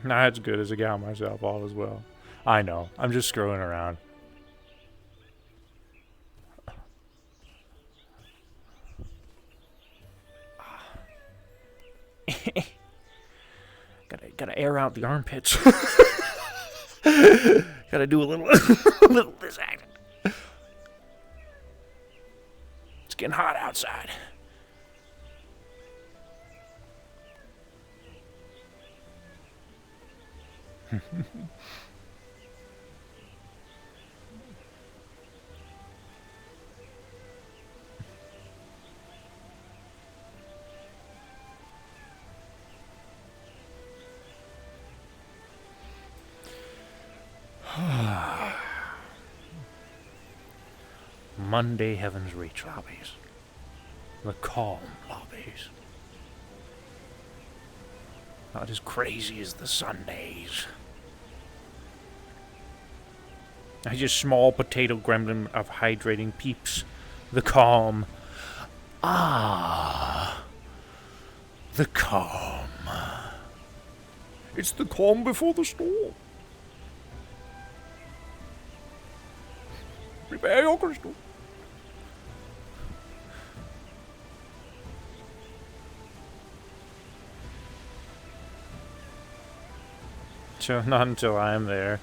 Not as good as I got myself all as well. I know. I'm just screwing around. Gotta air out the armpits. Gotta do a little, a little this action. It's getting hot outside. Monday Heaven's Reach lobbies. The calm lobbies. Not as crazy as the Sundays. I just small potato gremlin of hydrating peeps. The calm. Ah. The calm. It's the calm before the storm. Prepare your crystal. Not until I'm there.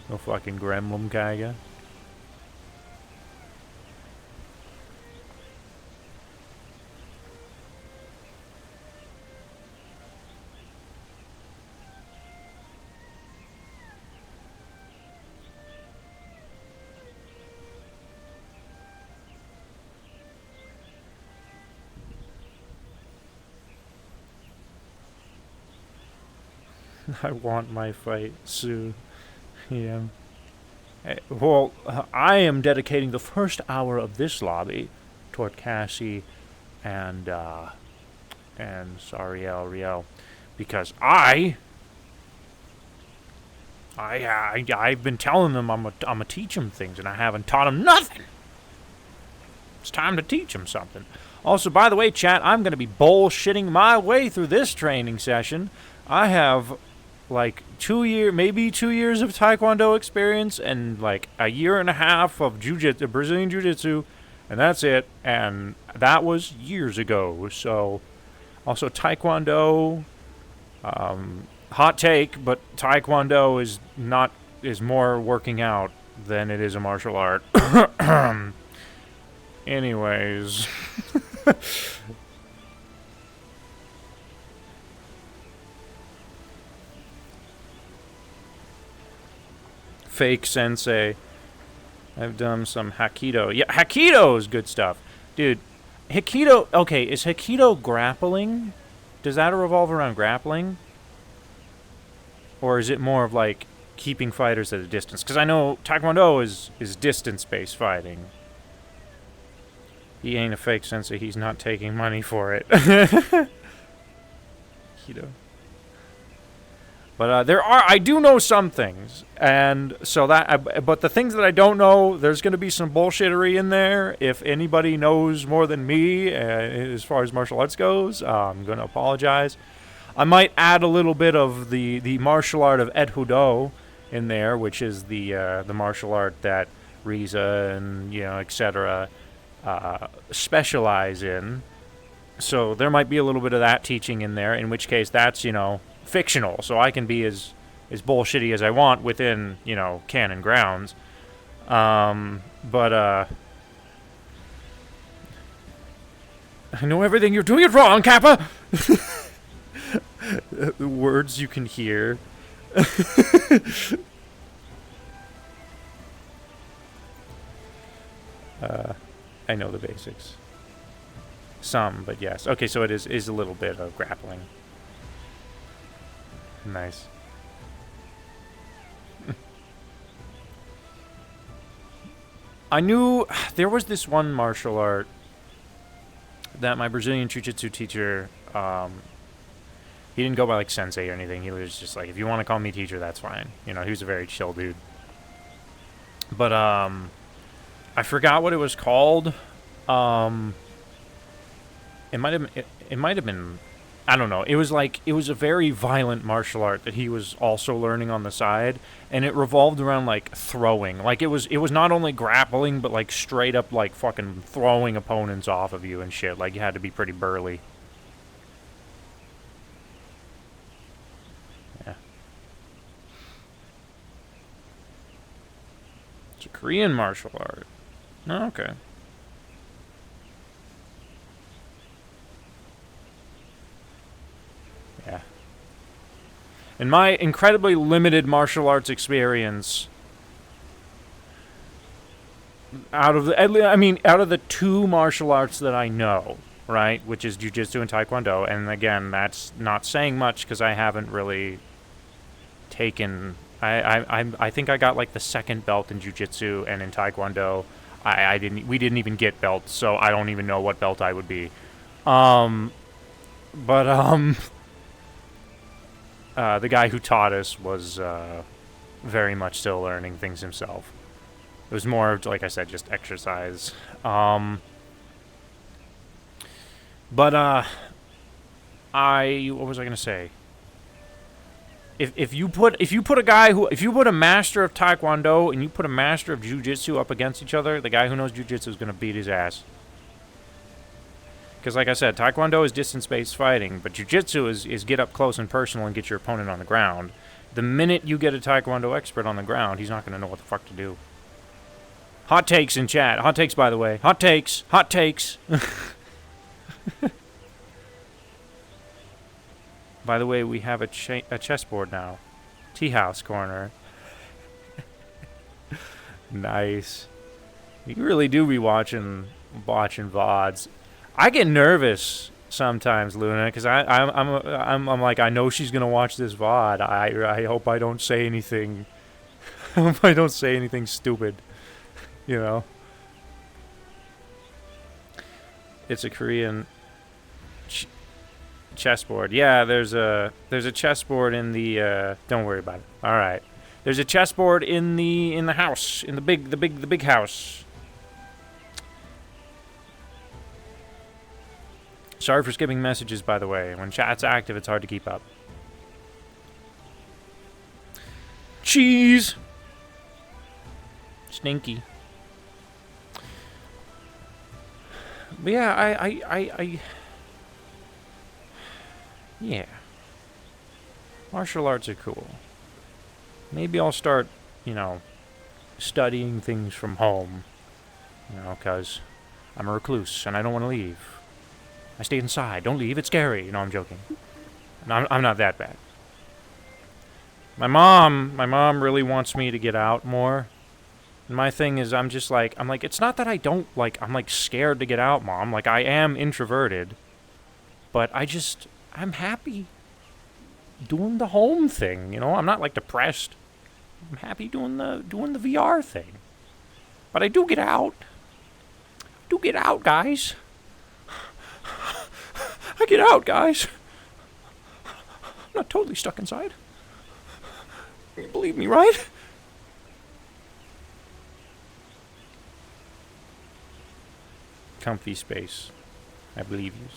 No fucking gremlin kaiga. I want my fight soon. Yeah. Well, I am dedicating the first hour of this lobby toward Cassie and Sariel Riel, because I've been telling them I'm gonna teach them things, and I haven't taught them nothing. It's time to teach them something. Also, by the way, chat, I'm gonna be bullshitting my way through this training session. I have like 2 years of Taekwondo experience and like a year and a half of Brazilian Jiu-Jitsu, and that's it. And that was years ago. So, also Taekwondo, hot take, but Taekwondo is more working out than it is a martial art. Anyways. Fake sensei. I've done some Hapkido. Yeah, Hapkido is good stuff. Dude, Hapkido, okay, is Hapkido grappling? Does that revolve around grappling? Or is it more of like keeping fighters at a distance? Because I know Taekwondo is distance-based fighting. He ain't a fake sensei. He's not taking money for it. Hapkido. But I do know some things, and so but the things that I don't know, there's going to be some bullshittery in there. If anybody knows more than me as far as martial arts goes, I'm going to apologize. I might add a little bit of the martial art of Ed Hudo in there, which is the martial art that Riza and etc. Specialize in. So there might be a little bit of that teaching in there. In which case, that's fictional, so I can be as bullshitty as I want within, canon grounds. But I know everything. You're doing it wrong, Kappa! The words you can hear. I know the basics. Some, but yes. Okay, so it is a little bit of grappling. Nice. I knew there was this one martial art that my Brazilian Jiu-Jitsu teacher, he didn't go by like sensei or anything. He was just like, if you want to call me teacher, that's fine. He was a very chill dude. But I forgot what it was called. It might have been I don't know. It was like, it was a very violent martial art that he was also learning on the side, and it revolved around like throwing. Like it was not only grappling, but like straight up like fucking throwing opponents off of you and shit. Like you had to be pretty burly. Yeah. It's a Korean martial art. Oh, okay. Yeah. In my incredibly limited martial arts experience, out of the two martial arts that I know, right, which is Jiu-Jitsu and Taekwondo, and again, that's not saying much because I haven't really taken. I think I got like the second belt in Jiu-Jitsu, and in Taekwondo, I didn't. We didn't even get belts, so I don't even know what belt I would be. Um, but the guy who taught us was very much still learning things himself. It was more, like I said, just exercise. But what was I gonna say? If you put a master of Taekwondo and you put a master of Jiu-Jitsu up against each other, the guy who knows Jiu-Jitsu is gonna beat his ass. Because like I said, Taekwondo is distance-based fighting, but Jiu-Jitsu is get up close and personal and get your opponent on the ground. The minute you get a Taekwondo expert on the ground, he's not gonna know what the fuck to do. Hot takes in chat. Hot takes, by the way. Hot takes. Hot takes. By the way, we have a chessboard now. Tea house corner. Nice. You really do be watching VODs. I get nervous sometimes, Luna, because I'm like, I know she's gonna watch this VOD. I hope I don't say anything. I hope I don't say anything stupid. You know, it's a Korean chessboard. Yeah, there's a chessboard in the. Don't worry about it. All right, there's a chessboard in the house, in the big house. Sorry for skipping messages, by the way. When chat's active, it's hard to keep up. Cheese. Stinky. But yeah, yeah. Martial arts are cool. Maybe I'll start, studying things from home. Because I'm a recluse and I don't want to leave. I stay inside. Don't leave. It's scary. I'm joking. I'm not that bad. My mom really wants me to get out more. And my thing is, I'm like, it's not that I don't, I'm, scared to get out, Mom. I am introverted. But I'm happy doing the home thing, I'm not, depressed. I'm happy doing the VR thing. But I do get out. Guys. I get out, guys. I'm not totally stuck inside. You believe me, right? Comfy space. I believe you.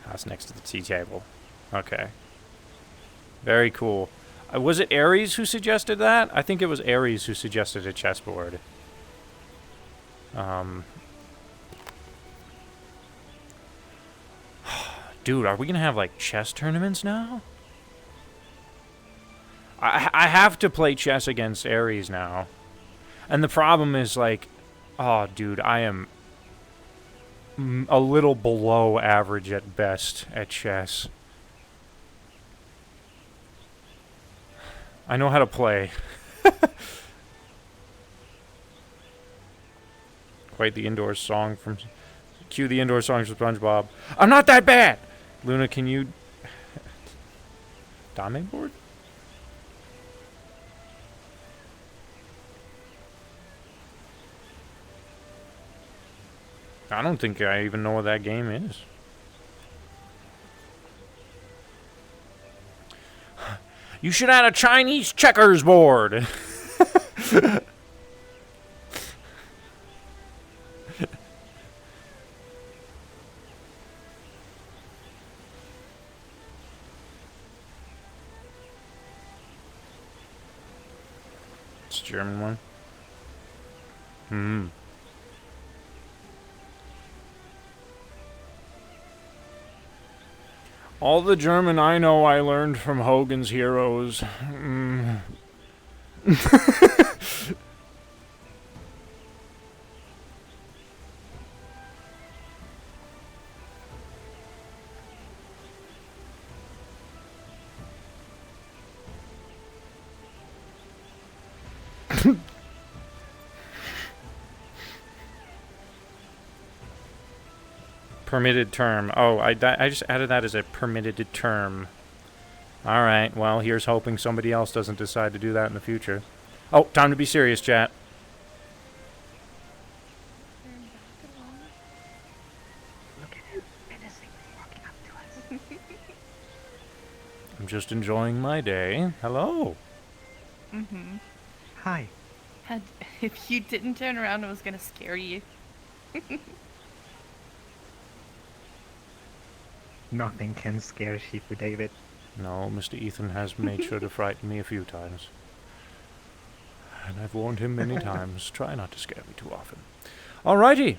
House next to the tea table. Okay. Very cool. Was it Aries who suggested that? I think it was Aries who suggested a chessboard. Dude, are we gonna have, chess tournaments now? I have to play chess against Aries now. And the problem is, oh, dude, I am a little below average at best at chess. I know how to play. Quite the indoor song from... Cue the indoor songs from SpongeBob. I'm not that bad! Luna, can you... Dame board? I don't think I even know what that game is. You should add a Chinese checkers board. It's a German one. Hmm. All the German I know I learned from Hogan's Heroes. Mm. Permitted term. Oh, I just added that as a permitted term. Alright, well, here's hoping somebody else doesn't decide to do that in the future. Oh, time to be serious, chat. Look at him, menacingly walking up to us. I'm just enjoying my day. Hello. Mm-hmm. Hi. And if you didn't turn around, I was gonna scare you. Nothing can scare Shifu, David. No, Mr. Ethan has made sure to frighten me a few times. And I've warned him many times, try not to scare me too often. Alrighty.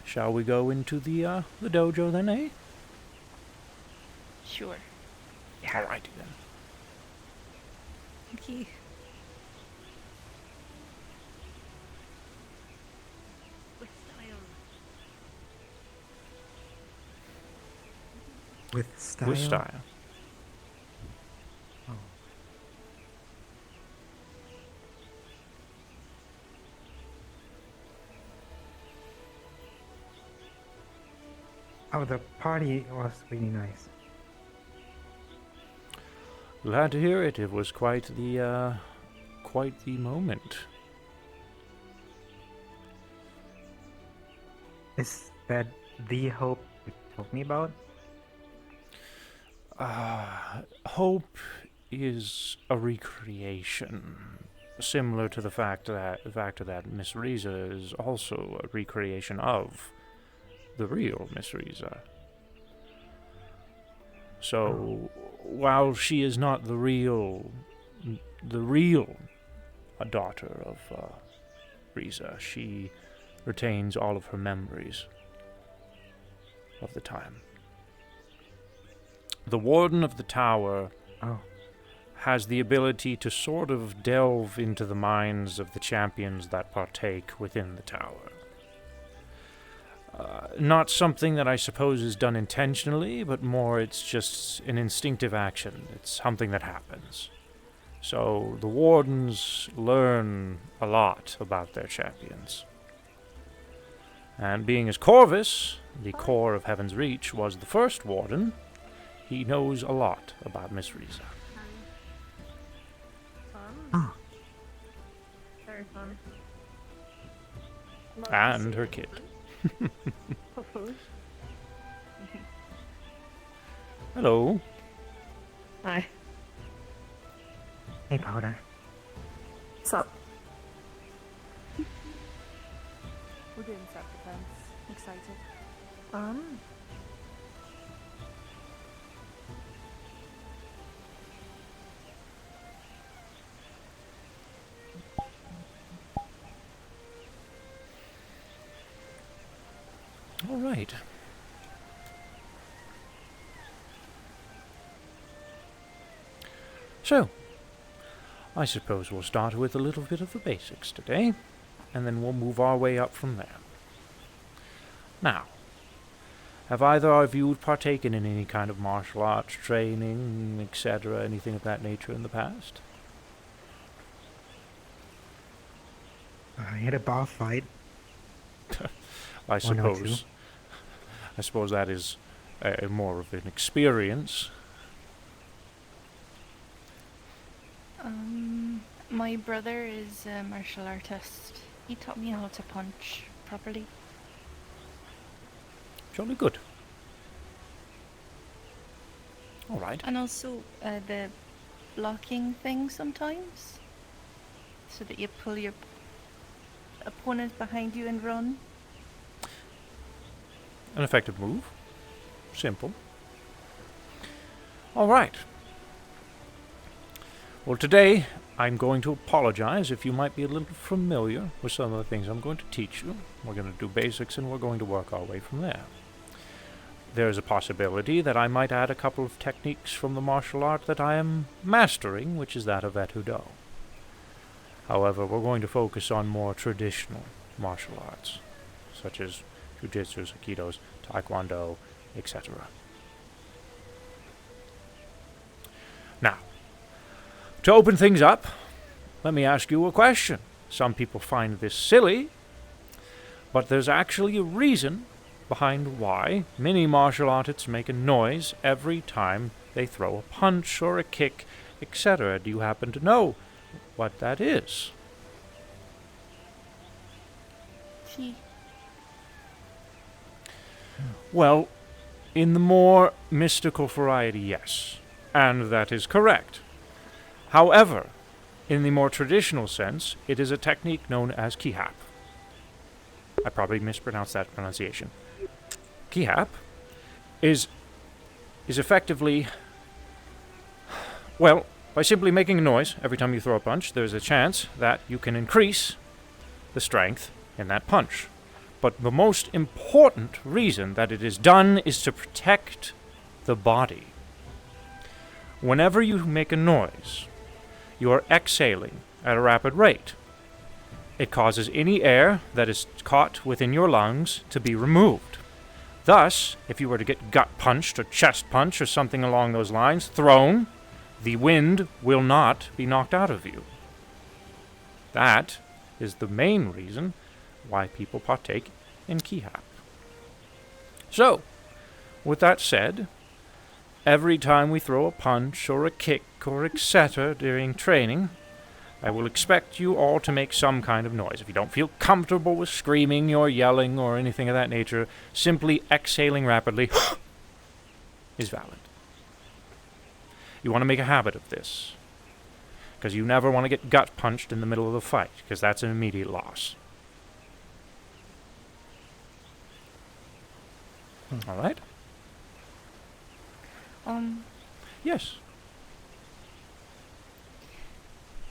Shall we go into the dojo then, eh? Sure. Alrighty then. Okay. With style. With style. Oh. Oh, the party was really nice. Glad to hear it. It was quite the moment. Is that the hope you told me about? Hope is a recreation, similar to the fact that Miss Riza is also a recreation of the real Miss Riza. So, while she is not the real daughter of Riza, she retains all of her memories of the time. The warden of the tower has the ability to sort of delve into the minds of the champions that partake within the tower. Not something that I suppose is done intentionally, but more it's just an instinctive action. It's something that happens. So the wardens learn a lot about their champions. And being as Corvus, the core of Heaven's Reach, was the first warden, he knows a lot about Miss Riza. Fun. Very fun. Love to And see her it. kid. Hopefully. Hello. Hi. Hey, Powder. What's up? We're doing self-defense. Excited. All right. So, I suppose we'll start with a little bit of the basics today, and then we'll move our way up from there. Now, have either of you partaken in any kind of martial arts training, etc., anything of that nature in the past? I had a bar fight. I One or two. suppose that is more of an experience. My brother is a martial artist. He taught me how to punch properly. Jolly good. All right. And also the blocking thing sometimes. So that you pull your opponent behind you and run. An effective move. Simple. All right. Well, today I'm going to apologize if you might be a little familiar with some of the things I'm going to teach you. We're going to do basics and we're going to work our way from there. There's a possibility that I might add a couple of techniques from the martial art that I am mastering, which is that of Etudo. However, we're going to focus on more traditional martial arts, such as Jiu-Jitsu, Aikidos, Taekwondo, etc. Now, to open things up, let me ask you a question. Some people find this silly, but there's actually a reason behind why many martial artists make a noise every time they throw a punch or a kick, etc. Do you happen to know what that is? Gee. Well, in the more mystical variety, yes. And that is correct. However, in the more traditional sense, it is a technique known as Kihap. I probably mispronounced that pronunciation. Kihap is effectively, well, by simply making a noise every time you throw a punch, there's a chance that you can increase the strength in that punch. But the most important reason that it is done is to protect the body. Whenever you make a noise, you are exhaling at a rapid rate. It causes any air that is caught within your lungs to be removed. Thus, if you were to get gut punched or chest punched or something along those lines thrown, the wind will not be knocked out of you. That is the main reason why people partake in Kihap. So, with that said, every time we throw a punch or a kick or etc. during training, I will expect you all to make some kind of noise. If you don't feel comfortable with screaming or yelling or anything of that nature, simply exhaling rapidly is valid. You want to make a habit of this, because you never want to get gut punched in the middle of the fight, because that's an immediate loss. All right? Yes.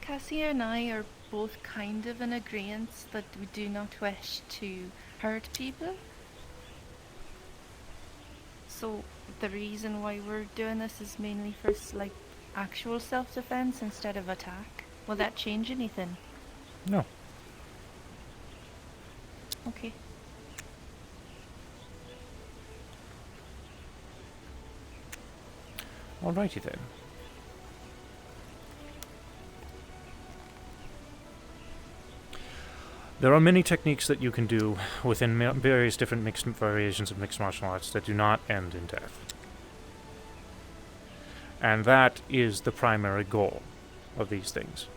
Cassia and I are both kind of in agreement that we do not wish to hurt people. So the reason why we're doing this is mainly for like actual self-defense instead of attack. Will that change anything? No. Okay. Alrighty then. There are many techniques that you can do within various different mixed variations of mixed martial arts that do not end in death. And that is the primary goal of these things.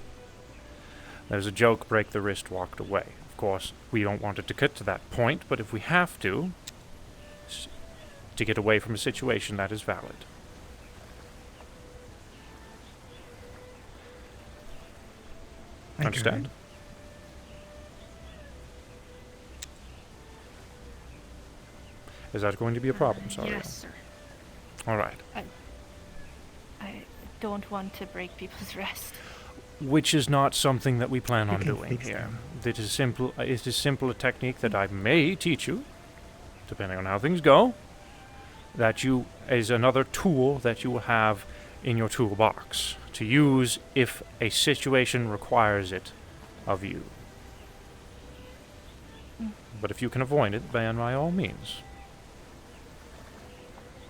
There's a joke, break the wrist, walked away. Of course, we don't want it to get to that point, but if we have to get away from a situation, that is valid. Understand? Is that going to be a problem? Sorry. Yes, sir. All right. I don't want to break people's rest. Which is not something that we plan on can doing fix here. them. It is simple. It is simple a technique that I may teach you, depending on how things go. That is another tool that you will have in your toolbox to use if a situation requires it of you. But if you can avoid it, then by all means.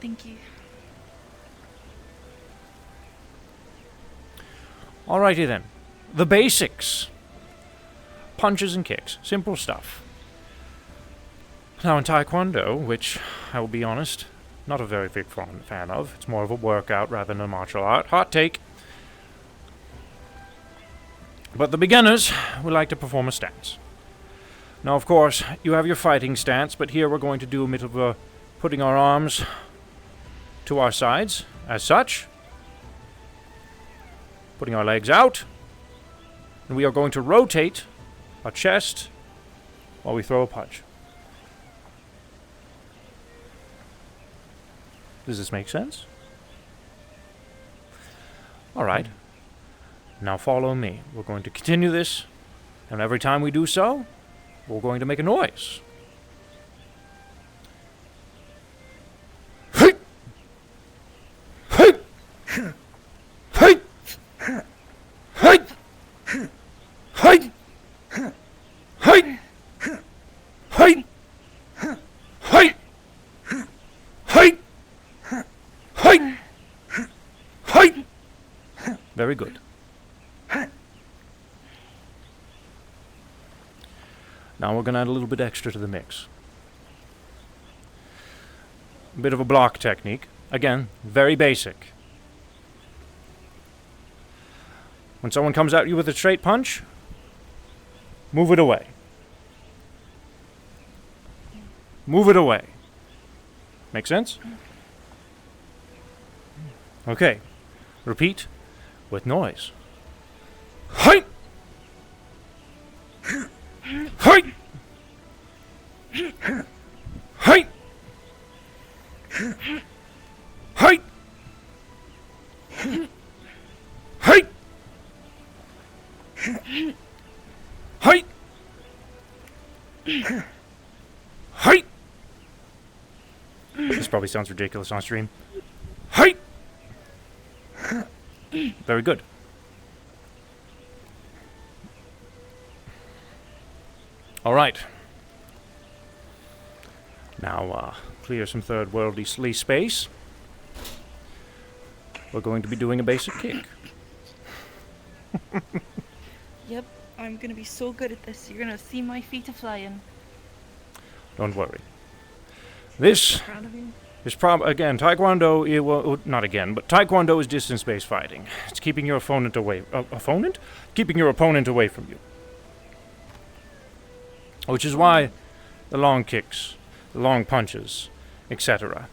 Thank you. Alrighty then. The basics. Punches and kicks. Simple stuff. Now in Taekwondo, which, I will be honest, not a very big fan of. It's more of a workout rather than a martial art. Hot take. But the beginners would like to perform a stance. Now, of course, you have your fighting stance, but here we're going to do a bit of a putting our arms to our sides, as such. Putting our legs out. And we are going to rotate our chest while we throw a punch. Does this make sense? All right. Now follow me. We're going to continue this, and every time we do so, we're going to make a noise. Hey! Hey! Hey! Hey! Hey! Hey! Hey! Hey! Hey! Hey! Hey! Very good. Now we're going to add a little bit extra to the mix. A bit of a block technique. Again, very basic. When someone comes at you with a straight punch, move it away. Move it away. Make sense? Okay. Repeat with noise. Hi! Hi! Hi! Hi! Hi! Hi! Hi! This probably sounds ridiculous on stream. Hi! Very good. All right. Now, clear some third worldly space. We're going to be doing a basic kick. Yep, I'm gonna be so good at this. You're gonna see my feet are flying. Don't worry. This Proud of you. is again, Taekwondo, not again, but Taekwondo is distance-based fighting. It's keeping your opponent away. Keeping your opponent away from you. Which is why the long kicks, the long punches, etc.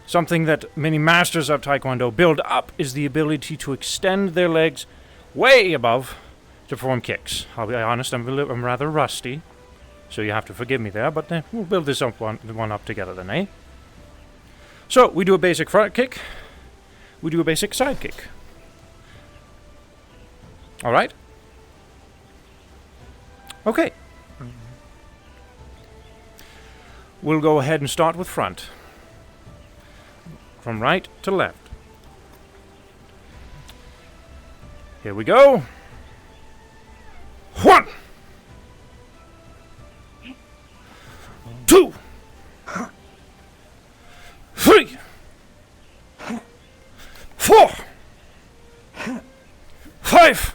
Something that many masters of Taekwondo build up is the ability to extend their legs way above to perform kicks. I'll be honest, I'm rather rusty, so you have to forgive me there, but we'll build this one up together then, eh? So, we do a basic front kick, we do a basic side kick. Alright? Okay. We'll go ahead and start with front. From right to left. Here we go. 1, 2, 3, 4, 5,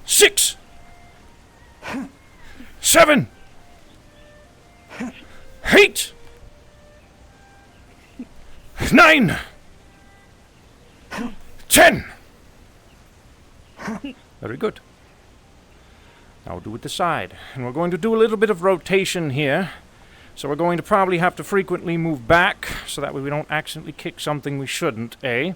6, 7, 8, 9, 10. Very good. Now we'll do it the side. And we're going to do a little bit of rotation here. So we're going to probably have to frequently move back so that way we don't accidentally kick something we shouldn't, eh?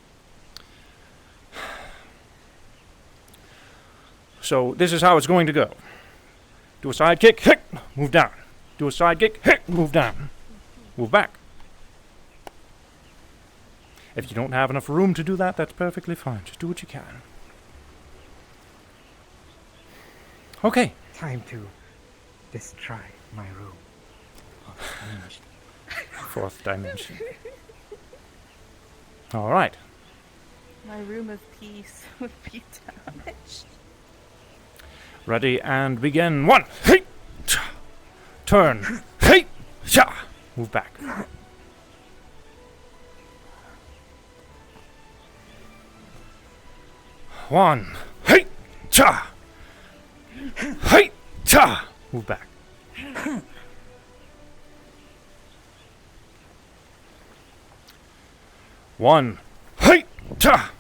So this is how it's going to go. Do a side kick, hit, move down. Do a side kick, hit, move down. Move back. If you don't have enough room to do that, that's perfectly fine. Just do what you can. Okay. Time to destroy my room. Fourth dimension. All right. My room of peace would be damaged. Ready and begin. 1. Hey! Cha. Turn. Hey! Cha. Move back. 1. Hey! Cha. Hey! Cha. Move back. 1. Hey! Ta!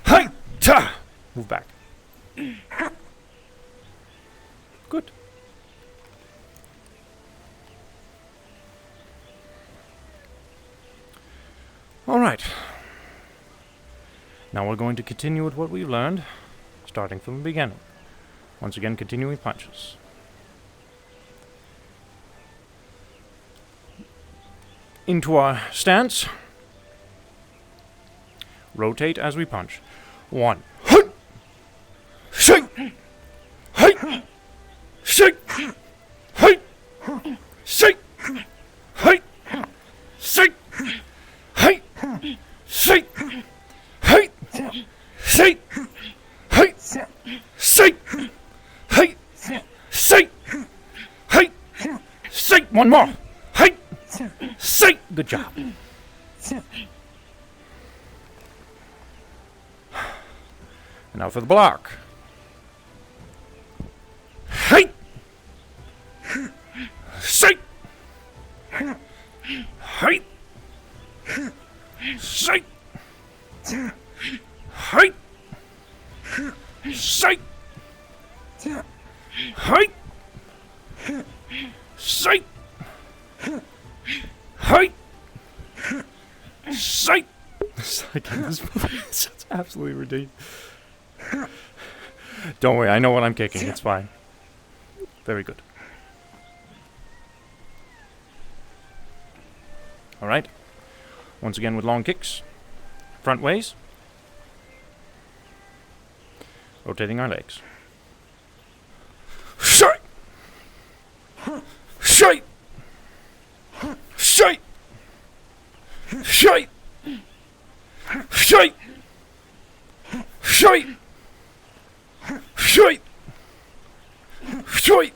Hey! Ta! Move back. Good. All right. Now we're going to continue with what we've learned, starting from the beginning. Once again, continuing punches. Into our stance. Rotate as we punch. 1. Hey! Shake! Hey! Shake! Hey! Shake! Hey! Shake! Hey! Shake! Hey! Shake! Hey! Shake! Hey! Shake! Hey! Shake! One more! Hey! Shake! Good job. And now for the block. Hey! Shake! Hey! Shake! Hey! Shake! Hey! Shake! Hey! Shake! This movie sounds absolutely ridiculous. Don't worry, I know what I'm kicking. It's fine. Very good. Alright. Once again with long kicks. Front ways. Rotating our legs. Shake! Shake! Shake! Shake! Shake! Shake! Shake! Shake!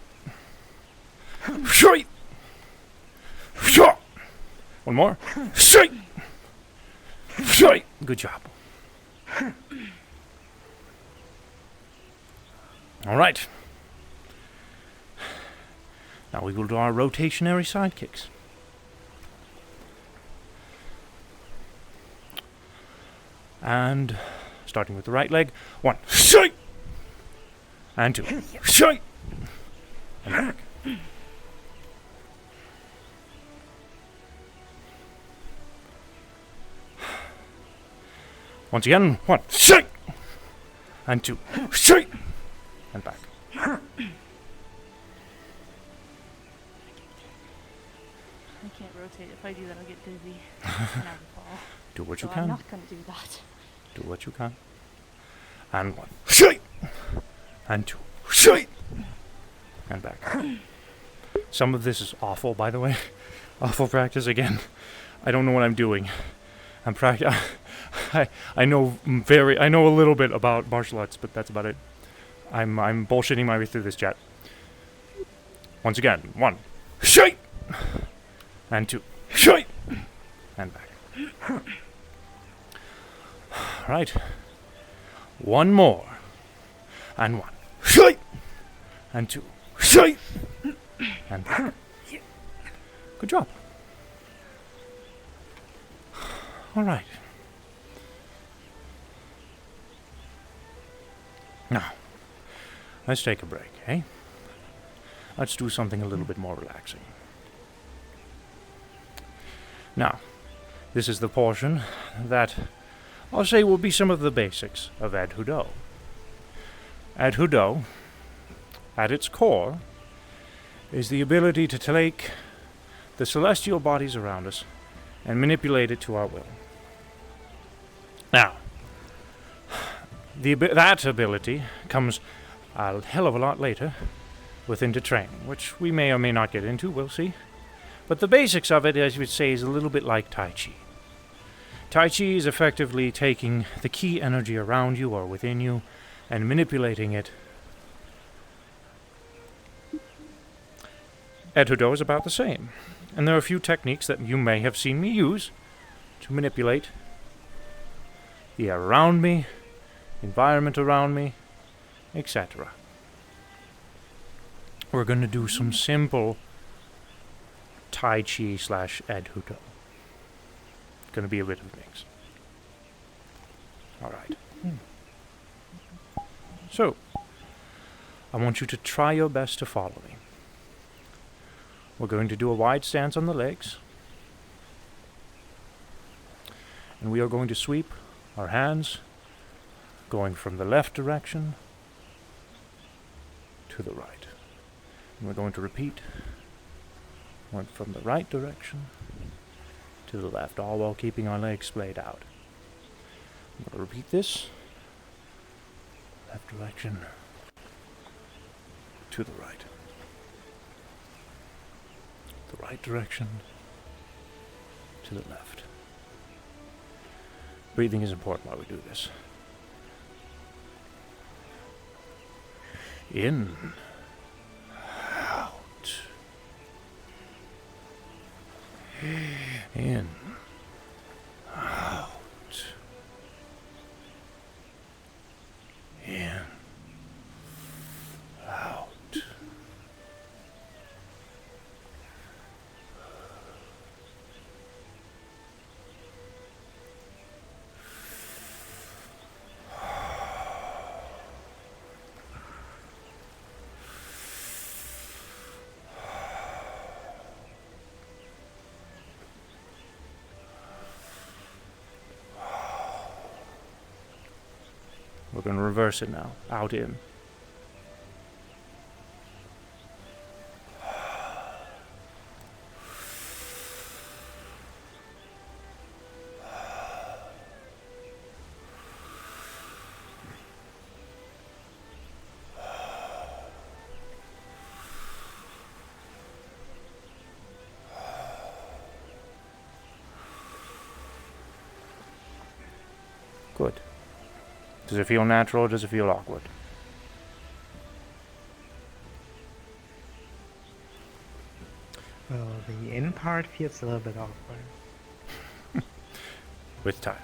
Shake! Shake! One more. Shake! Shake! Good job. All right. Now we will do our rotationary side kicks. And starting with the right leg. 1. Shake! And 2. Shake! And back. Once again. 1. Shake! And 2. Shake! And back. I can't rotate. If I do that, I'll get dizzy. And I will fall. Do what So you I'm can. not going to do that. Do what you can. And 1. Shake! And 2. Shake! And back. Some of this is awful, by the way. Awful practice again. I don't know what I'm doing. I'm I know a little bit about martial arts, but that's about it. I'm bullshitting my way through this, chat. Once again, 1. Shake! And 2. Shake! And back. Right. One more. And 1. Shake! And 2. Shake! And back. Good job. All right. Now, let's take a break, eh? Let's do something a little bit more relaxing. Now, this is the portion that I'll say will be some of the basics of Ed Hudo. Ed Hudo, at its core, is the ability to take the celestial bodies around us and manipulate it to our will. Now, that ability comes a hell of a lot later within the training, which we may or may not get into, we'll see. But the basics of it, as you would say, is a little bit like Tai Chi. Tai Chi is effectively taking the key energy around you or within you and manipulating it. Ed Hudo is about the same, and there are a few techniques that you may have seen me use to manipulate the air around me, environment around me, etc. We're going to do some simple Tai Chi / Ed Hudo. It's going to be a bit of a mix. Alright. So, I want you to try your best to follow me. We're going to do a wide stance on the legs. And we are going to sweep our hands going from the left direction to the right. And we're going to repeat. Went from the right direction to the left, all while keeping our legs splayed out. I'm gonna repeat this. Left direction to the right. The right direction to the left. Breathing is important while we do this. In. Out. In. Out. In. Out. We're going to reverse it now. Out, in. Good. Does it feel natural or does it feel awkward? Well, the in part feels a little bit awkward. With time.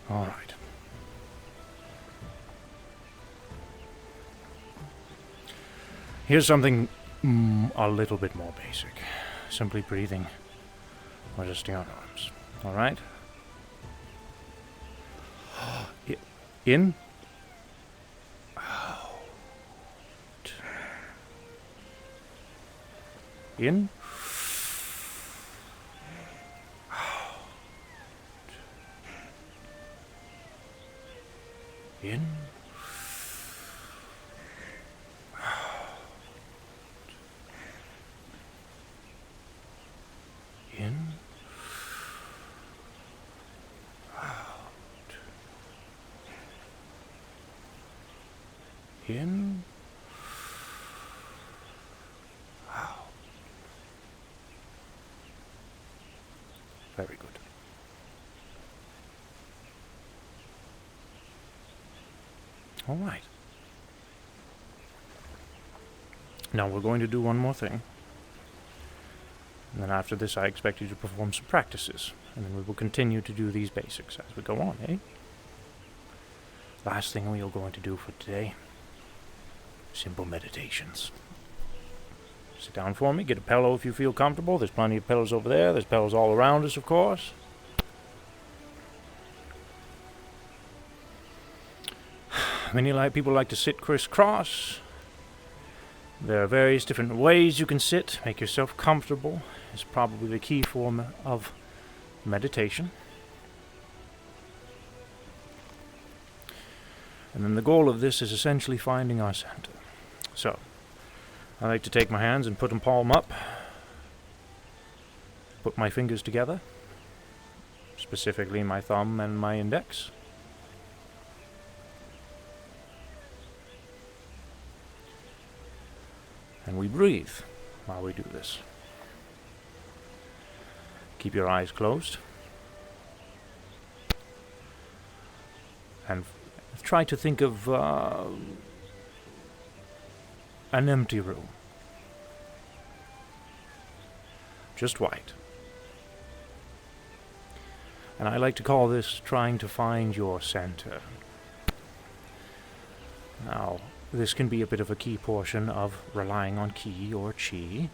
All right. Here's something a little bit more basic. Simply breathing or resting on arms. All right? In. Out. In. Out. In. Out. In. In. Out. Very good. All right. Now we're going to do one more thing. And then after this, I expect you to perform some practices. And then we will continue to do these basics as we go on, eh? Last thing we are going to do for today. Simple meditations. Sit down for me. Get a pillow if you feel comfortable. There's plenty of pillows over there. There's pillows all around us, of course. Many people like to sit crisscross. There are various different ways you can sit. Make yourself comfortable. It's probably the key form of meditation. And then the goal of this is essentially finding our center. So, I like to take my hands and put them palm up. Put my fingers together. Specifically my thumb and my index. And we breathe while we do this. Keep your eyes closed. And try to think of an empty room. Just white. And I like to call this trying to find your center. Now, this can be a bit of a key portion of relying on ki or chi.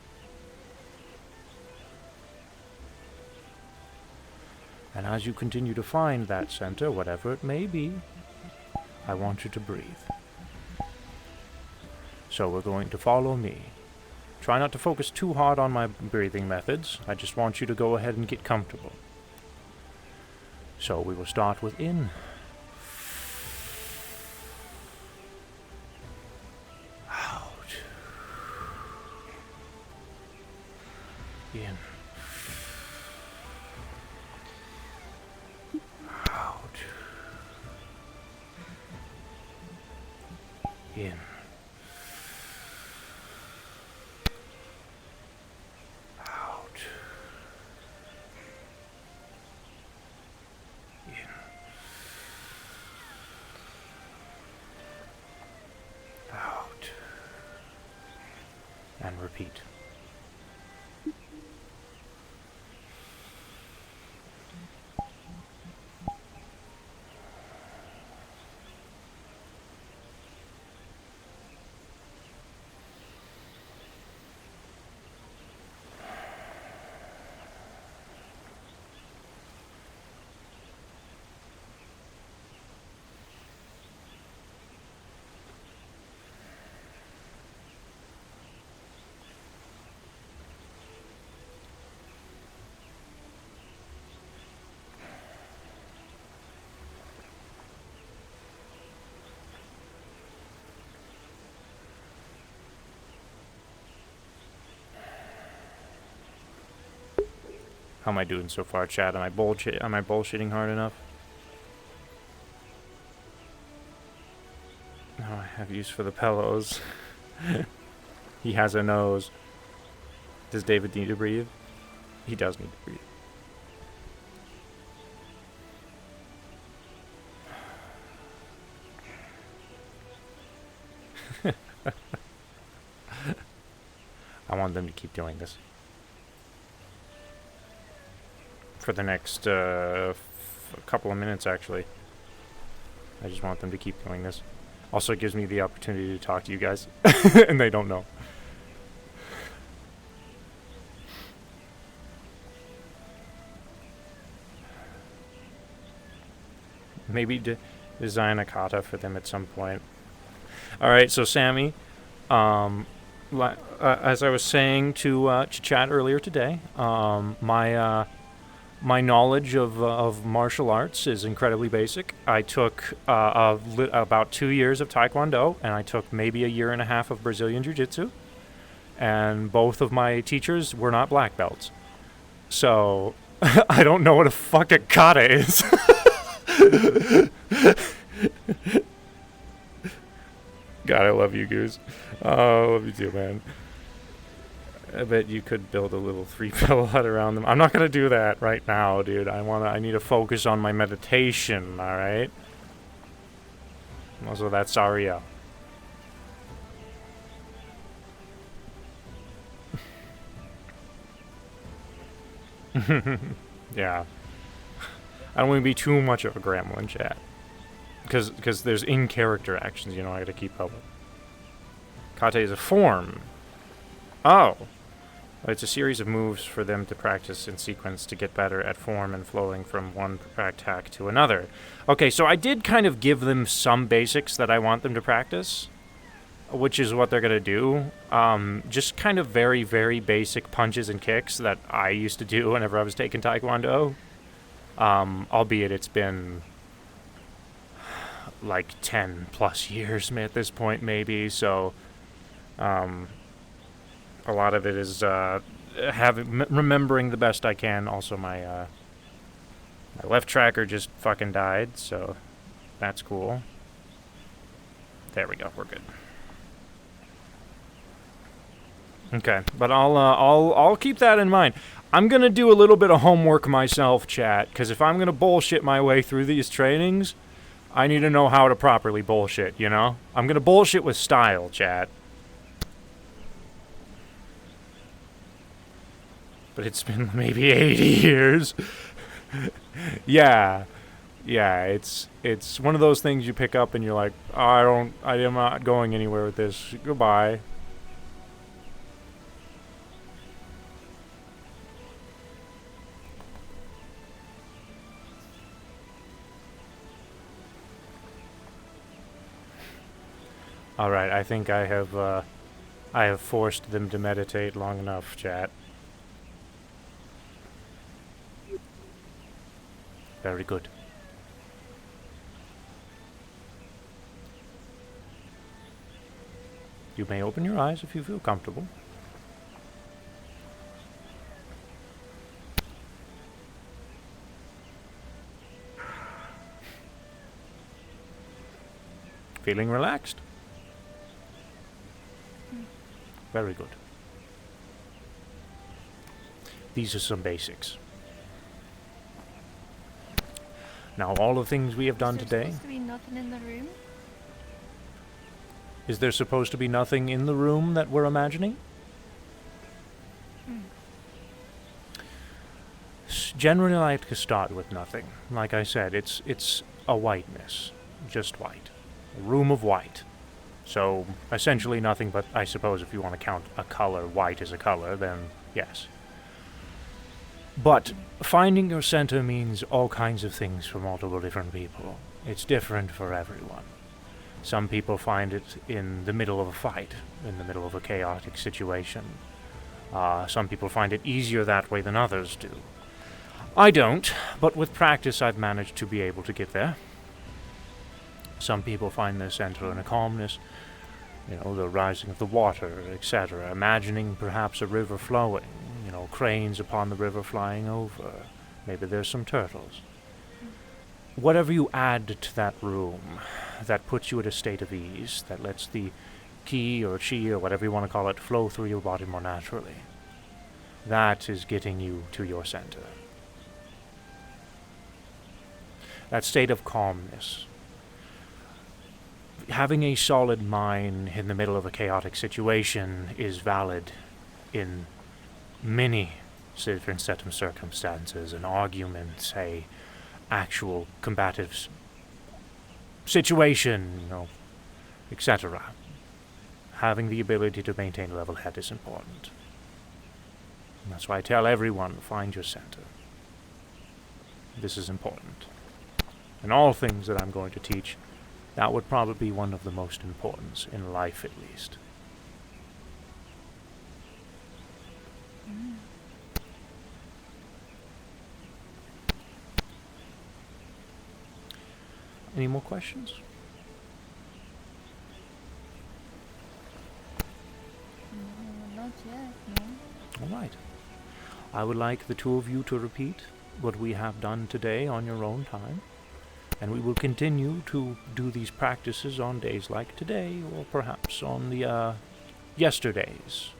And as you continue to find that center, whatever it may be, I want you to breathe. So we're going to follow me. Try not to focus too hard on my breathing methods. I just want you to go ahead and get comfortable. So we will start with in. Out. In. In. Out. In. Out. And repeat. How am I doing so far, chat? Am I bullshitting hard enough? Oh, I have use for the pillows. He has a nose. Does David need to breathe? He does need to breathe. I want them to keep doing this. For the next couple of minutes, actually. I just want them to keep doing this. Also, it gives me the opportunity to talk to you guys. And they don't know. Maybe design a kata for them at some point. Alright, so Sammy, as I was saying to chat earlier today, my knowledge of martial arts is incredibly basic. I took about 2 years of Taekwondo, and I took maybe a year and a half of Brazilian Jiu-Jitsu. And both of my teachers were not black belts. So, I don't know what a fuck a kata is. God, I love you, Goose. Oh, I love you too, man. I bet you could build a little 3-pillow hut around them. I'm not gonna do that right now, dude. I need to focus on my meditation, alright? Also, that's Saria. Yeah. I don't want to be too much of a gremlin, chat. Because there's in-character actions, you know, I gotta keep up with. Kate is a form. Oh. It's a series of moves for them to practice in sequence to get better at form and flowing from one attack to another. Okay, so I did kind of give them some basics that I want them to practice, which is what they're gonna do. Just kind of very, very basic punches and kicks that I used to do whenever I was taking Taekwondo. Albeit it's been like 10 plus years at this point, maybe, so a lot of it is remembering the best I can. Also, my my left tracker just fucking died, so that's cool. There we go, we're good. Okay, but I'll keep that in mind. I'm gonna do a little bit of homework myself, chat, because if I'm gonna bullshit my way through these trainings, I need to know how to properly bullshit, you know? I'm gonna bullshit with style, chat. But it's been maybe 80 years. Yeah. Yeah, it's one of those things you pick up and you're like, oh, I am not going anywhere with this. Goodbye. Alright, I think I have forced them to meditate long enough, chat. Very good. You may open your eyes if you feel comfortable. Feeling relaxed? Very good. These are some basics. Now, all the things we have done Is there today, supposed to be nothing in the room? is there supposed to be nothing in the room that we're imagining? Generally, I like to start with nothing. Like I said, it's a whiteness. Just white. A room of white. So, essentially nothing but, I suppose, if you want to count a color, white as a color, then yes. But finding your center means all kinds of things for multiple different people. It's different for everyone. Some people find it in the middle of a fight, in the middle of a chaotic situation. Some people find it easier that way than others do. I don't, but with practice I've managed to be able to get there. Some people find their center in a calmness, the rising of the water, etc., imagining perhaps a river flowing, cranes upon the river flying over. Maybe there's some turtles. Whatever you add to that room, that puts you at a state of ease, that lets the ki or chi or whatever you want to call it flow through your body more naturally, that is getting you to your center. That state of calmness. Having a solid mind in the middle of a chaotic situation is valid in many different set of circumstances, an argument, a actual combative situation, etc. Having the ability to maintain a level head is important. And that's why I tell everyone, find your center. This is important. In all things that I'm going to teach, that would probably be one of the most important, in life at least. Any more questions? Not yet, no. All right. I would like the two of you to repeat what we have done today on your own time, and we will continue to do these practices on days like today, or perhaps on the yesterdays,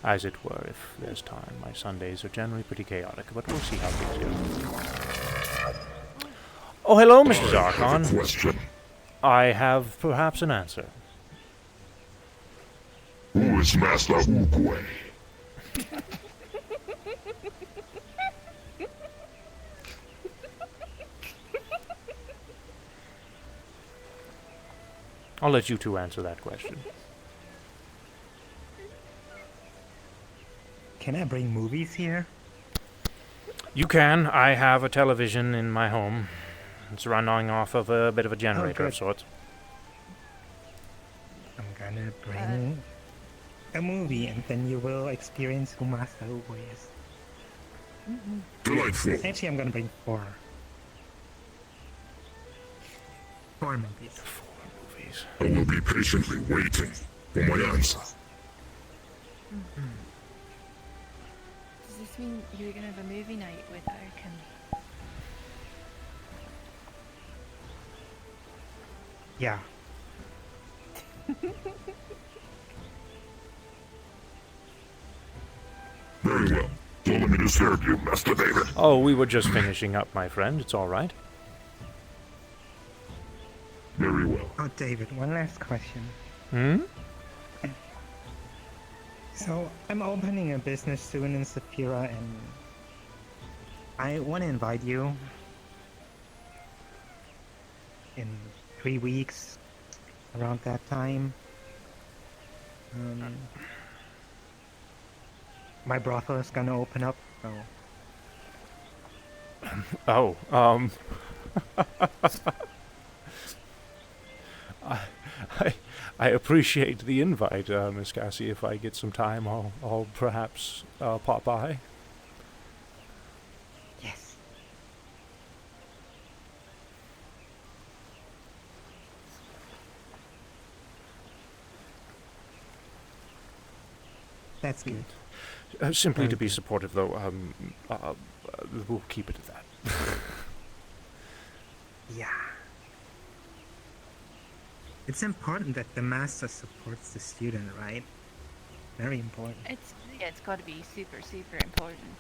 as it were, if there's time. My Sundays are generally pretty chaotic, but we'll see how things go. Oh, hello, Mr. Zarkon. Question. I have perhaps an answer. Who is Master Oogway? I'll let you two answer that question. Can I bring movies here? You can. I have a television in my home. It's running off of a bit of a generator of good. sorts. I'm gonna bring a movie, and then you will experience who Master Oogway is. Delightful. Actually, I'm gonna bring four. Four movies. 4 movies. I will be patiently waiting for my answer. Does this mean you're gonna have a movie night with Arkin? Yeah. Very well. Don't let me disturb you, Master David. Oh, we were just finishing up, my friend. It's all right. Very well. Oh, David, one last question. Hmm? So, I'm opening a business soon in Saphira, and I want to invite you in 3 weeks, around that time. My brothel is gonna open up, so Oh, I appreciate the invite, Miss Cassie. If I get some time, I'll perhaps pop by. yes. That's good. Simply to be supportive, though. We'll keep it at that. Yeah. It's important that the master supports the student, right? Very important. It's got to be super, super important.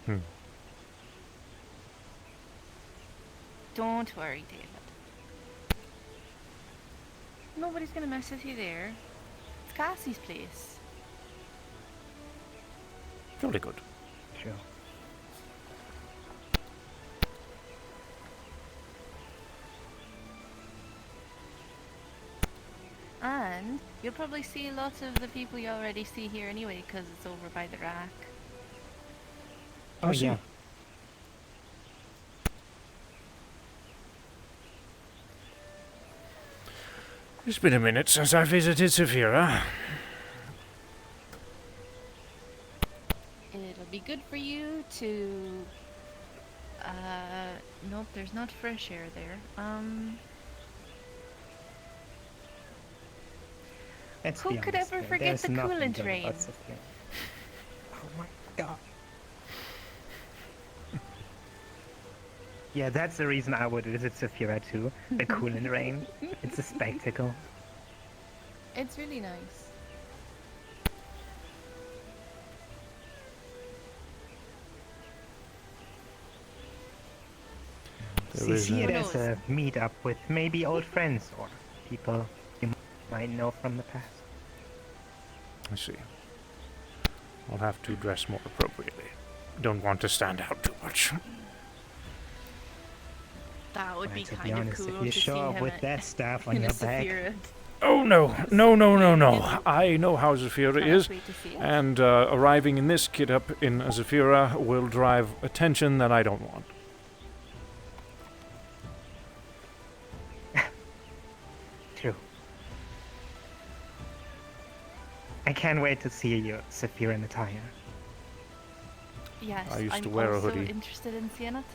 Hmm. Don't worry, David. Nobody's gonna mess with you there. It's Cassie's place. Jolly good. Sure. And you'll probably see lots of the people you already see here anyway, because it's over by the rack. Oh, see. yeah. It's been a minute since I visited Saphira. It'll be good for you to... Nope, there's not fresh air there. Let's Who be could honest ever here, forget there's the nothing coolant good rain? about Sophia. Oh my god. Yeah, that's the reason I would visit Saphira too. The coolant rain. It's a spectacle. It's really nice. See it Who as a meet-up with maybe old friends or people you might know from the past. I see. I'll have to dress more appropriately. Don't want to stand out too much. That would Well, be to be kind of honest, cool if you to see show up him with at- that stuff on in a your back, Saphira. Oh no, no, no, no, no. I know how Zafira Can't is, wait to see it. and arriving in this kit up in Zafira will drive attention that I don't want. true. I can't wait to see you, Saphira, in attire. Yes, I used I'm to wear a also hoodie. interested in seeing it.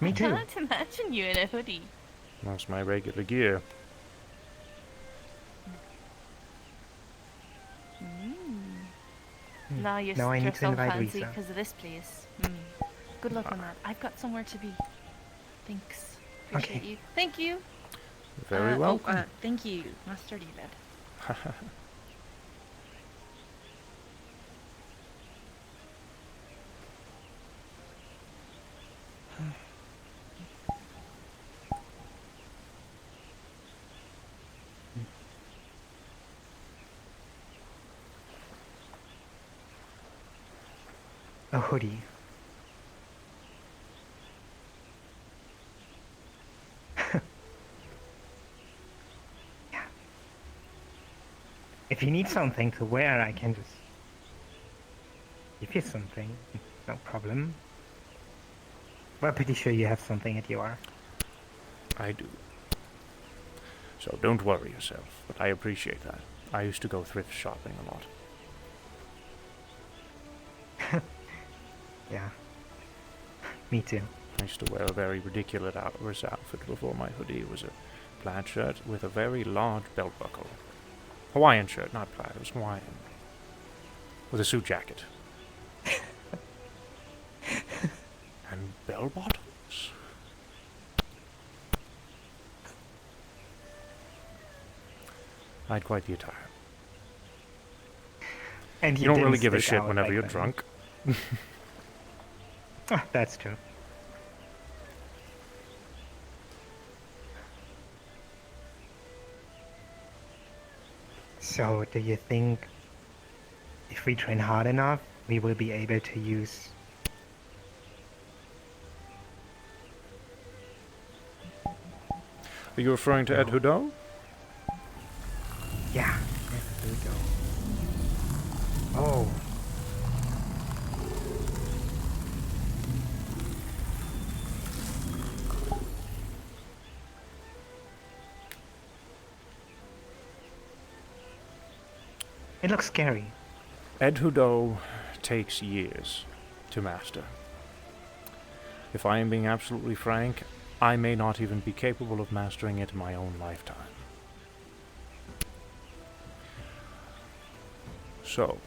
Me I too. can't imagine you in a hoodie. That's my regular gear. Now you're Now I need dressed to all invite fancy Lisa. because of this place. Good luck on that. I've got somewhere to be. Thanks. Appreciate Okay. you. Thank you. Very well. Thank you, Master David. A hoodie. Yeah. If you need something to wear, I can just give you something. No problem. We're pretty sure you have something at your... I do. So don't worry yourself, but I appreciate that. I used to go thrift shopping a lot. Yeah. Me too. I used to wear a very ridiculous outfit before my hoodie. It was a plaid shirt with a very large belt buckle. Hawaiian shirt, not plaid, it was Hawaiian. With a suit jacket. And bell bottoms. I had quite the attire. And You don't really didn't give a stick shit out whenever like you're that. drunk. Ah, that's true. So, do you think if we train hard enough, we will be able to use... Are you referring to Ed Hudo? Yeah, there we go. Oh. It looks scary. Ed Hudo takes years to master. If I am being absolutely frank, I may not even be capable of mastering it in my own lifetime. So,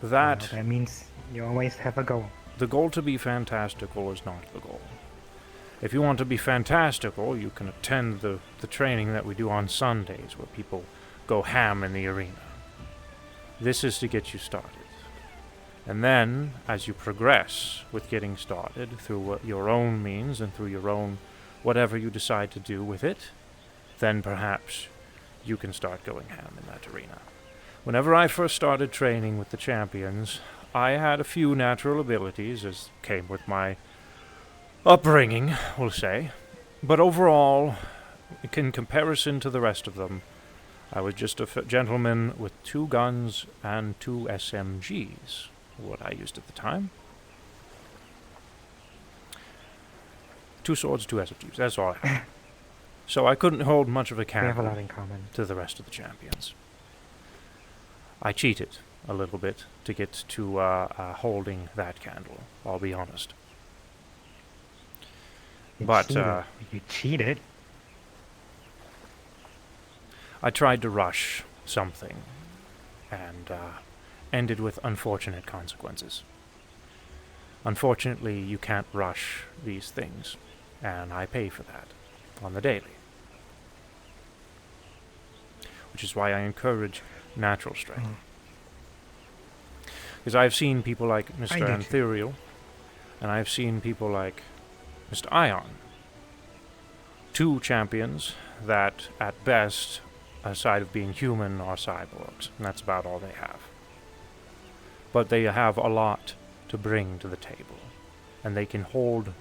Well, that that means you always have a goal. the goal to be fantastical is not the goal. If you want to be fantastical, you can attend the training that we do on Sundays, where people go ham in the arena. This is to get you started. And then, as you progress with getting started through your own means and through your own whatever you decide to do with it, then perhaps you can start going ham in that arena. Whenever I first started training with the champions, I had a few natural abilities, as came with my upbringing, we'll say. But overall, in comparison to the rest of them, I was just a gentleman with 2 guns and 2 SMGs, what I used at the time. 2 swords, 2 SMGs, that's all I had. So I couldn't hold much of a We have a candle lot in common. to the rest of the champions. I cheated a little bit to get to holding that candle, I'll be honest. You But, cheated. You cheated? I tried to rush something, and ended with unfortunate consequences. Unfortunately, you can't rush these things, and I pay for that on the daily. Which is why I encourage natural strength. Because I've seen people like Mr. get you. Anthuriel, and I've seen people like Mr. Ion. 2 champions that, at best, aside of being human, are cyborgs, and that's about all they have. But they have a lot to bring to the table, and they can hold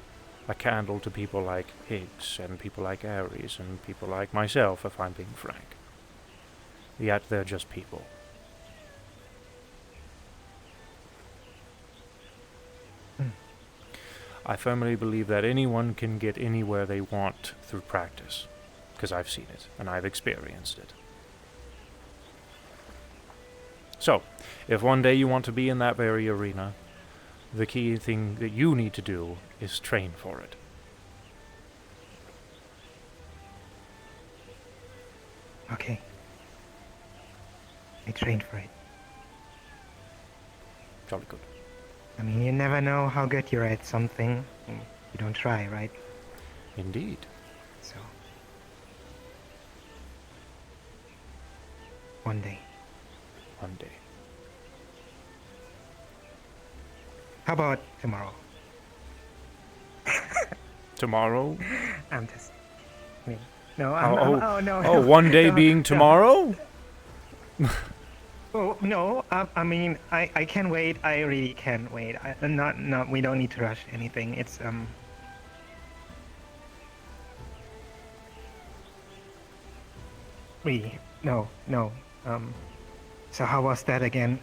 a candle to people like Higgs, and people like Ares, and people like myself, if I'm being frank. Yet they're just people. I firmly believe that anyone can get anywhere they want through practice, because I've seen it, and I've experienced it. So, if one day you want to be in that very arena, the key thing that you need to do is train for it. Okay. I trained for it. Jolly good. I mean, you never know how good you're at something. You don't try, right? Indeed. So. One day. One day. How about tomorrow? Tomorrow? I'm just. I mean, no, Oh, no. Oh, one day no, being no. tomorrow? Oh no! I mean, I can wait. I really can wait. No, we don't need to rush anything. It's no. So how was that again?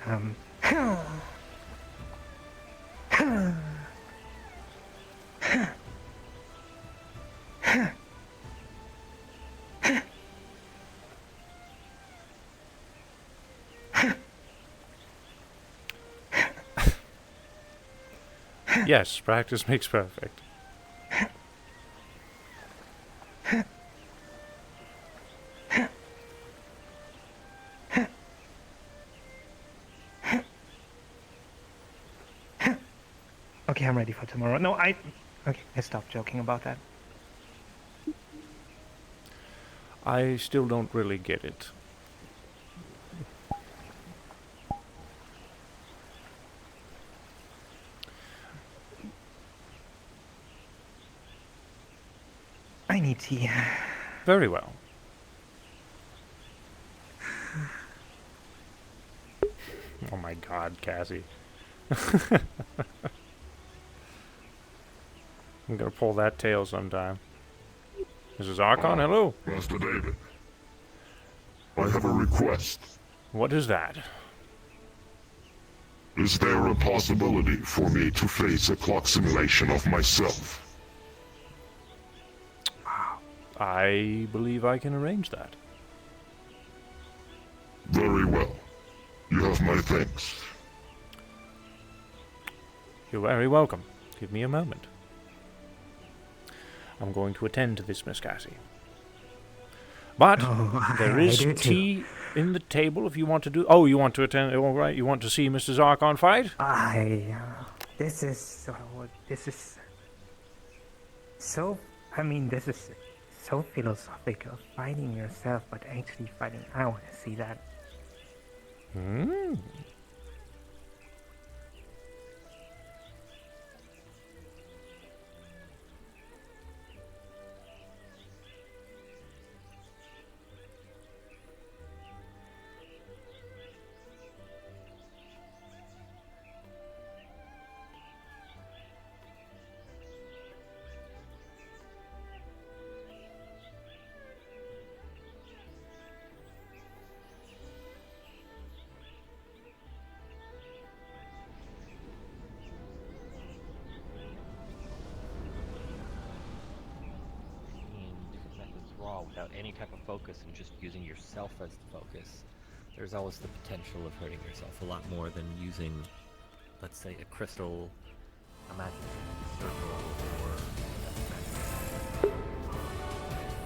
Yes, practice makes perfect. Okay, I'm ready for tomorrow. No, okay, I stopped joking about that. I still don't really get it. I need tea. Very well. Oh my god, Cassie. I'm gonna pull that tail sometime. This is Archon, hello. Master David, I have a request. What is that? Is there a possibility for me to face a clock simulation of myself? I believe I can arrange that. Very well. You have my thanks. You're very welcome. Give me a moment. I'm going to attend to this, Miss Cassie. But there is I do too. tea in the table if you want to do... Oh, you want to attend... All right, you want to see Mr. Zarkon fight? This is so. I mean, this is so philosophical. Fighting yourself, but actually fighting. I want to see that. Hmm. Different methods raw without any type of focus and just using yourself as the focus, there's always the potential of hurting yourself a lot more than using, let's say, a crystal, a magic circle, or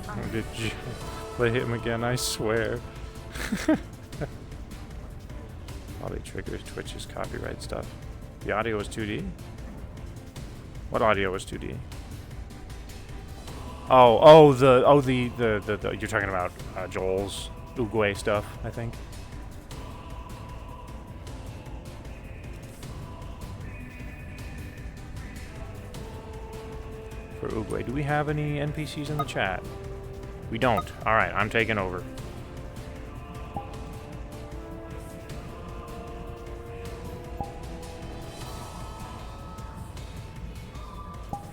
Oh, did you play him again? I swear. Probably triggers Twitch's copyright stuff. The audio was 2D? What audio was 2D? The you're talking about Joel's Uguay stuff, I think. For Uguay, do we have any NPCs in the chat? We don't. Alright, I'm taking over.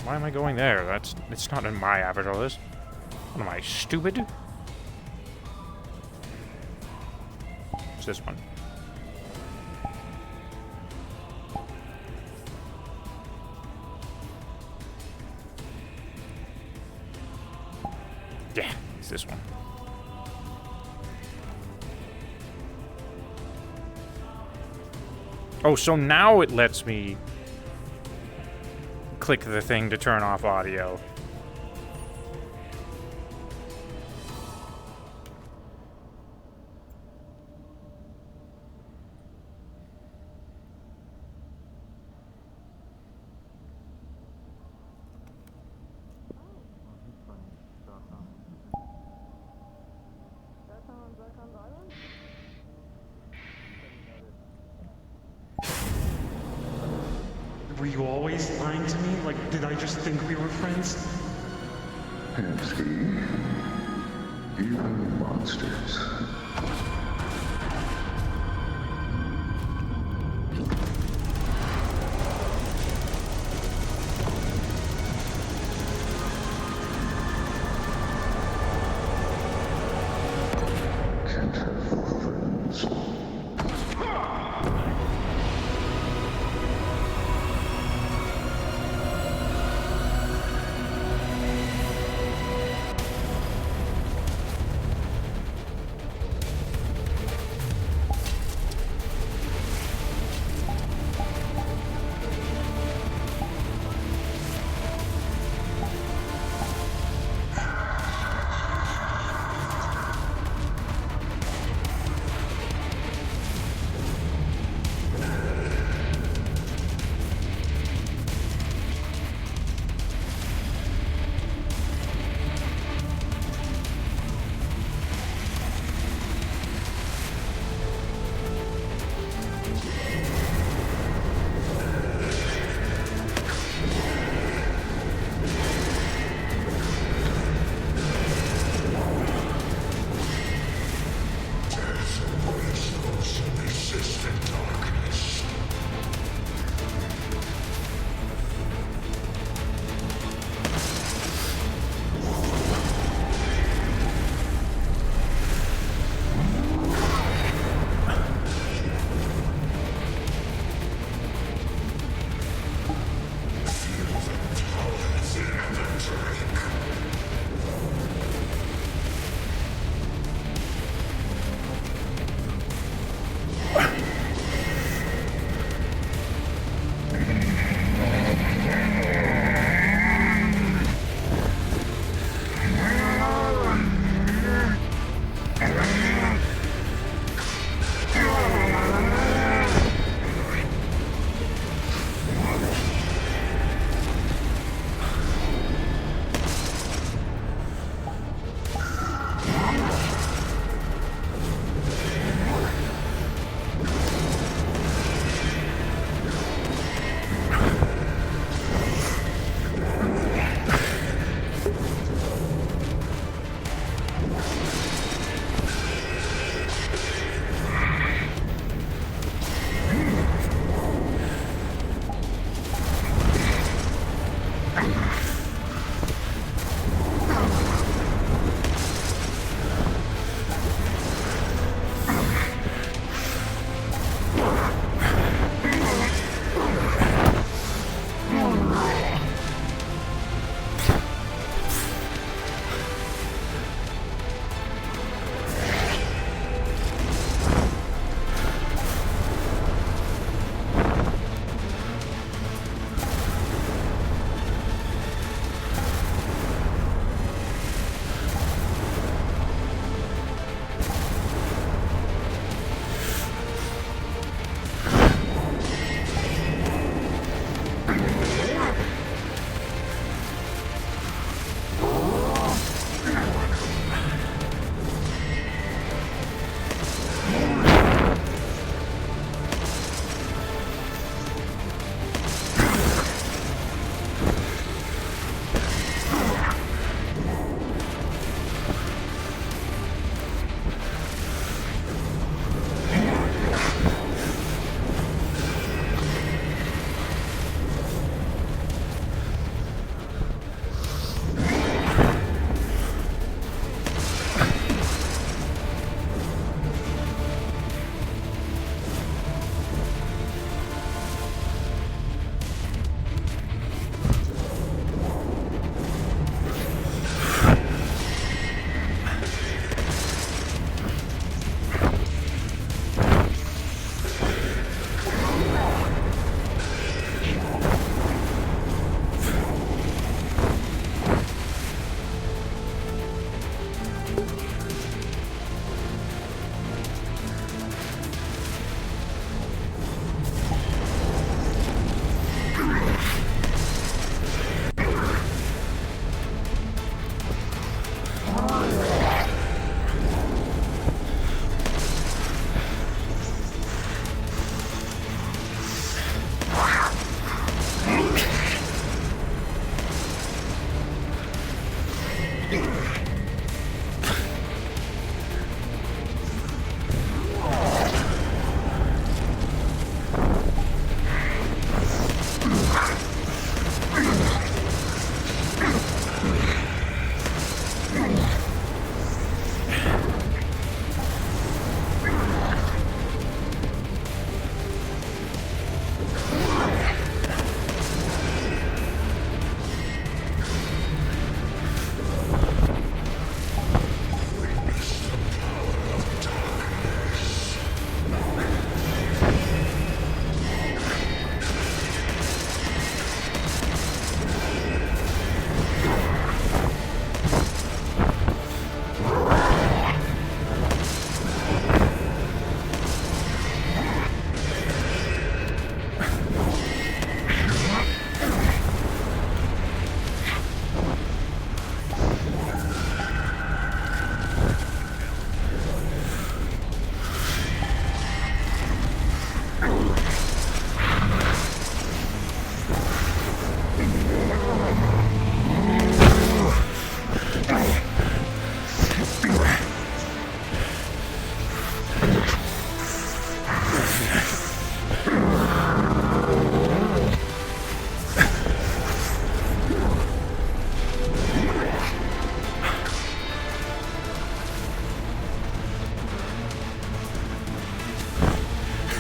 Why am I going there? It's not in my avatar list. What am I, stupid? It's this one. Yeah, it's this one. Oh, so now it lets me click the thing to turn off audio. Were you always lying to me? Like, did I just think we were friends? See? Even monsters. Can't have friends.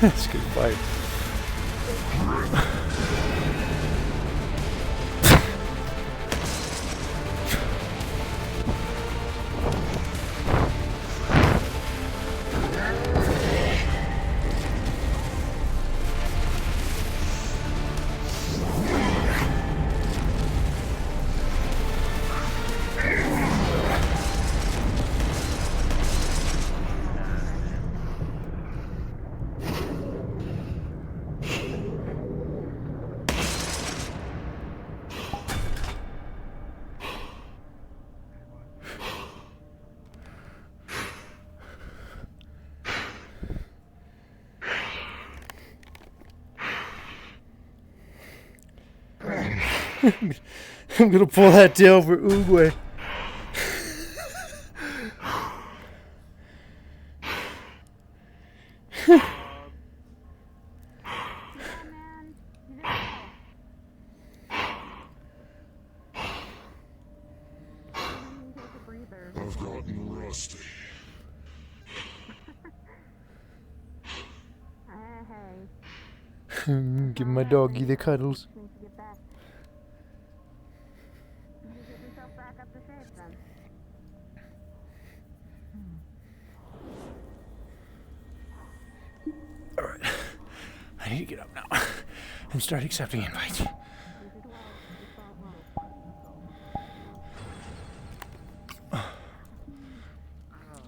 That's a good fight. I'm gonna pull that tail for Oogway. I've gotten rusty. Give my doggy the cuddles. Alright. I need to get up now and start accepting invites.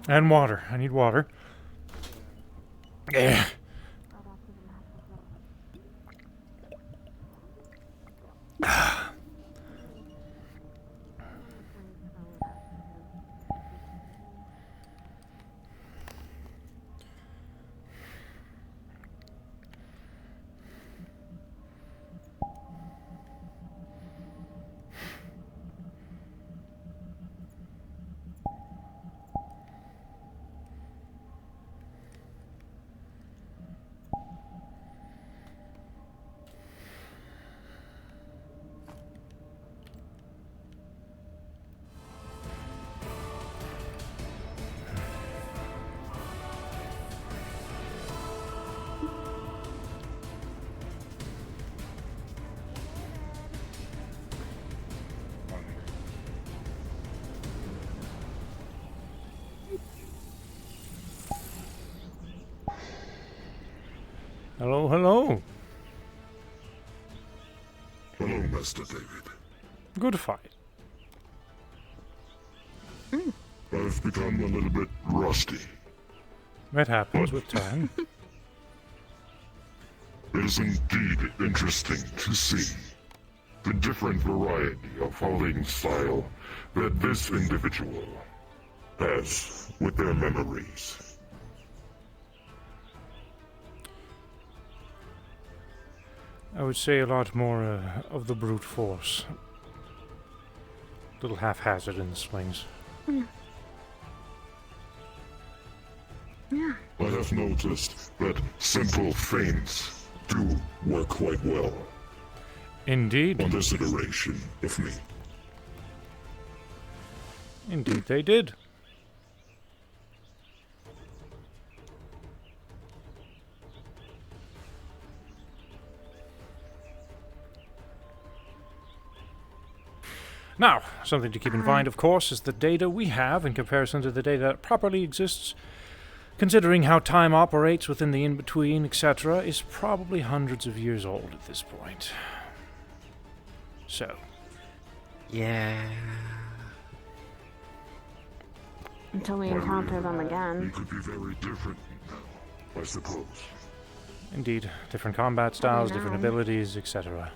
And water. I need water. Yeah. Hello, hello. Hello, Master David. Good fight. I've become a little bit rusty. That happens with time. It is indeed interesting to see the different variety of fighting style that this individual has with their memories. I would say a lot more of the brute force. Little haphazard in the swings. I have noticed that simple feints do work quite well Indeed. on this iteration of me. Indeed they did. Now, something to keep in mind, of course, is the data we have in comparison to the data that properly exists, considering how time operates within the in-between, etc., is probably hundreds of years old at this point. So, Yeah. Until we encounter them again. It could be very different now, I suppose. indeed, different combat styles, different know. abilities, etc.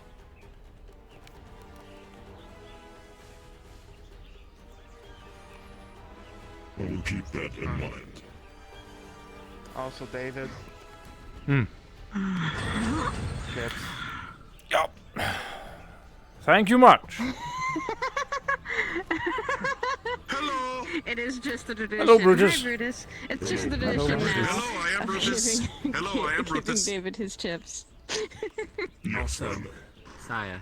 I will keep that in mind. Also, David. Hmm. Chips. Yup. Thank you much. Hello! It is just the tradition. Hello, Brutus. Hi, Brutus. It's just the Hello, tradition Brutus. now. Hello, I am of Brutus. giving- Hello, I am giving Brutus. David his chips. Yes, Also, I'm... Saya,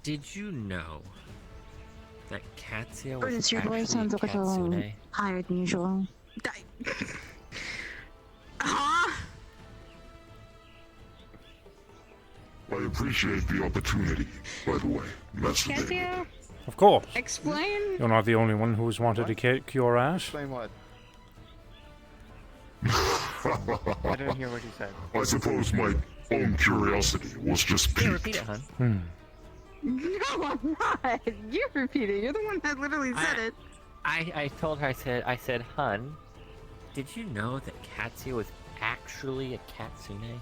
did you know that Katsuya was Brutus, your voice actually sounds like a little Katsune? higher than usual. Huh? appreciate the opportunity, by the way, Master David. Casio, Of course. explain. You're not the only one who's wanted to cure ass. Explain what? I didn't hear what you said. I suppose my own curiosity was just Yeah, piqued. repeat it, hun. No, I'm not. You repeat it. You're the one that literally said it. I told her, I said, hun, did you know that Katsuya was actually a Katsune?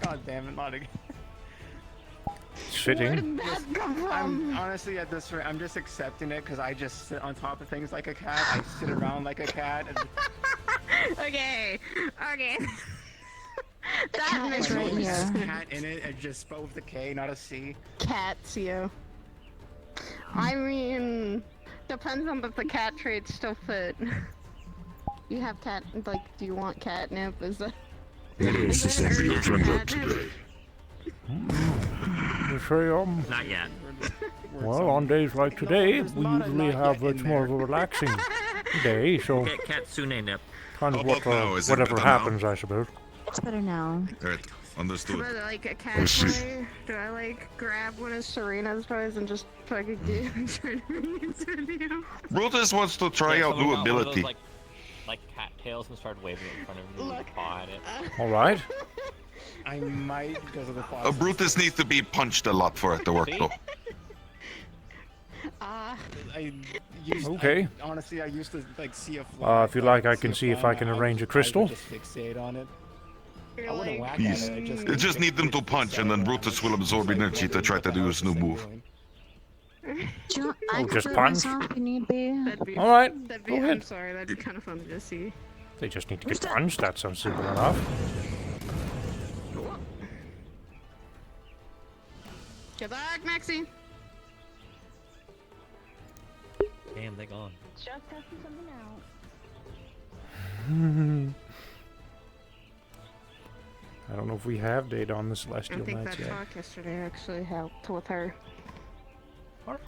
God damn it, not again. Fitting. Where did that come from? I'm honestly at this rate, I'm just accepting it because I just sit on top of things like a cat. I sit around like a cat. And Okay. That cat makes is my right name here. is cat in it. I just spelled with a K, not a C. Catio. I mean, depends on if the cat traits still fit. You have cat, like, do you want catnip? Is that... What else is on the agenda today? You say, Not yet. well, on days like today, there's we not a usually not have yet it's in more of there. a relaxing day, so Get Katsune nip. kind of How about now? Is it whatever better now? happens, I suppose. It's better now. Right, understood. But like a I cat see. toy, do I like grab one of Serena's toys and just fucking do try to bring it to you? Brutus wants to try out new ability. Like cattails and started waving it in front of me with a paw at it. All right. I might because of the faucet. Brutus needs to be punched a lot for it to work, though. I used, Okay. Honestly, I used to like see a fly. If you like, I can see if I can arrange a crystal. I would just fixate on it. You're I wouldn't like, whack at Please. it. I just, You just need them to punch, and then Brutus will absorb energy to try to do his new move. I just could do it punch? myself if you need be. that'd be, All right. that'd be, Go I'm ahead. sorry, that'd be kind of fun to see. They just need to get punched. That sounds simple enough. Good luck, Maxie. Damn, they gone. Just testing something out. I don't know if we have data on the I Celestial think Knights that yet. talk yesterday actually helped with her.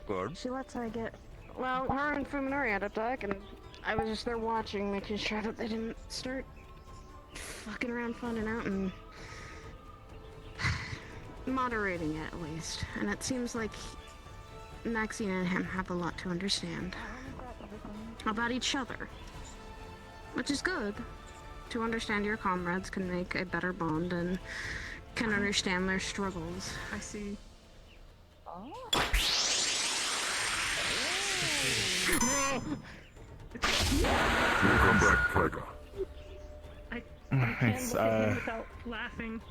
Good. She lets her get. Well, her and Fuminori had a talk, and I was just there watching, making sure that they didn't start fucking around, finding out, and moderating it at least. And it seems like Maxine and him have a lot to understand about each other, which is good. To understand your comrades can make a better bond and can understand their struggles. I see. Welcome back, Tiger. It's, Laughing.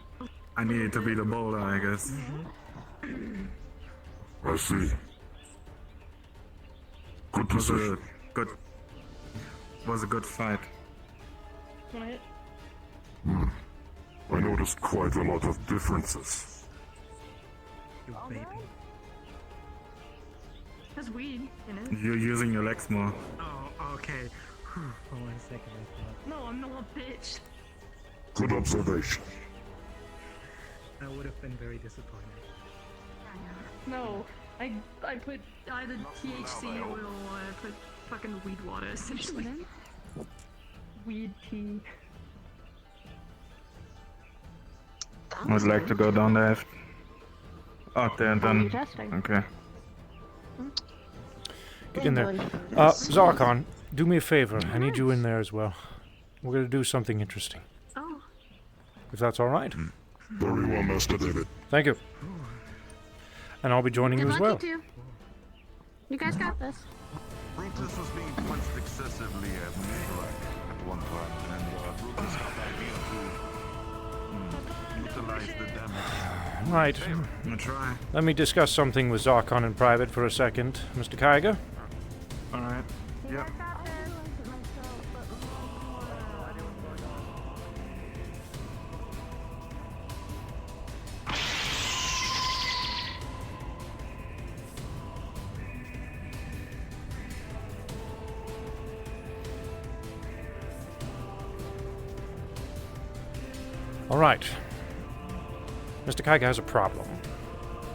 I needed to be the boulder, I guess. I see. Good Was a position. good. Was a good fight. I noticed quite a lot of differences. You baby. There's weed in it. You're using your legs more. Oh, okay. For 1 second, I thought. No, I'm not a bitch. Good observation. I would have been very disappointed. No, I put either THC oil or I put fucking weed water essentially. Weed tea. I would like to go down there. Out there and then. Testing. Okay. Get in there. Zarkon, do me a favor. I need you in there as well. We're gonna do something interesting. Oh. If that's all right. Very well, Master David. Thank you. And I'll be joining Good you as luck, well. you two. You guys got this. Brutus was being punched excessively at one time, and Brutus got the idea to utilize the damage. Right. I'm gonna try. Let me discuss something with Zarkon in private for a second. Mr. Kaiga? Alright. Yep. All right. Mr. Kaiga has a problem.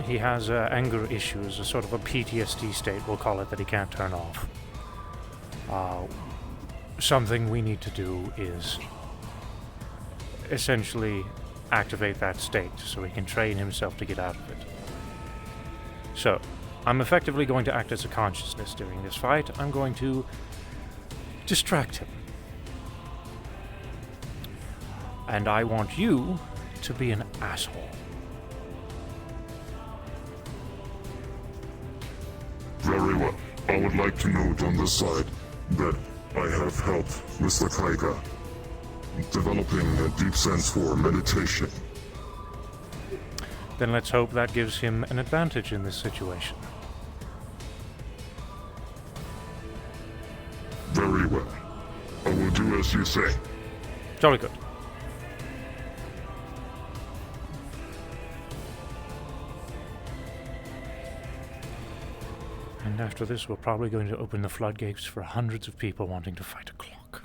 He has anger issues, a sort of a PTSD state, we'll call it, that he can't turn off. Something we need to do is essentially activate that state so he can train himself to get out of it. So, I'm effectively going to act as a consciousness during this fight. I'm going to distract him. And I want you to be an asshole. Very well. I would like to note on the side that I have helped Mr. Krieger developing a deep sense for meditation. Then let's hope that gives him an advantage in this situation. Very well. I will do as you say. Jolly good. And after this, we're probably going to open the floodgates for hundreds of people wanting to fight a clock.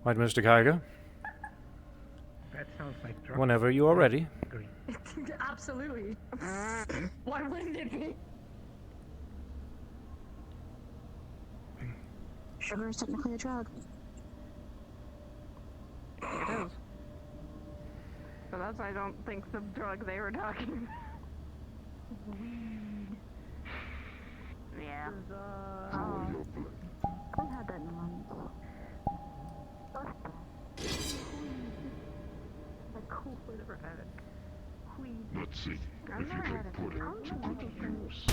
Right, Mr. Geiger? That sounds like drug. Whenever you are ready. Agree. Absolutely. Why wouldn't it be? Sugar is technically a drug. It is. So that's I don't think the drug they were talking about. Weed. Yeah. I've had that in mind. A cool flavor of it. Weed. Let's see I've if you never can had it. put it to good use.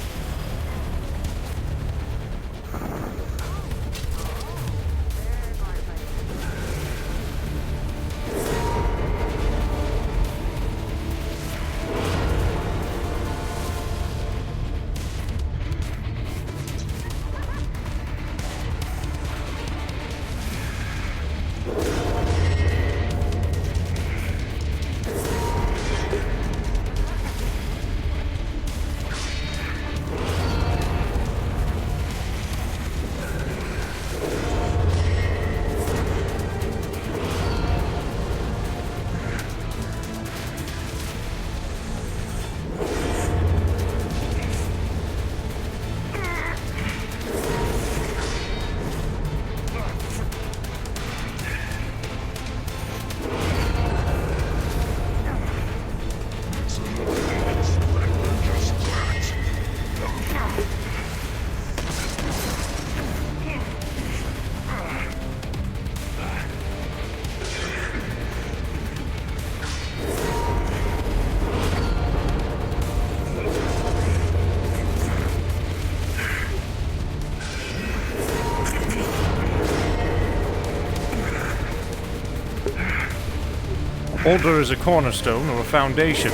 Boulder is a cornerstone or a foundation.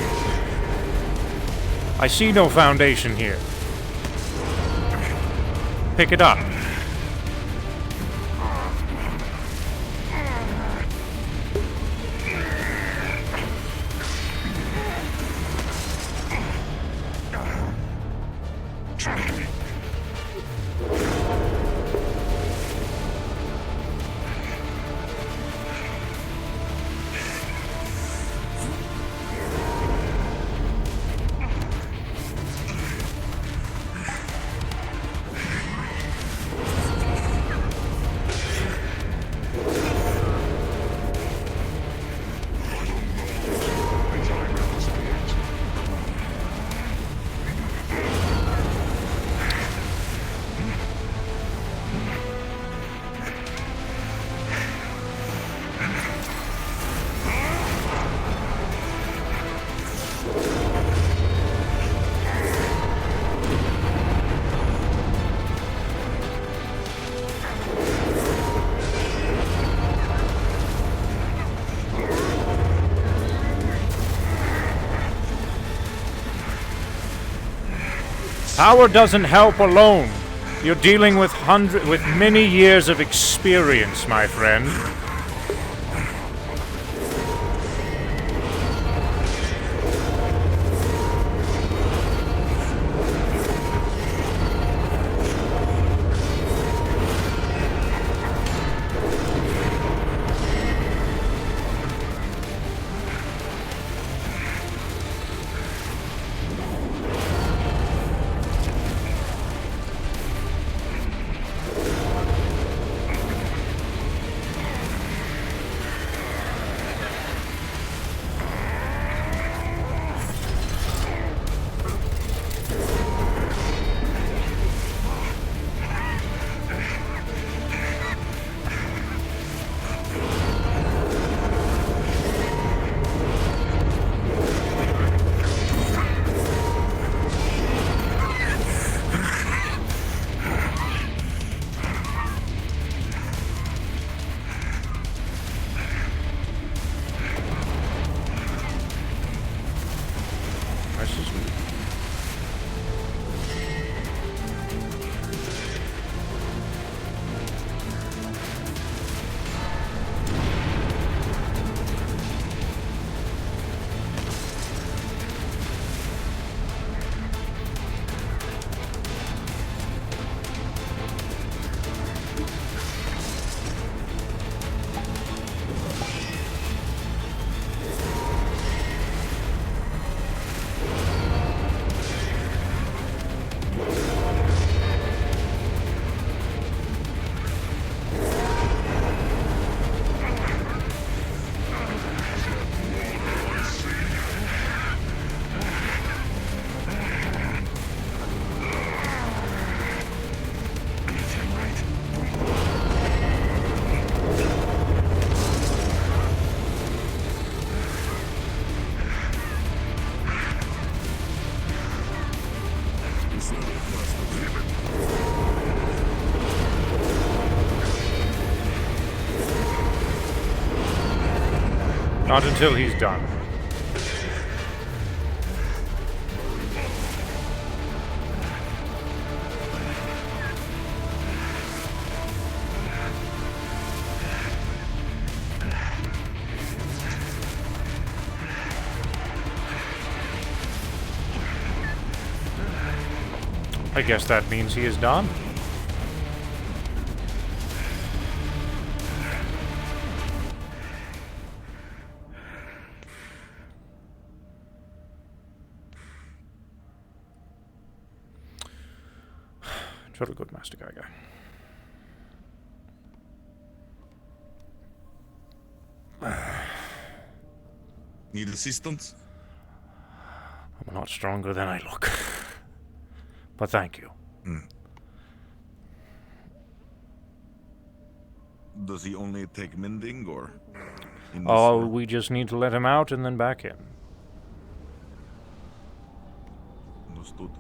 I see no foundation here. Pick it up. Power doesn't help alone. You're dealing with many years of experience, my friend. Not until he's done. I guess that means he is done. Jolly good, Master Geiger. Need assistance? I'm not stronger than I look. But thank you. Does he only take mending, or? Oh, we just need to let him out and then back in. Understood.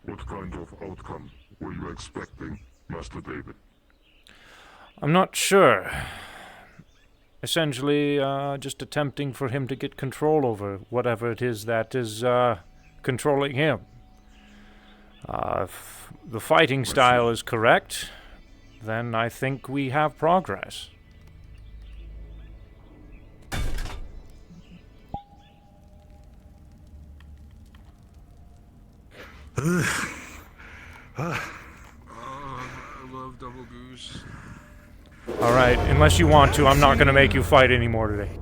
What kind of outcome were you expecting, Master David? I'm not sure. Essentially, just attempting for him to get control over whatever it is that is controlling him. If the fighting style is correct, then I think we have progress. I love double goose. Alright, unless you want to, I'm not going to make you fight anymore today.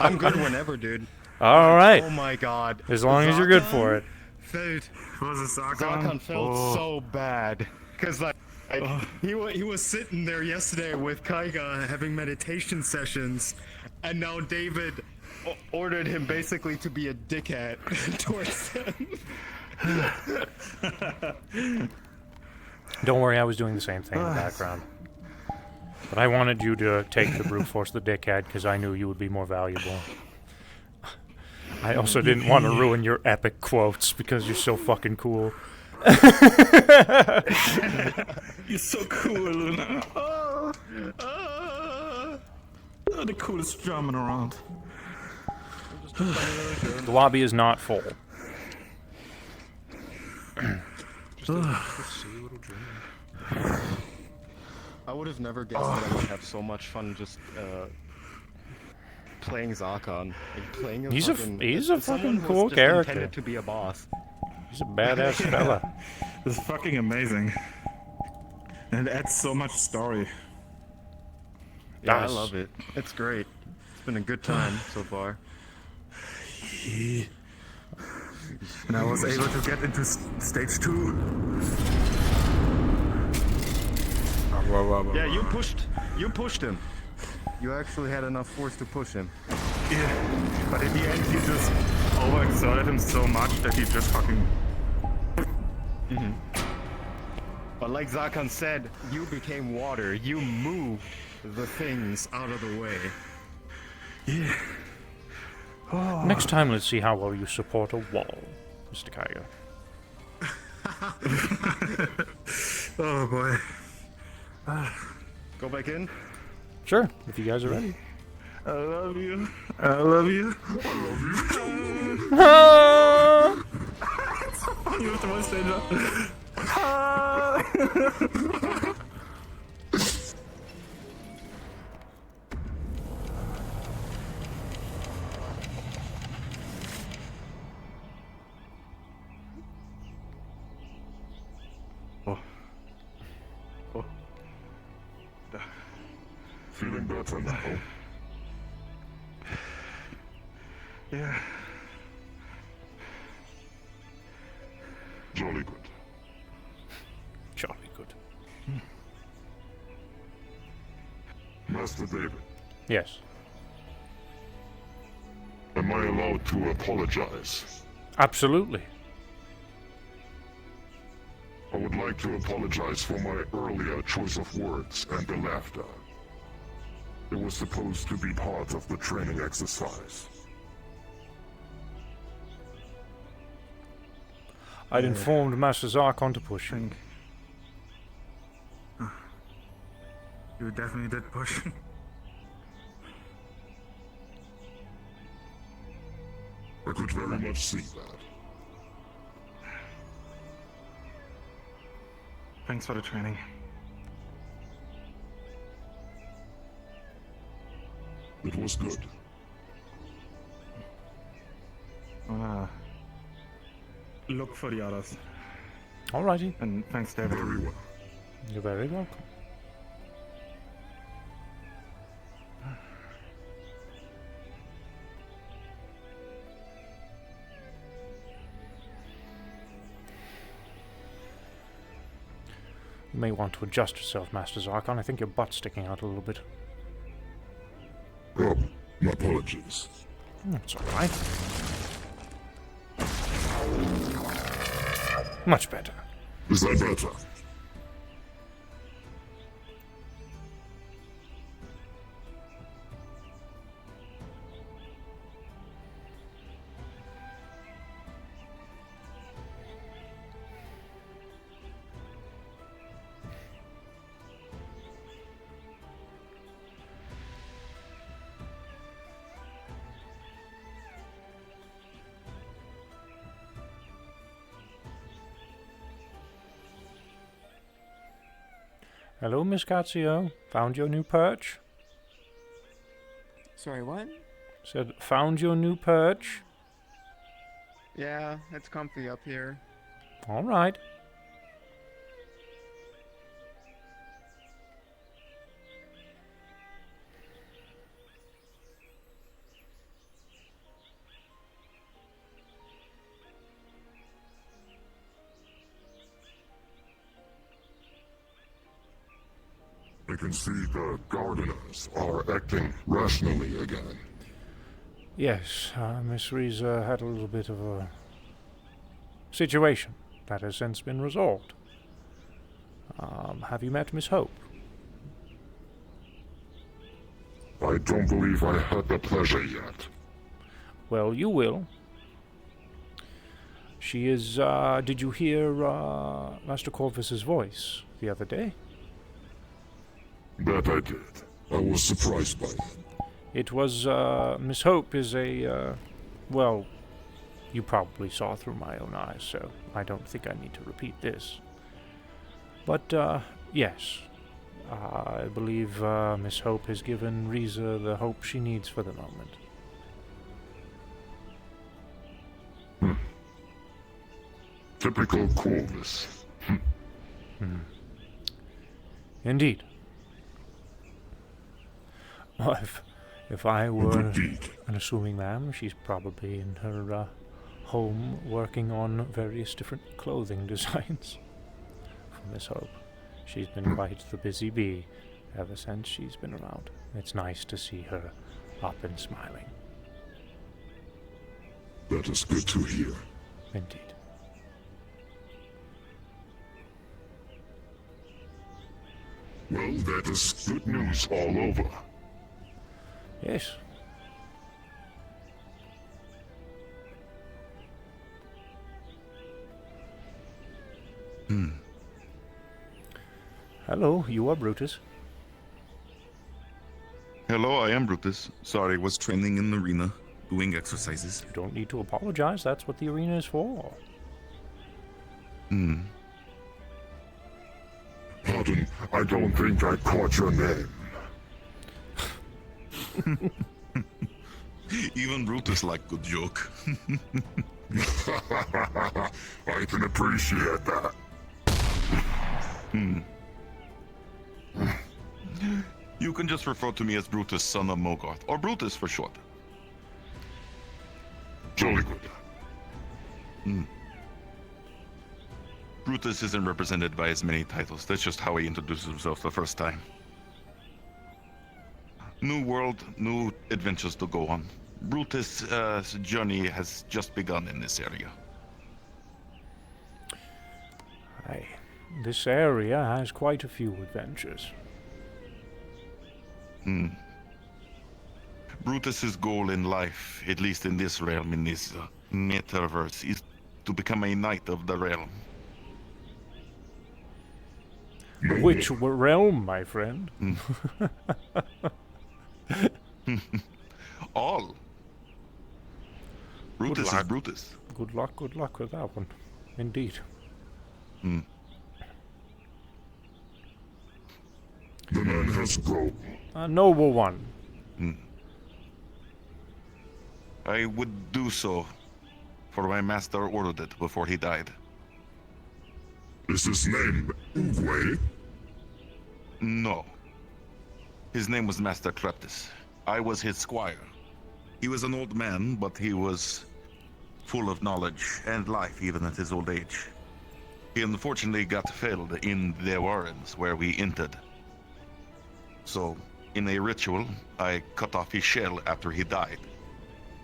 I'm good whenever, dude. Alright. Oh my god. As long as you're good for it. Dude, Was it Zakon felt so bad. Because, like, he was sitting there yesterday with Kaiga having meditation sessions, and now David ordered him basically to be a dickhead towards him. Don't worry, I was doing the same thing in the background. But I wanted you to take the brute force the dickhead because I knew you would be more valuable. I also didn't want to ruin your epic quotes because you're so fucking cool. You're so cool, Luna. You're the coolest drumming around. The lobby is not full. I would have never guessed that I would have so much fun just playing Zakon. Like, playing He's a someone fucking who's cool just character. intended to be a boss. He's a badass fella. It's fucking amazing. And it adds so much story. Yeah, I Nice. love it. It's great. It's been a good time so far. And I was able to get into stage 2. Yeah, you pushed him. You actually had enough force to push him. Yeah, but in the end you just overexerted him so much that he just fucking... But like Zakon said, you became water. You moved the things out of the way. Yeah. Next time, let's see how well you support a wall, Mr. Kaiga. Oh boy. Go back in. Sure, if you guys are ready. I love you. I love you. It's so funny with the voice changer. Feeling better now? Yeah. Jolly good. Jolly good. Master David, Yes. am I allowed to apologize Absolutely. I would like to apologize for my earlier choice of words and the laughter. It was supposed to be part of the training exercise. I'd informed Master Zarkon to push. You definitely did push. I could very much see that. Thanks for the training. It was good. Look for the others. Alrighty. And thanks, David. Very well. You're very welcome. You may want to adjust yourself, Master Zarkon. I think your butt's sticking out a little bit. Oh, my apologies. That's alright. Much better. Is that better? Hello, Miss Kazuo. Found your new perch? Sorry, what? Said, found your new perch? Yeah, it's comfy up here. Alright. I can see the gardeners are acting rationally again. Yes, Miss Riza had a little bit of a situation that has since been resolved. Have you met Miss Hope? I don't believe I had the pleasure yet. Well, you will. She is, did you hear, Master Corvus's voice the other day? That I did. I was surprised by it. It was, Miss Hope is a, well, you probably saw through my own eyes, so I don't think I need to repeat this. But, yes, I believe Miss Hope has given Riza the hope she needs for the moment. Typical Corvus. Indeed. Well, if I were an assuming ma'am, she's probably in her home working on various different clothing designs for Miss Hope. She's been quite the busy bee ever since she's been around. It's nice to see her up and smiling. That is good to hear. Indeed. Well, that is good news all over. Yes. Hello, you are Brutus. Hello, I am Brutus. Sorry, was training in the arena, doing exercises. You don't need to apologize. That's what the arena is for. Pardon, I don't think I caught your name. Even Brutus liked good joke. I can appreciate that. You can just refer to me as Brutus, son of Mogarth, or Brutus for short. Jolly good. Brutus isn't represented by as many titles. That's just how he introduces himself the first time. New world, new adventures to go on. Brutus' journey has just begun in this area. Aye, this area has quite a few adventures. Brutus's goal in life, at least in this realm, in this metaverse, is to become a knight of the realm. Which realm, my friend? All. Brutus is luck. Brutus. Good luck with that one. Indeed. The man has grown. A noble one. I would do so, for my master ordered it before he died. Is his name Uwe? No. His name was Master Cleptus. I was his squire. He was an old man, but he was full of knowledge and life even at his old age. He unfortunately got failed in the Warrens where we entered. So, in a ritual, I cut off his shell after he died,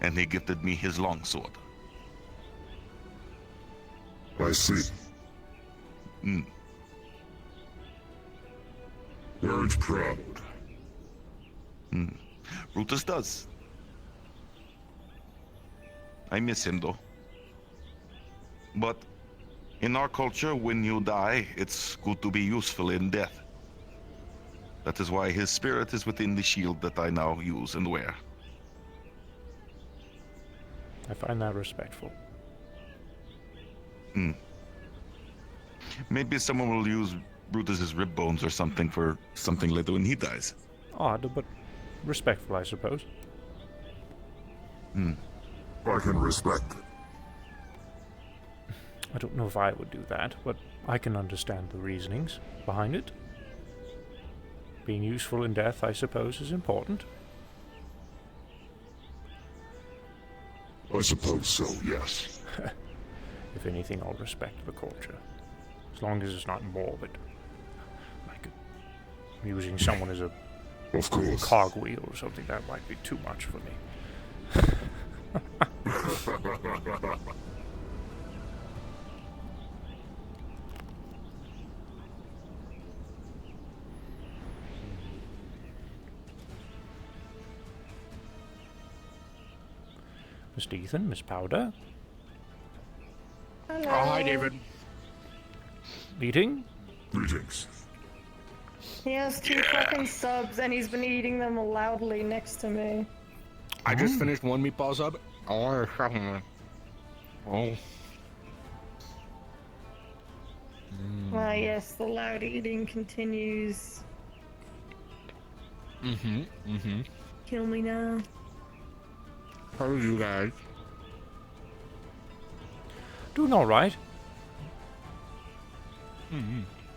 and he gifted me his longsword. I see. Word proud. Brutus does. I miss him though. But in our culture, when you die, it's good to be useful in death. That is why his spirit is within the shield that I now use and wear. I find that respectful. Maybe someone will use Brutus's rib bones or something for something later when he dies. Odd, but respectful, I suppose. I can respect it. I don't know if I would do that, but I can understand the reasonings behind it. Being useful in death, I suppose, is important. I suppose so, yes. If anything, I'll respect the culture. As long as it's not morbid. Like using someone as a Of course. cogwheel or something, that might be too much for me. Mr. Ethan, Miss Powder. Hello. Oh, hi, David. Eating? Greetings. He has 2 fucking subs and he's been eating them loudly next to me. I just finished 1 meatball sub. I want a second one. Oh. Ah, yes, the loud eating continues. Kill me now. How are you guys? Doing alright.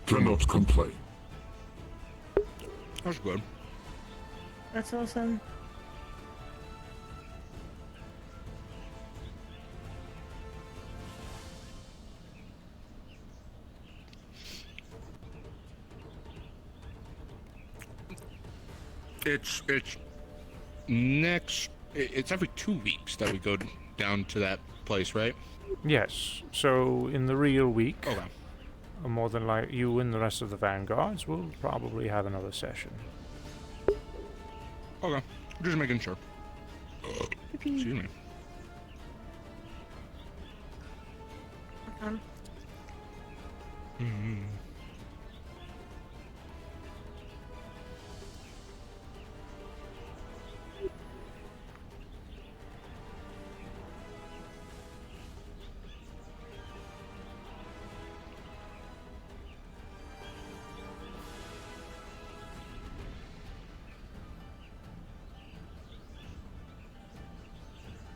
Cannot complain. That's good. That's awesome. It's next. It's every 2 weeks that we go down to that place, right? Yes, so in the real week, Okay. more than like you and the rest of the Vanguards will probably have another session. Okay. Just making sure. Excuse me.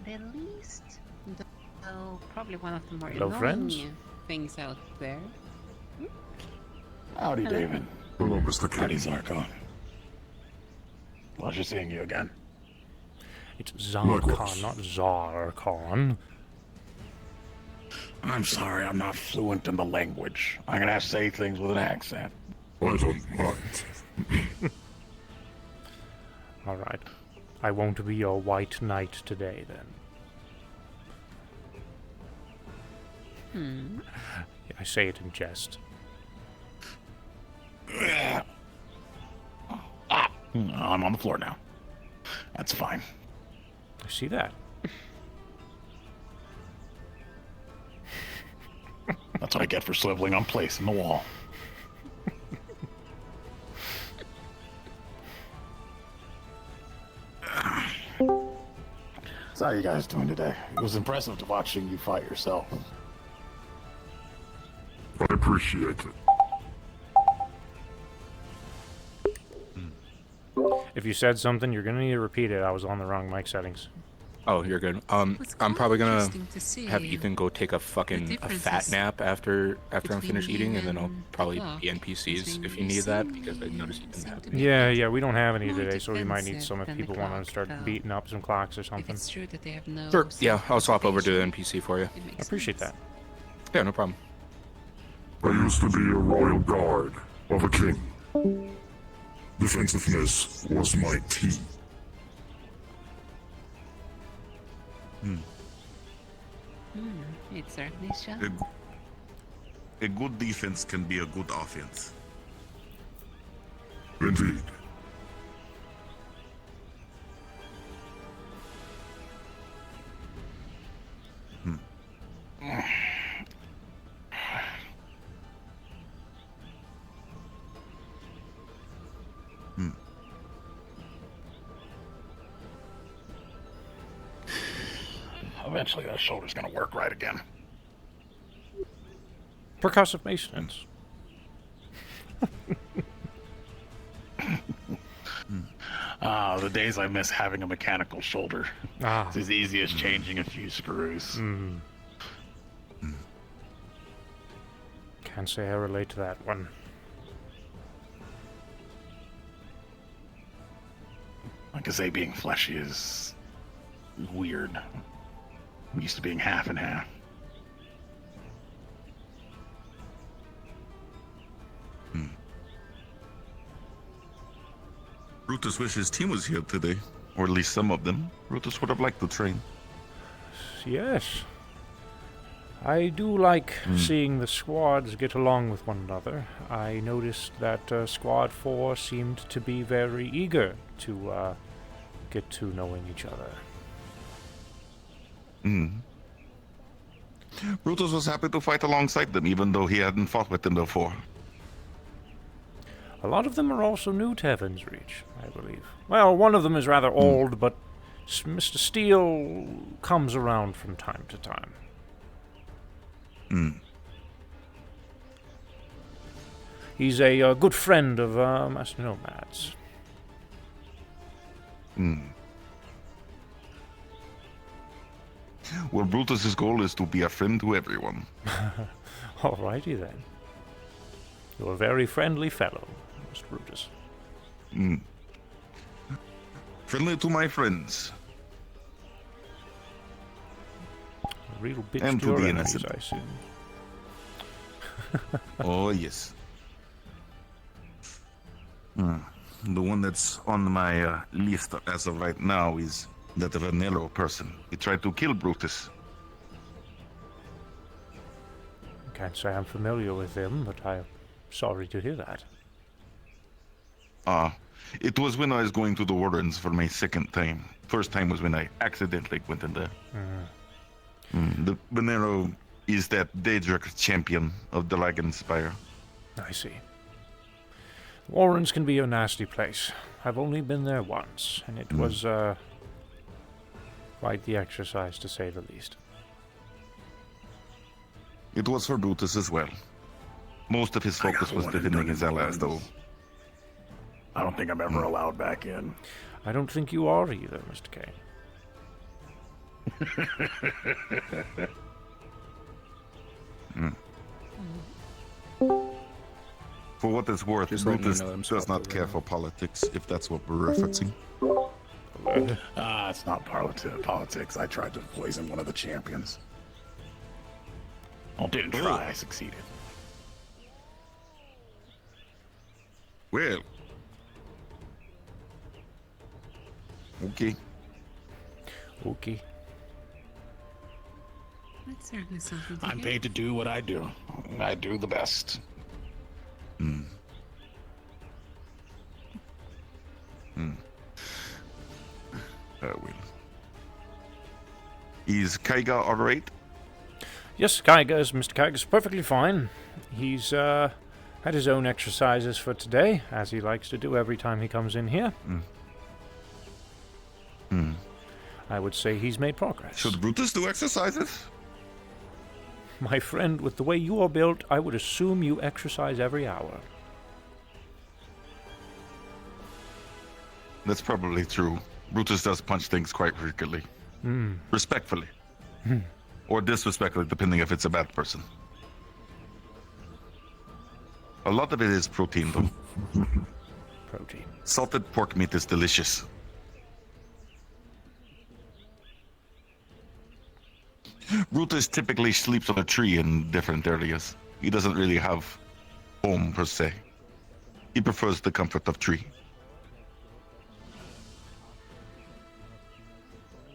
The least, though, probably one of the more Hello, annoying friends. things out there. Howdy, Hello. David. Hello, Mr. Howdy, Kenny. Zarkon. Pleasure seeing you again. It's Zarkon, Likewise. not Zarkon. I'm sorry, I'm not fluent in the language. I'm gonna have to say things with an accent. I don't mind. Alright. I won't be your white knight today, then. I say it in jest. I'm on the floor now. That's fine. I see that. That's what I get for swiveling on place in the wall. So how are you guys doing today? It was impressive to watching you fight yourself. I appreciate it. If you said something, you're gonna need to repeat it. I was on the wrong mic settings. Oh, you're good. I'm probably gonna interesting to see have Ethan go take a fucking fat nap after I'm finished eating, and then I'll probably be NPCs if you need that, because I noticed you didn't have. Yeah, we don't have any More today, so we might need defensive some if than people the want to clock, start though. beating up some clocks or If something. it's true that they have no. Sure. Yeah, I'll swap over to the NPC for you. I appreciate that. Yeah, no problem. I used to be a royal guard of a king. Defensiveness was my key. It certainly shall. A good defense can be a good offense. Indeed. Eventually that shoulder's gonna work right again. Percussive maintenance. The days I miss having a mechanical shoulder. It's as easy as changing a few screws. Can't say I relate to that one. Like I say, being fleshy is weird. I'm used to being half and half. Brutus wishes his team was here today, or at least some of them. Brutus would have liked to train. Yes. I do like seeing the squads get along with one another. I noticed that Squad 4 seemed to be very eager to get to knowing each other. Brutus was happy to fight alongside them, even though he hadn't fought with them before. A lot of them are also new to Heaven's Reach, I believe. Well, one of them is rather old, but Mr. Steele comes around from time to time. He's a good friend of Master Nomad's. Well, Brutus's goal is to be a friend to everyone. Alrighty then. You're a very friendly fellow, Mr. Brutus. Friendly to my friends. A real bitch And to to your the enemies, innocent. I assume. Oh, yes. The one that's on my list as of right now is that Vanello person. He tried to kill Brutus. Can't say I'm familiar with him, but I'm sorry to hear that. It was when I was going to the Wardens for my second time. First time was when I accidentally went in there. The Vanero is that Daedric champion of the Lagenspire. I see. Warrens can be a nasty place. I've only been there once, and it was quite the exercise, to say the least. It was for Brutus as well. Most of his focus was defending his allies, though. I don't think I'm ever allowed back in. I don't think you are either, Mr. K. For what it's worth, Just letting you Brutus know I'm does not swapped care over for politics, if that's what we're referencing. It's not politics. I tried to poison one of the champions. I didn't try, I succeeded. Well, Okay. Okay. That's certainly something to I'm hear. paid to do what I do. I do the best. Hmm. Well. Is Kaiga alright? Yes, Mr. Kaiga's perfectly fine. He's had his own exercises for today, as he likes to do every time he comes in here. I would say he's made progress. Should Brutus do exercises? My friend, with the way you are built, I would assume you exercise every hour. That's probably true. Brutus does punch things quite frequently. Respectfully. Or disrespectfully, depending if it's a bad person. A lot of it is protein, though. Protein. Salted pork meat is delicious. Brutus typically sleeps on a tree in different areas. He doesn't really have home, per se. He prefers the comfort of tree.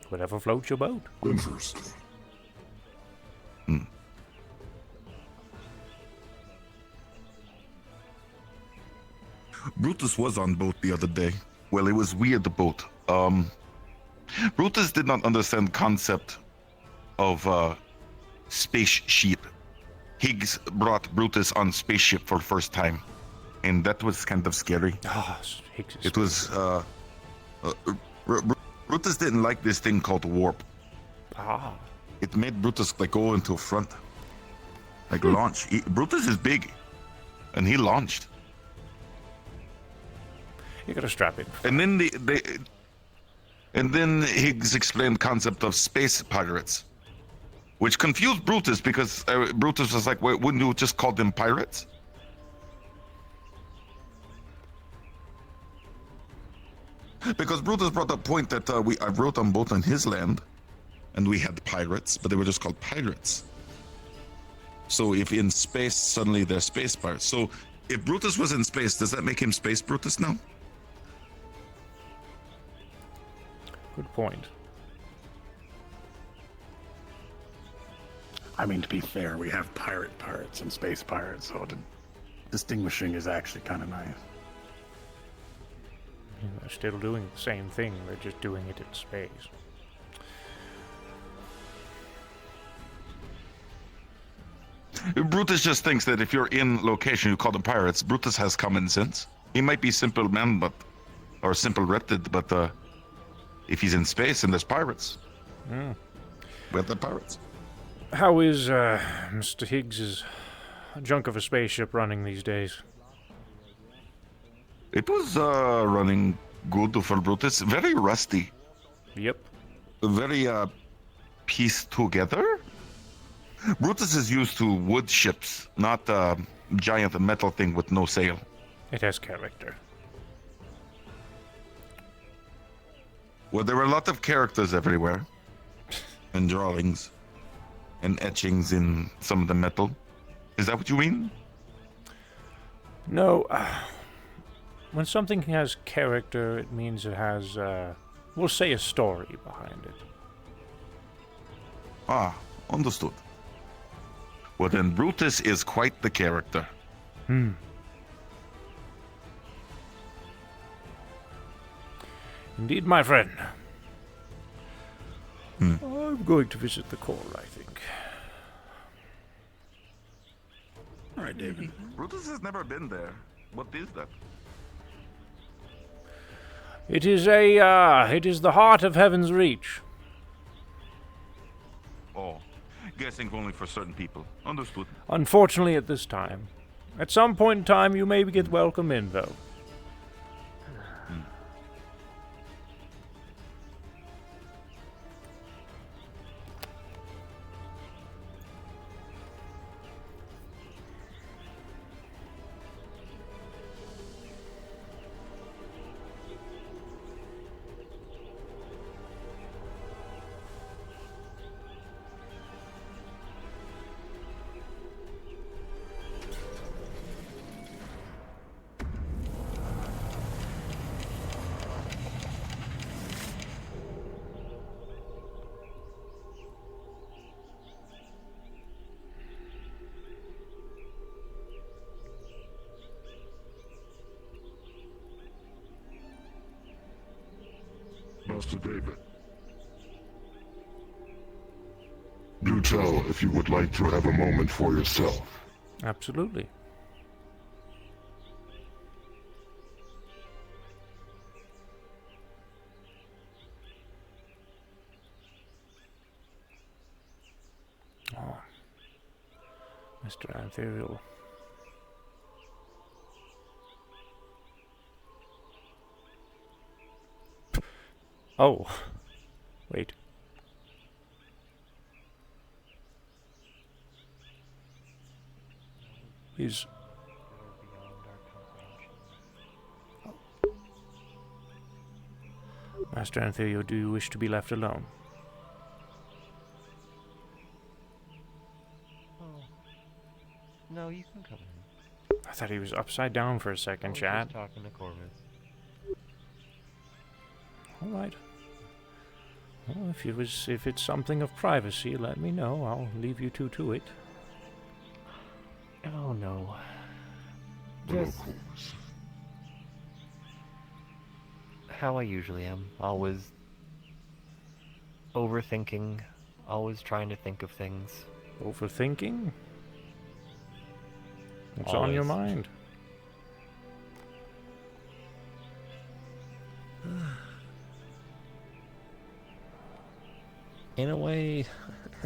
Whatever floats your boat. Interesting. Brutus was on boat the other day. Well, it was weird, the boat. Brutus did not understand concept of spaceship. Higgs brought Brutus on spaceship for the first time, and that was kind of scary. Higgs. It was Brutus didn't like this thing called warp. It made Brutus like go into front, like launch. Brutus is big, and he launched. You gotta strap it. And then and then Higgs explained concept of space pirates, which confused Brutus because Brutus was like, wouldn't you just call them pirates? Because Brutus brought up point that I wrote on boat on his land, and we had pirates, but they were just called pirates. So if in space, suddenly they're space pirates. So if Brutus was in space, does that make him Space Brutus now? Good point. I mean, to be fair, we have pirates and space pirates, so distinguishing is actually kind of nice. They're still doing the same thing, they're just doing it in space. Brutus just thinks that if you're in location, you call them pirates. Brutus has common sense. He might be simple man, or simple repted, but if he's in space and there's pirates, we're the pirates. How is Mr. Higgs's junk of a spaceship running these days? It was running good for Brutus. Very rusty. Yep. Very pieced together. Brutus is used to wood ships, not a giant metal thing with no sail. It has character. Well, there were a lot of characters everywhere, and drawings, and etchings in some of the metal. Is that what you mean? No. When something has character, it means it has, we'll say, a story behind it. Ah, understood. Well, then Brutus is quite the character. Indeed, my friend. I'm going to visit the core, I think. All right, David. Brutus has never been there. What is that? It is it is the heart of Heaven's Reach. Oh, guessing only for certain people. Understood. Unfortunately, at this time. At some point in time, you may get welcome in, though. Master David. Do tell if you would like to have a moment for yourself. Absolutely. Oh, Mr. Anthuriel. Oh, wait. He's... Master Anthuriel, do you wish to be left alone? No, you can come in. I thought he was upside down for a second, Chad. Talking to Corvus. All right. Well, if it's something of privacy, let me know. I'll leave you two to it. Oh no. Just how I usually am. Always overthinking. Always trying to think of things. Overthinking? What's on your mind? In a way,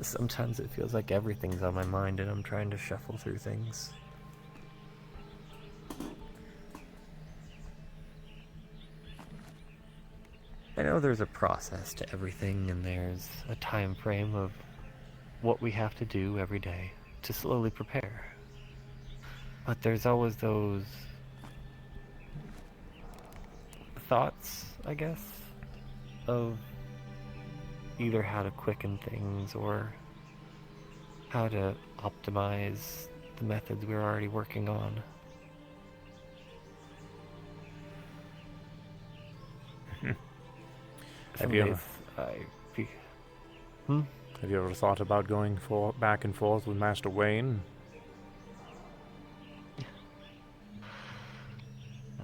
sometimes it feels like everything's on my mind and I'm trying to shuffle through things. I know there's a process to everything and there's a time frame of what we have to do every day to slowly prepare. But there's always those thoughts, I guess, of either how to quicken things or how to optimize the methods we're already working on. Have you ever thought about going back and forth with Master Wayne?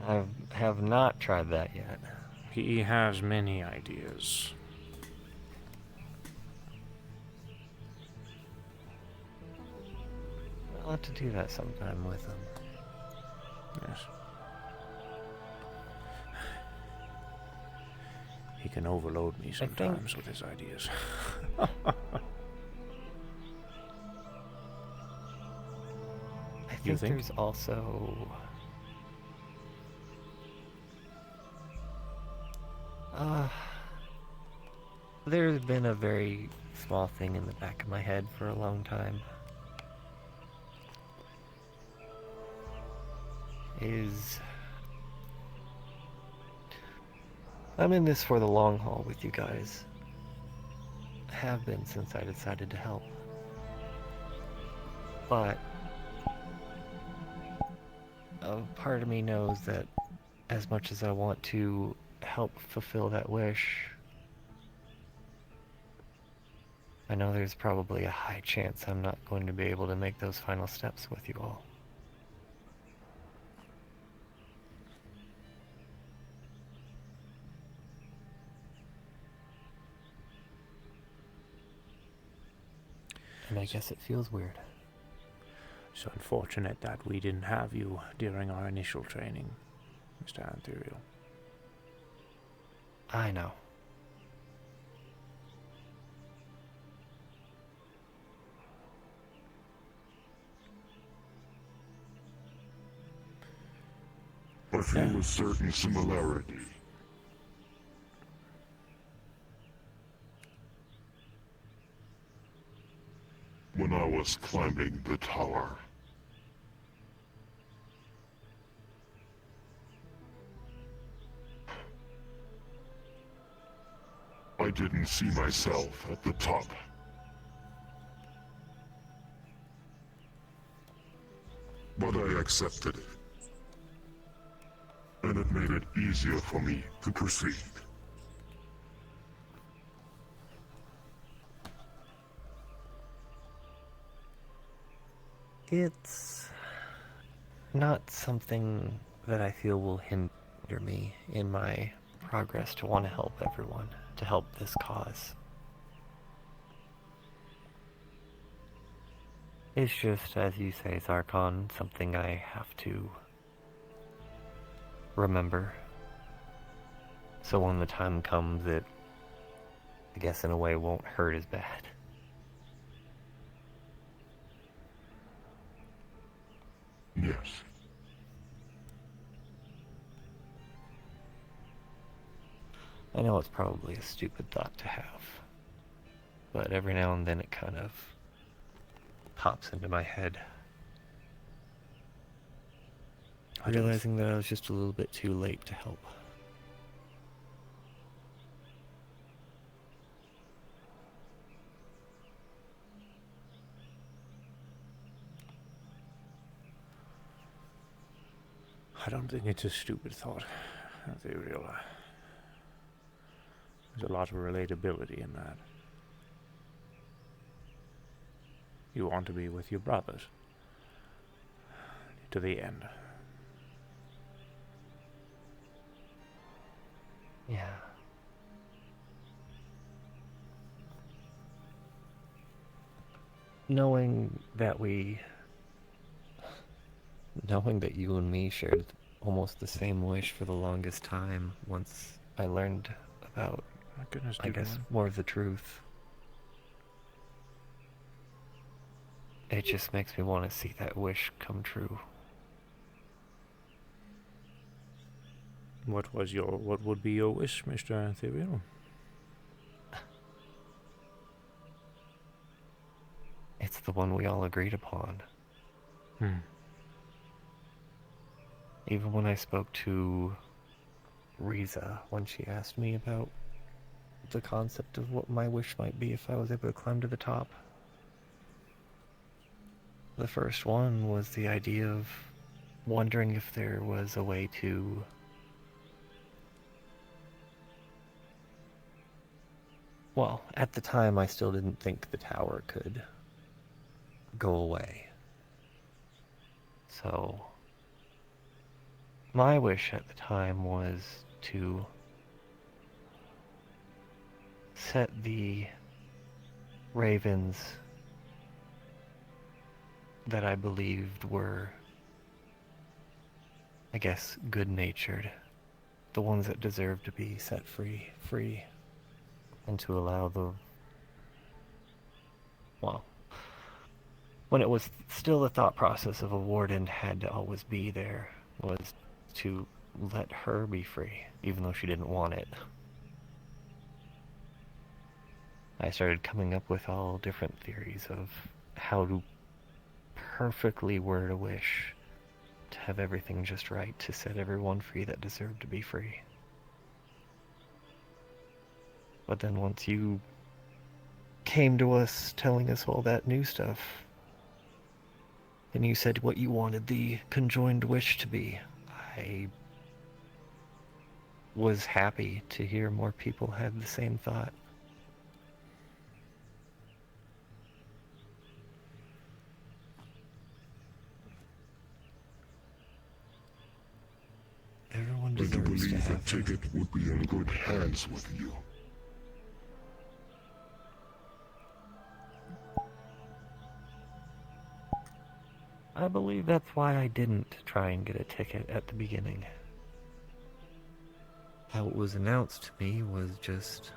I have not tried that yet. He has many ideas. I'll have to do that sometime with him. Yes. He can overload me sometimes with his ideas. I think there's also... there's been a very small thing in the back of my head for a long time. I'm in this for the long haul with you guys. I have been since I decided to help. But a part of me knows that as much as I want to help fulfill that wish, I know there's probably a high chance I'm not going to be able to make those final steps with you all. And I guess it feels weird. It's unfortunate that we didn't have you during our initial training, Mr. Anthuriel. I know. I feel a certain similarity. When I was climbing the tower. I didn't see myself at the top. But I accepted it. And it made it easier for me to proceed. It's not something that I feel will hinder me in my progress to want to help everyone, to help this cause. It's just, as you say, Zarkon, something I have to remember. So when the time comes, it, I guess in a way, won't hurt as bad. Yes. I know it's probably a stupid thought to have, but every now and then it kind of pops into my head. Realizing that I was just a little bit too late to help. I don't think it's a stupid thought. They realize there's a lot of relatability in that. You want to be with your brothers to the end. Yeah. Knowing that you and me shared almost the same wish for the longest time, once I learned about, my goodness, I guess, more of the truth, it just makes me want to see that wish come true. What would be your wish, Mr. Ethereal? It's the one we all agreed upon. Even when I spoke to Riza, when she asked me about the concept of what my wish might be if I was able to climb to the top. The first one was the idea of wondering if there was a way to well, at the time I still didn't think the tower could go away. So my wish at the time was to set the ravens that I believed were, I guess, good-natured, the ones that deserved to be set free, and to allow the, well, when it was still the thought process of a warden had to always be there, was to let her be free, even though she didn't want it. I started coming up with all different theories of how to perfectly word a wish to have everything just right, to set everyone free that deserved to be free. But then once you came to us telling us all that new stuff, and you said what you wanted the conjoined wish to be, I was happy to hear more people had the same thought. Everyone I do deserves to believe have that Ticket would be in good hands with you. I believe that's why I didn't try and get a ticket at the beginning. How it was announced to me was just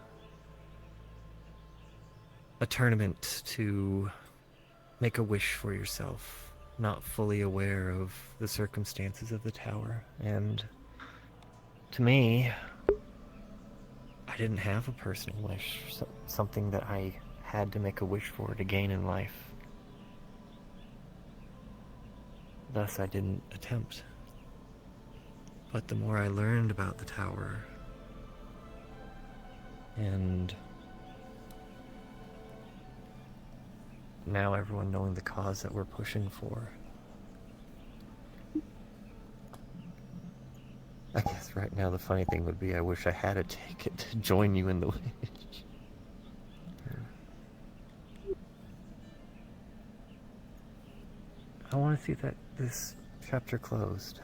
a tournament to make a wish for yourself, not fully aware of the circumstances of the tower. And to me, I didn't have a personal wish, something that I had to make a wish for to gain in life. Thus, I didn't attempt. But the more I learned about the tower, and now everyone knowing the cause that we're pushing for, I guess right now the funny thing would be I wish I had a ticket to join you in the wish. I want to see that this chapter closed.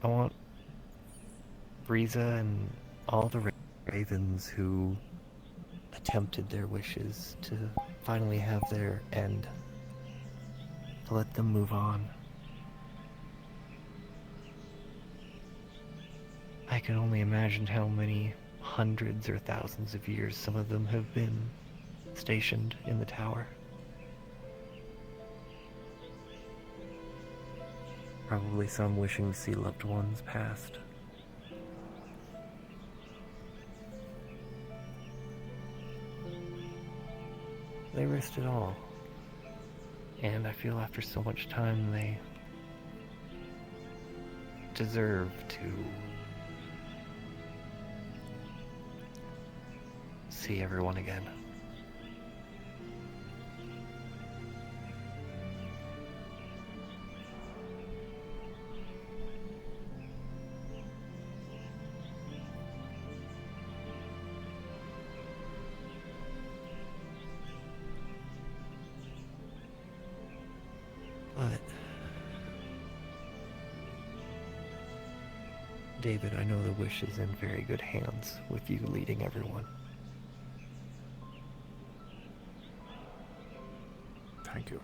I want Briza and all the ravens who attempted their wishes to finally have their end. To let them move on. I can only imagine how many hundreds or thousands of years some of them have been stationed in the tower. Probably some wishing to see loved ones passed. They risked it all. And I feel after so much time they deserve to see everyone again. But David, I know the wish is in very good hands with you leading everyone. Thank you.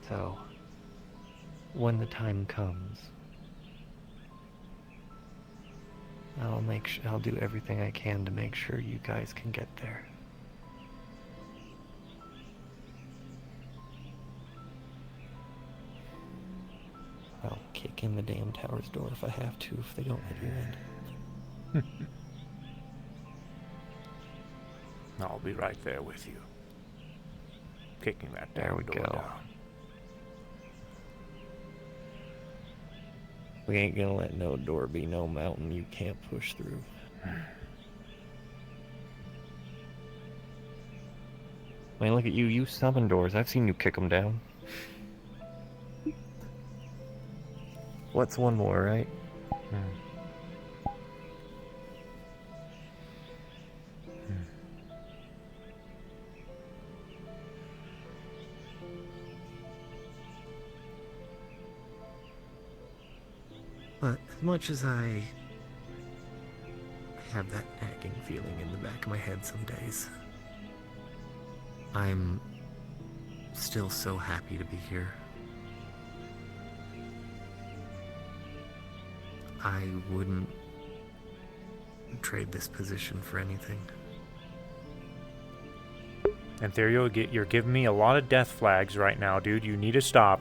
So, when the time comes, I'll do everything I can to make sure you guys can get there. I'll kick in the damn tower's door if I have to, if they don't let you in. I'll be right there with you. Kicking that There we door go. down. We ain't gonna let no door be no mountain you can't push through. I mean, look at you. You summon doors. I've seen you kick them down. What's one more, right? But as much as I have that nagging feeling in the back of my head some days, I'm still so happy to be here. I wouldn't trade this position for anything. Antherio, you're giving me a lot of death flags right now, dude. You need to stop.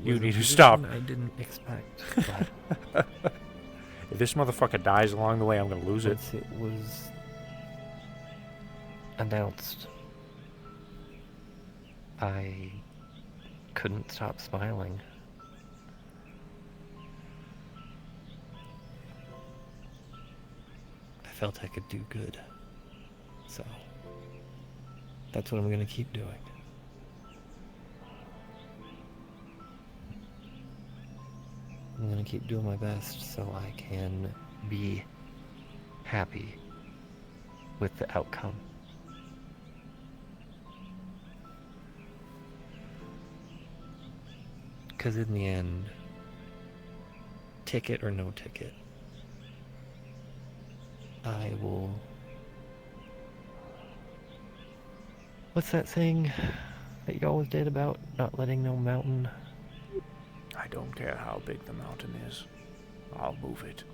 You need to stop. I didn't expect. If this motherfucker dies along the way, I'm gonna lose it. Once it was announced, I couldn't stop smiling. I felt I could do good. So, that's what I'm gonna keep doing. I'm gonna keep doing my best so I can be happy with the outcome. Because in the end, ticket or no ticket, I will... What's that saying that you always did about not letting no mountain... I don't care how big the mountain is. I'll move it.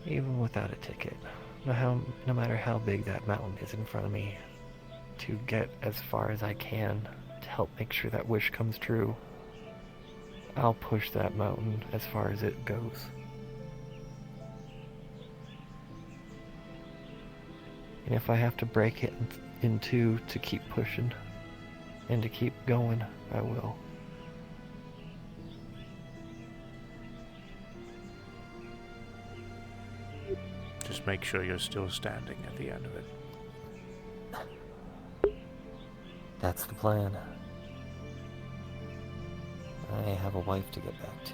Even without a ticket, no matter how big that mountain is in front of me, to get as far as I can to help make sure that wish comes true, I'll push that mountain as far as it goes. And if I have to break it in two to keep pushing and to keep going, I will. Just make sure you're still standing at the end of it. That's the plan. I have a wife to get back to,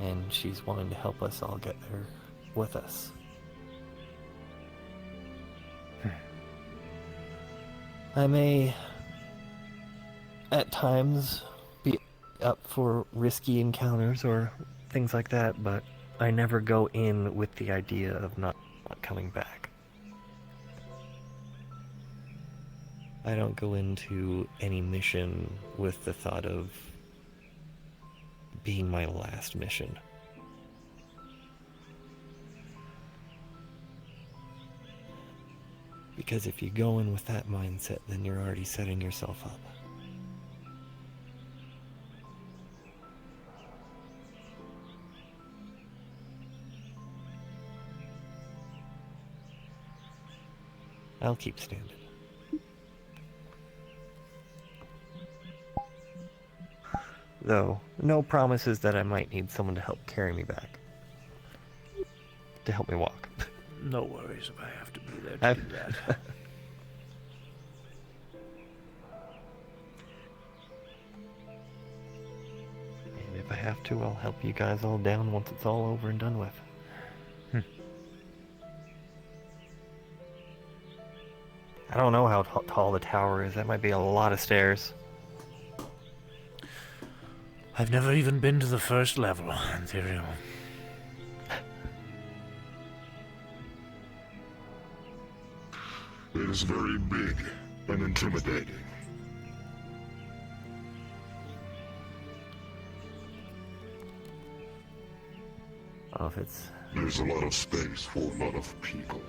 and she's wanting to help us all get there with us. I may, at times, be up for risky encounters or things like that, but I never go in with the idea of not coming back. I don't go into any mission with the thought of being my last mission. Because if you go in with that mindset, then you're already setting yourself up. I'll keep standing. Though, no promises that I might need someone to help carry me back. To help me walk. No worries if I have to be there to do that. And if I have to, I'll help you guys all down once it's all over and done with. I don't know how tall the tower is. That might be a lot of stairs. I've never even been to the first level, Ethereal. It is very big and intimidating. Oh, if it's... There's a lot of space for a lot of people.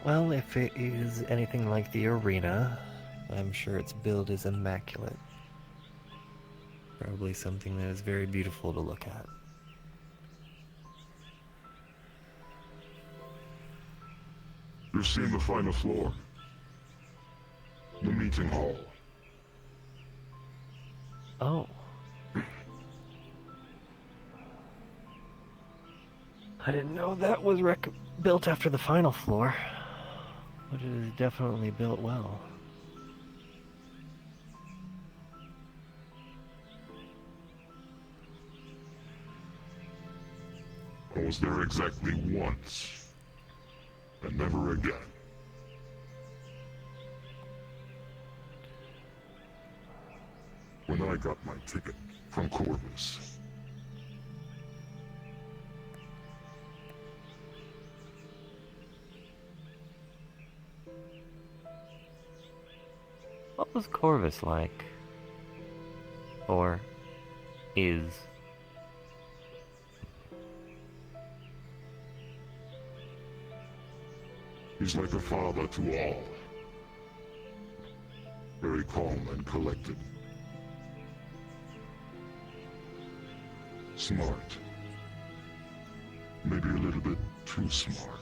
Well, if it is anything like the arena, I'm sure its build is immaculate. Probably something that is very beautiful to look at. You've seen the final floor. The meeting hall. Oh. I didn't know that was built after the final floor. But it is definitely built well. I was there exactly once, and never again. When I got my ticket from Corvus. What was Corvus like? Or is? He's like a father to all. Very calm and collected. Smart. Maybe a little bit too smart.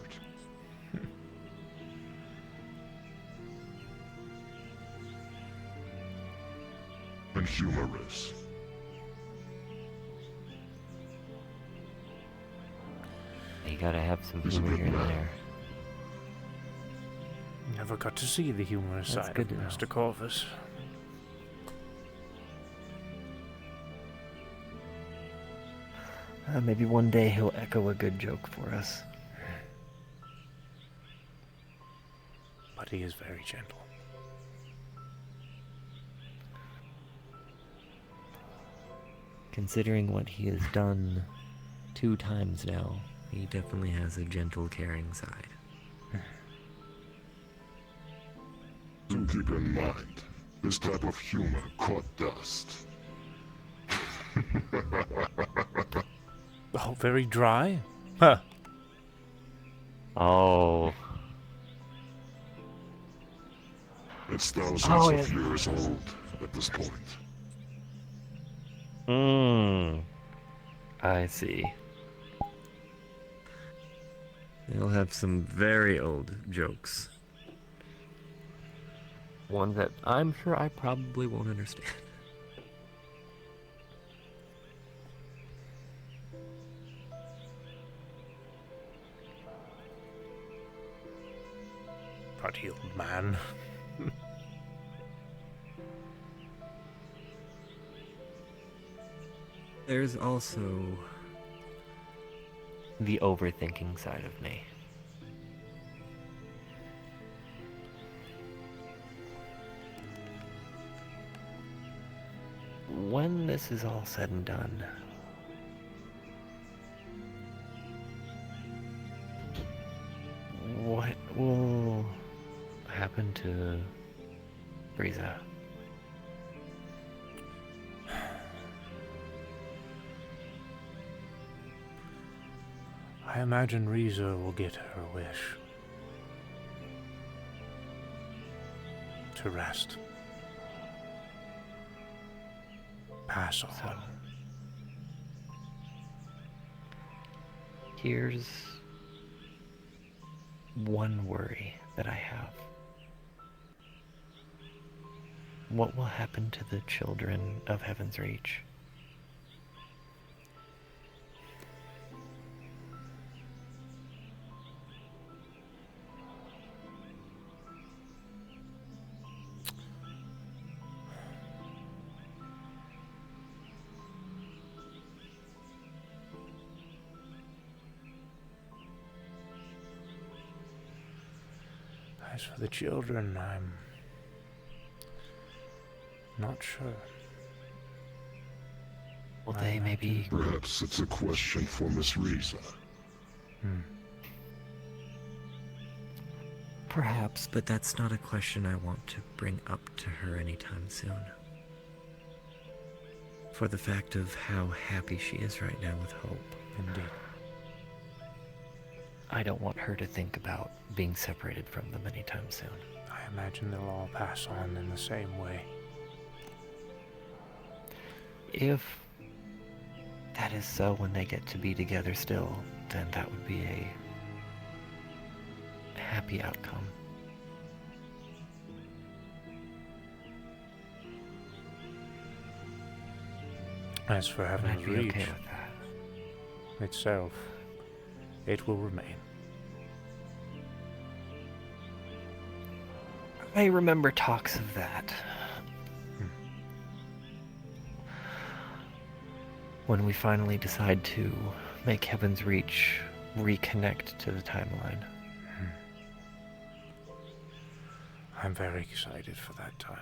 And humorous. You gotta have some He's a humor good here and man. there. Never got to see the humorous That's side good of to know. Mr. Corvus. Maybe one day he'll echo a good joke for us. But he is very gentle. Considering what he has done 2 times now, he definitely has a gentle, caring side. Do keep in mind, this type of humor caught dust. Oh, very dry? Huh. Oh. It's thousands Oh, of yeah. years old at this point. I see. They'll have some very old jokes. One that I'm sure I probably won't understand. Bloody old man. there's also the overthinking side of me. When this is all said and done, what will happen to Frieza? I imagine Riza will get her wish. To rest. Pass on. Here's one worry that I have. What will happen to the children of Heaven's Reach? As for the children, I'm not sure. Well, they maybe... Perhaps it's a question for Miss Riza. Perhaps, but that's not a question I want to bring up to her anytime soon. For the fact of how happy she is right now with Hope. Indeed. I don't want her to think about being separated from them anytime soon. I imagine they'll all pass on in the same way. If that is so when they get to be together still, then that would be a happy outcome. As for Heaven's I'd be Reach okay with that. itself, it will remain. I remember talks of that. When we finally decide to make Heaven's Reach reconnect to the timeline. I'm very excited for that time.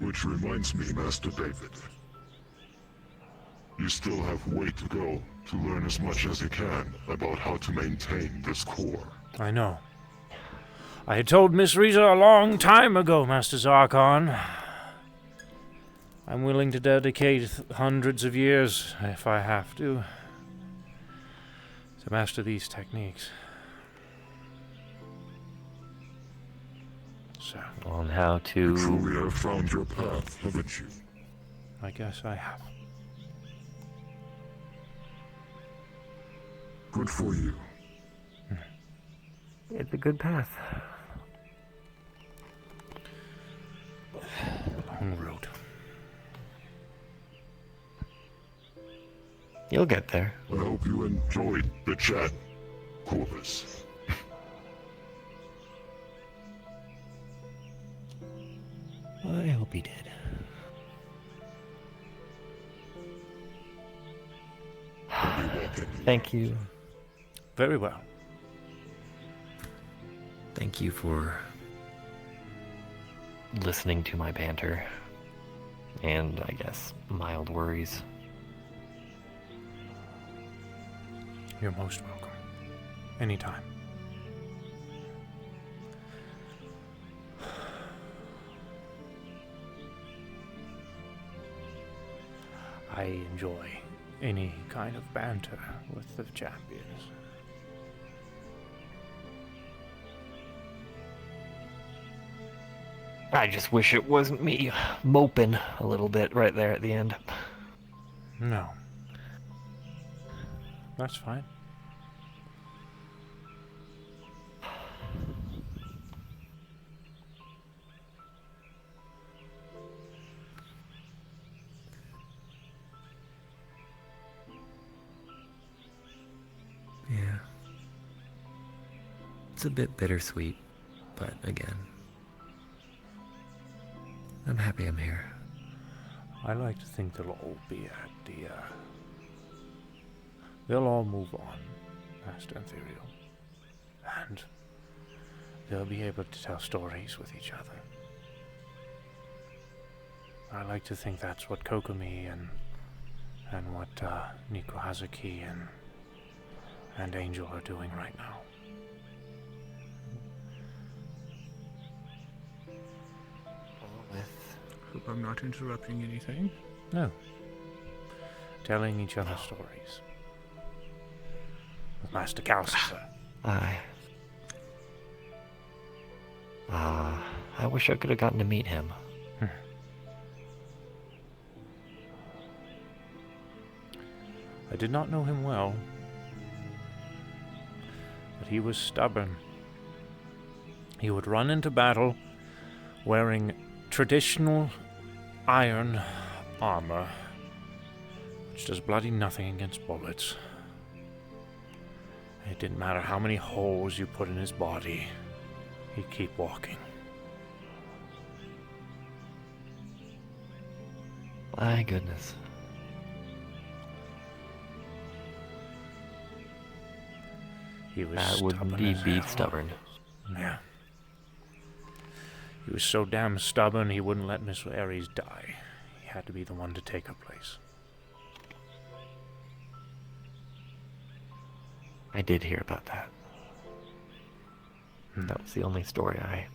Which reminds me, Master David. You still have way to go to learn as much as you can about how to maintain this core. I know. I had told Miss Riza a long time ago, Master Zarkon. I'm willing to dedicate hundreds of years, if I have to master these techniques. So, on how to... You truly have found your path, haven't you? I guess I have. Good for you. It's a good path. Long road. You'll get there. I hope you enjoyed the chat, Corvus. I hope he did. Thank you. Very well. Thank you for listening to my banter and, I guess, mild worries. You're most welcome. Anytime. I enjoy any kind of banter with the champions. I just wish it wasn't me moping a little bit right there at the end. No. That's fine. Yeah. It's a bit bittersweet, but again, I'm happy I'm here. I like to think they'll all be at the, they'll all move on, Master Ethereal. And they'll be able to tell stories with each other. I like to think that's what Kokomi and what Nico Hazuki and Angel are doing right now. Hope I'm not interrupting anything. No. Telling each other stories. With Master Calcifer. I wish I could have gotten to meet him. I did not know him well, but he was stubborn. He would run into battle wearing traditional iron armor, which does bloody nothing against bullets. It didn't matter how many holes you put in his body, he'd keep walking. My goodness. He was that would indeed be stubborn. Yeah. He was so damn stubborn he wouldn't let Miss Ares die. He had to be the one to take her place. I did hear about that. That was the only story I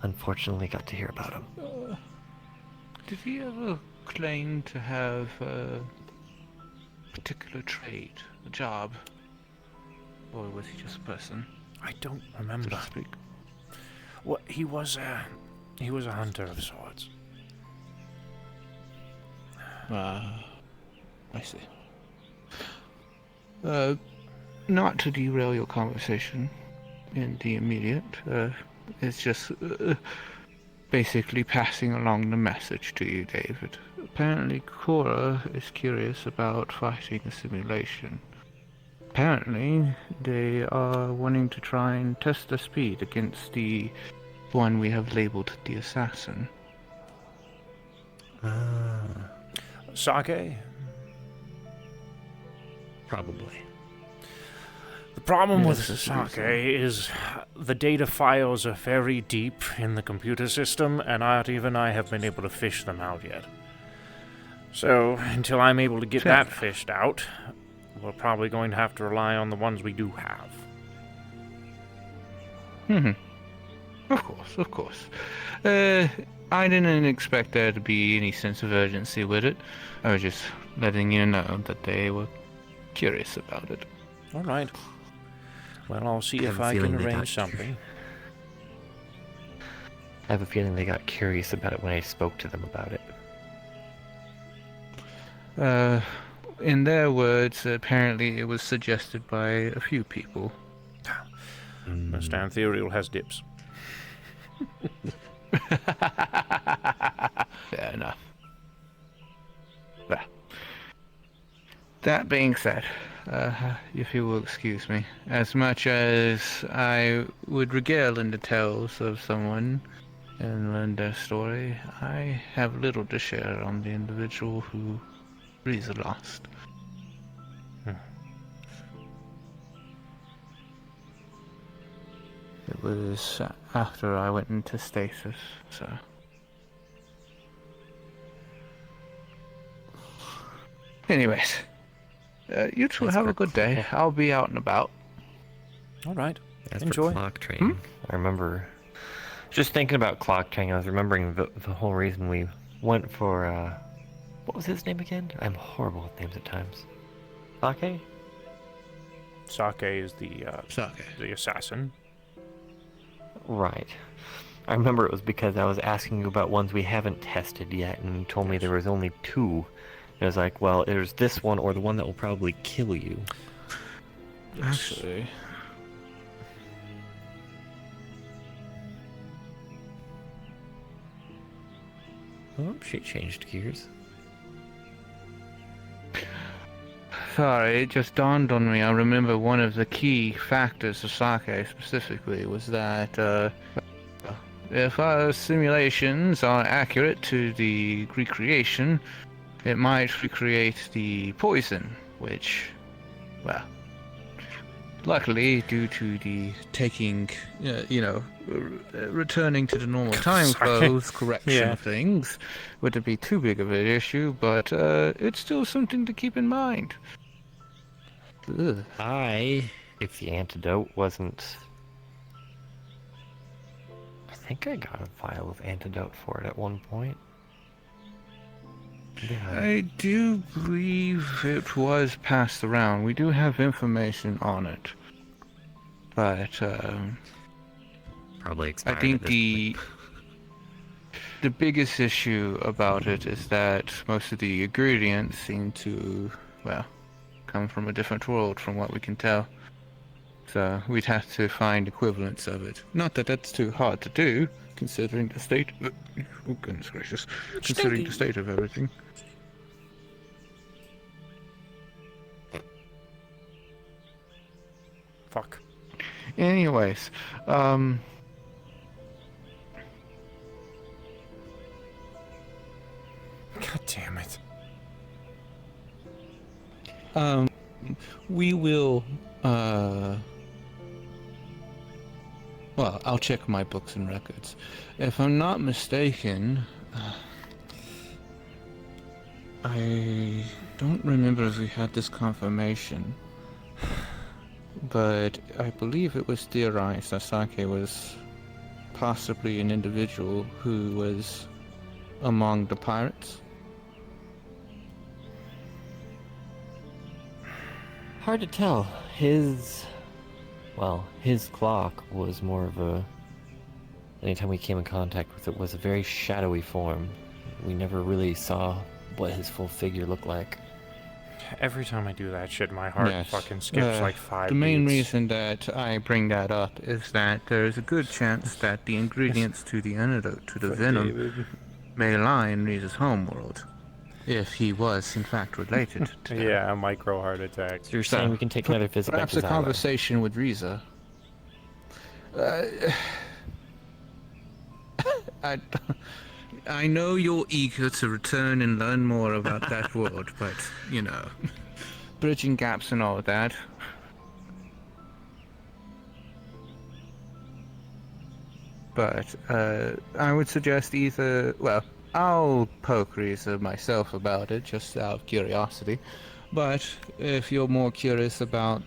unfortunately got to hear about him. Did he ever claim to have a particular trade, a job? Or was he just a person? I don't remember. So to speak. Well, he was a hunter of sorts. I see. Not to derail your conversation in the immediate, it's just basically passing along the message to you, David. Apparently, Cora is curious about fighting a simulation. Apparently, they are wanting to try and test their speed against the one we have labeled the assassin. Sake? Probably. The problem with Yes, Sake is the data files are very deep in the computer system, and not even I have been able to fish them out yet. So, until I'm able to get that fished out, we're probably going to have to rely on the ones we do have. Of course. I didn't expect there to be any sense of urgency with it. I was just letting you know that they were curious about it. All right. Well, I'll see if I can arrange something. I have a feeling they got curious about it when I spoke to them about it. In their words, apparently it was suggested by a few people. Mr. Ethereal has dips. Fair enough. Well, that being said, if you will excuse me, as much as I would regale in the tales of someone and learn their story, I have little to share on the individual who is lost. It was after I went into stasis, so... Anyways, you two have a good day. I'll be out and about. All right. As Enjoy. for clock training, I remember just thinking about clock training. I was remembering the whole reason we went for what was his name again? I'm horrible with names at times. Sake? Sake is the assassin. Right. I remember it was because I was asking you about ones we haven't tested yet, and you told me there was only two. And I was like, well, there's this one or the one that will probably kill you. Actually... Oh, she changed gears. Sorry, it just dawned on me. I remember one of the key factors of Sake specifically was that if our simulations are accurate to the recreation, it might recreate the poison, which, well, luckily, due to the taking, returning to the normal time flows correction of things, wouldn't be too big of an issue, but it's still something to keep in mind. Ugh. If the antidote wasn't... I think I got a vial of antidote for it at one point. Yeah. I do believe it was passed around. We do have information on it. But, probably expired. I think the biggest issue about it is that most of the ingredients seem to, well, come from a different world from what we can tell. So we'd have to find equivalents of it. Not that that's too hard to do, considering the state... Oh, goodness gracious. Considering the state of everything. Fuck. Anyways, God damn it. We will, well, I'll check my books and records. If I'm not mistaken, I don't remember if we had this confirmation, but I believe it was theorized that Sake was possibly an individual who was among the pirates. Hard to tell. His clock was more of a... Anytime we came in contact with it was a very shadowy form. We never really saw what his full figure looked like. Every time I do that shit, my heart fucking skips like 5 The main beats. reason that I bring that up is that there's a good chance that the ingredients to the antidote to the venom may lie in Riza's homeworld. If he was, in fact, related to that. Yeah, a micro heart attack. So you're saying we can take another visit back Perhaps to a Zyla. conversation with Riza. I know you're eager to return and learn more about that world, but, you know, bridging gaps and all of that. But, I would suggest either, well, I'll poke Riza myself about it, just out of curiosity. But, if you're more curious about,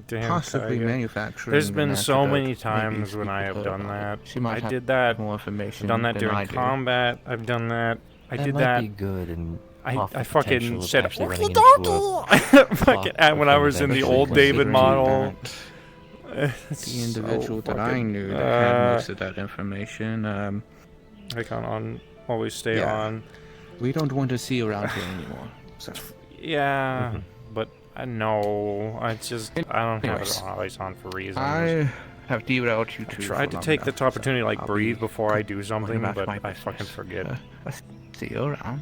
possibly Tiger. manufacturing... There's been an so antidote, many times maybe when I speak have with her done about that. it. She might I have did that. more information I've done that than during I do. combat. I've done that. I That did might that. be good and I off the fucking potential of said actually "Orc running the into Donkey!" fucking clock when I was in the eventually old David considering model. The individual that I knew that had most of that information, I can't always stay yeah. on. We don't want to see around here anymore. So. Yeah, but I know. I don't have Anyways, it always on for reasons. I have derailed you I two. tried to for take long this enough, opportunity to like I'll breathe be before I do something, going about but my I fucking business. forget. I'll see you around.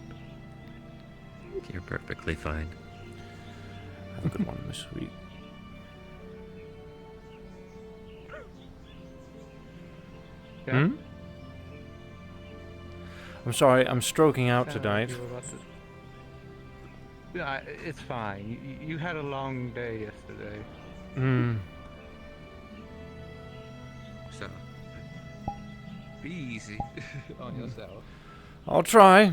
You're perfectly fine. Have a good one this week. Yeah. Hmm? I'm sorry, I'm stroking out tonight. Yeah, it's fine. You had a long day yesterday. Hmm. So, be easy on yourself. I'll try.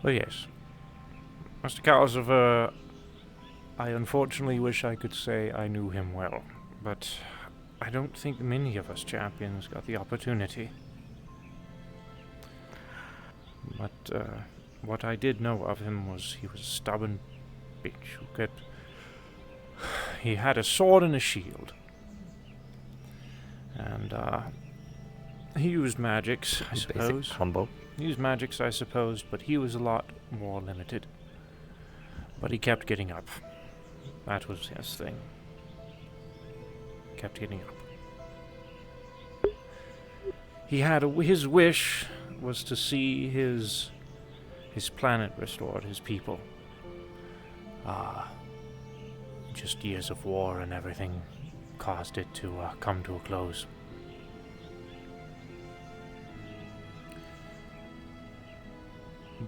Well, yes. Mr. Calcifer, I unfortunately wish I could say I knew him well, but I don't think many of us champions got the opportunity. But what I did know of him was he was a stubborn bitch who could... He had a sword and a shield. And he used magics, I suppose. Basic combo. He used magics, I suppose, but he was a lot more limited. But he kept getting up. That was his thing. Kept getting up. He had his wish was to see his planet restored, his people. Just years of war and everything caused it to come to a close.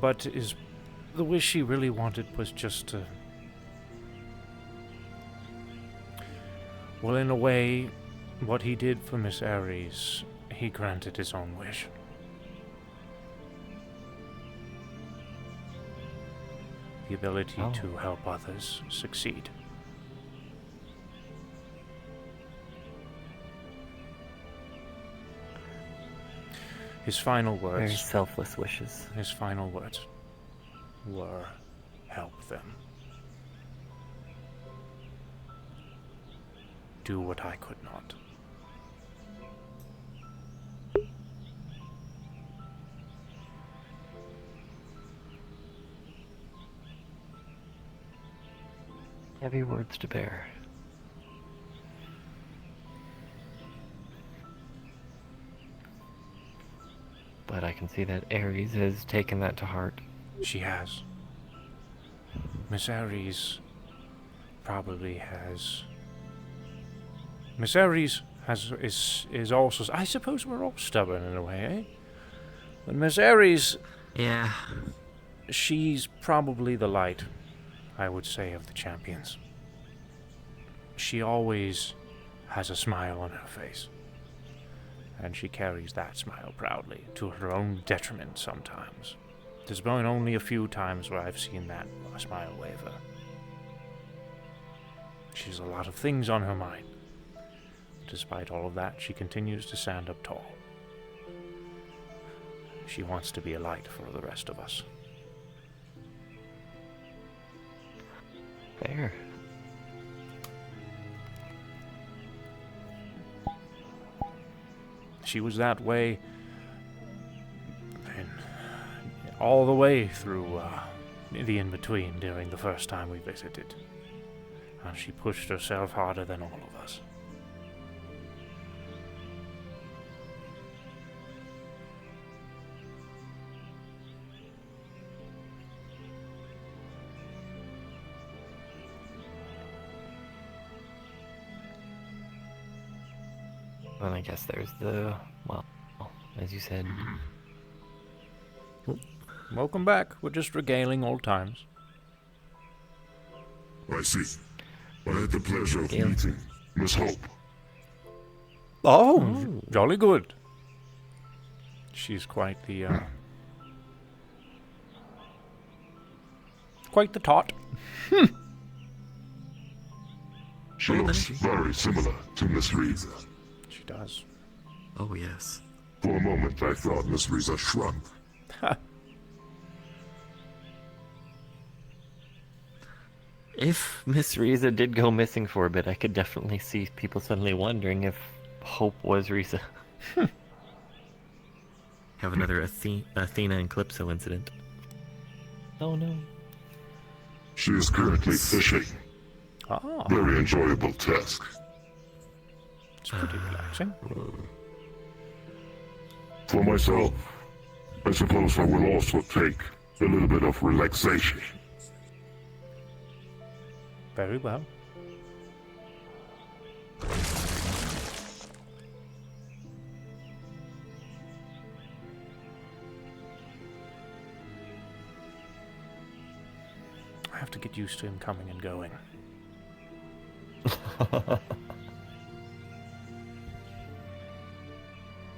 But the wish he really wanted was just to... Well, in a way, what he did for Miss Ares, he granted his own wish. The ability to help others succeed. His final words... Very selfless wishes. His final words were, help them. Do what I could not. Heavy words to bear. But I can see that Ares has taken that to heart. She has. Miss Ares probably has... Miss Ares is also... I suppose we're all stubborn in a way, eh? But Miss Ares... Yeah. She's probably the light, I would say, of the champions. She always has a smile on her face. And she carries that smile proudly, to her own detriment sometimes. There's been only a few times where I've seen that smile waver. She has a lot of things on her mind. Despite all of that, she continues to stand up tall. She wants to be a light for the rest of us. Fair. She was that way all the way through the in-between during the first time we visited. And she pushed herself harder than all of us. And I guess there's the, well, as you said. Welcome back. We're just regaling old times. I see. I had the pleasure of meeting Miss Hope. Oh, jolly good. She's quite the, quite the tot. She looks very similar to Miss Riza. She does. Oh, yes. For a moment, I thought Miss Riza shrunk. If Miss Riza did go missing for a bit, I could definitely see people suddenly wondering if Hope was Riza. Have another Athena and Calypso incident. Oh no. She is currently fishing. Ah. Very enjoyable task. It's pretty relaxing. For myself, I suppose I will also take a little bit of relaxation. Very well. I have to get used to him coming and going.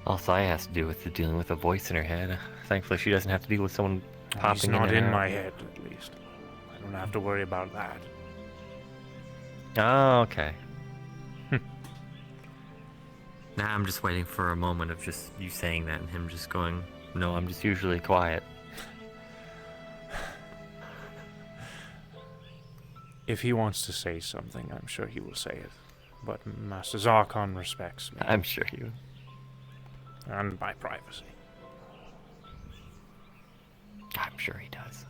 All Saya has to do with the dealing with a voice in her head. Thankfully, she doesn't have to deal with someone popping He's not in and in out. my head, at least. I don't have to worry about that. Oh, okay. Nah, I'm just waiting for a moment of just you saying that and him just going, no, I'm just usually quiet. If he wants to say something, I'm sure he will say it. But Master Zarkon respects me. I'm sure he will. And my privacy. I'm sure he does.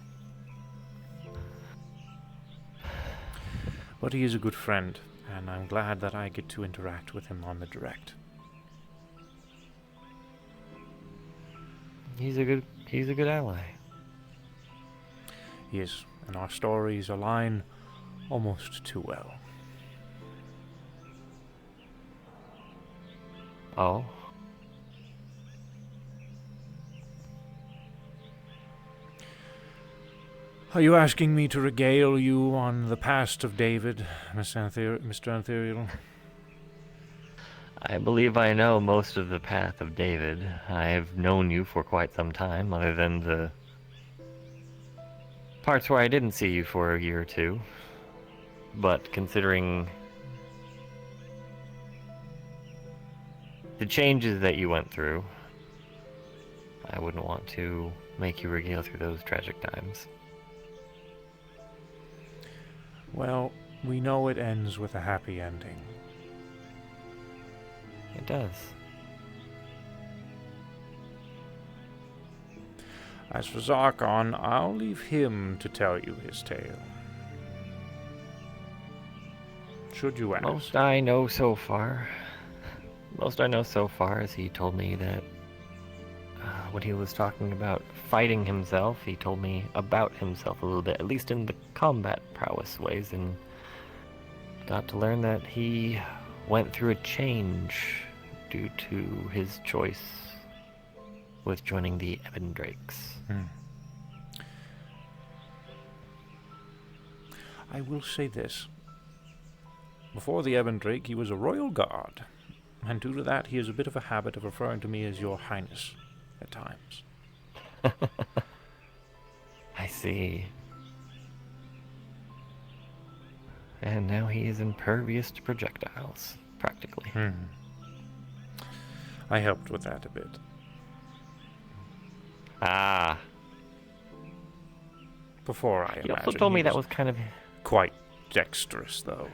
But he is a good friend, and I'm glad that I get to interact with him on the direct. He's a good ally. He is, and our stories align almost too well. Oh? Are you asking me to regale you on the past of David, Mr. Antherial? I believe I know most of the path of David. I've known you for quite some time, other than the parts where I didn't see you for a year or two. But considering the changes that you went through, I wouldn't want to make you regale through those tragic times. Well, we know it ends with a happy ending. It does. As for Zarkon, I'll leave him to tell you his tale. Should you ask? Most I know so far is he told me that when he was talking about fighting himself, he told me about himself a little bit, at least in the combat prowess ways, and got to learn that he went through a change due to his choice with joining the Ebon Drakes. I will say this. Before the Ebon Drake, he was a royal guard, and due to that, he has a bit of a habit of referring to me as Your Highness at times. I see. And now he is impervious to projectiles, practically. I helped with that a bit. Ah. Before I He also told me that was kind of... quite dexterous, though.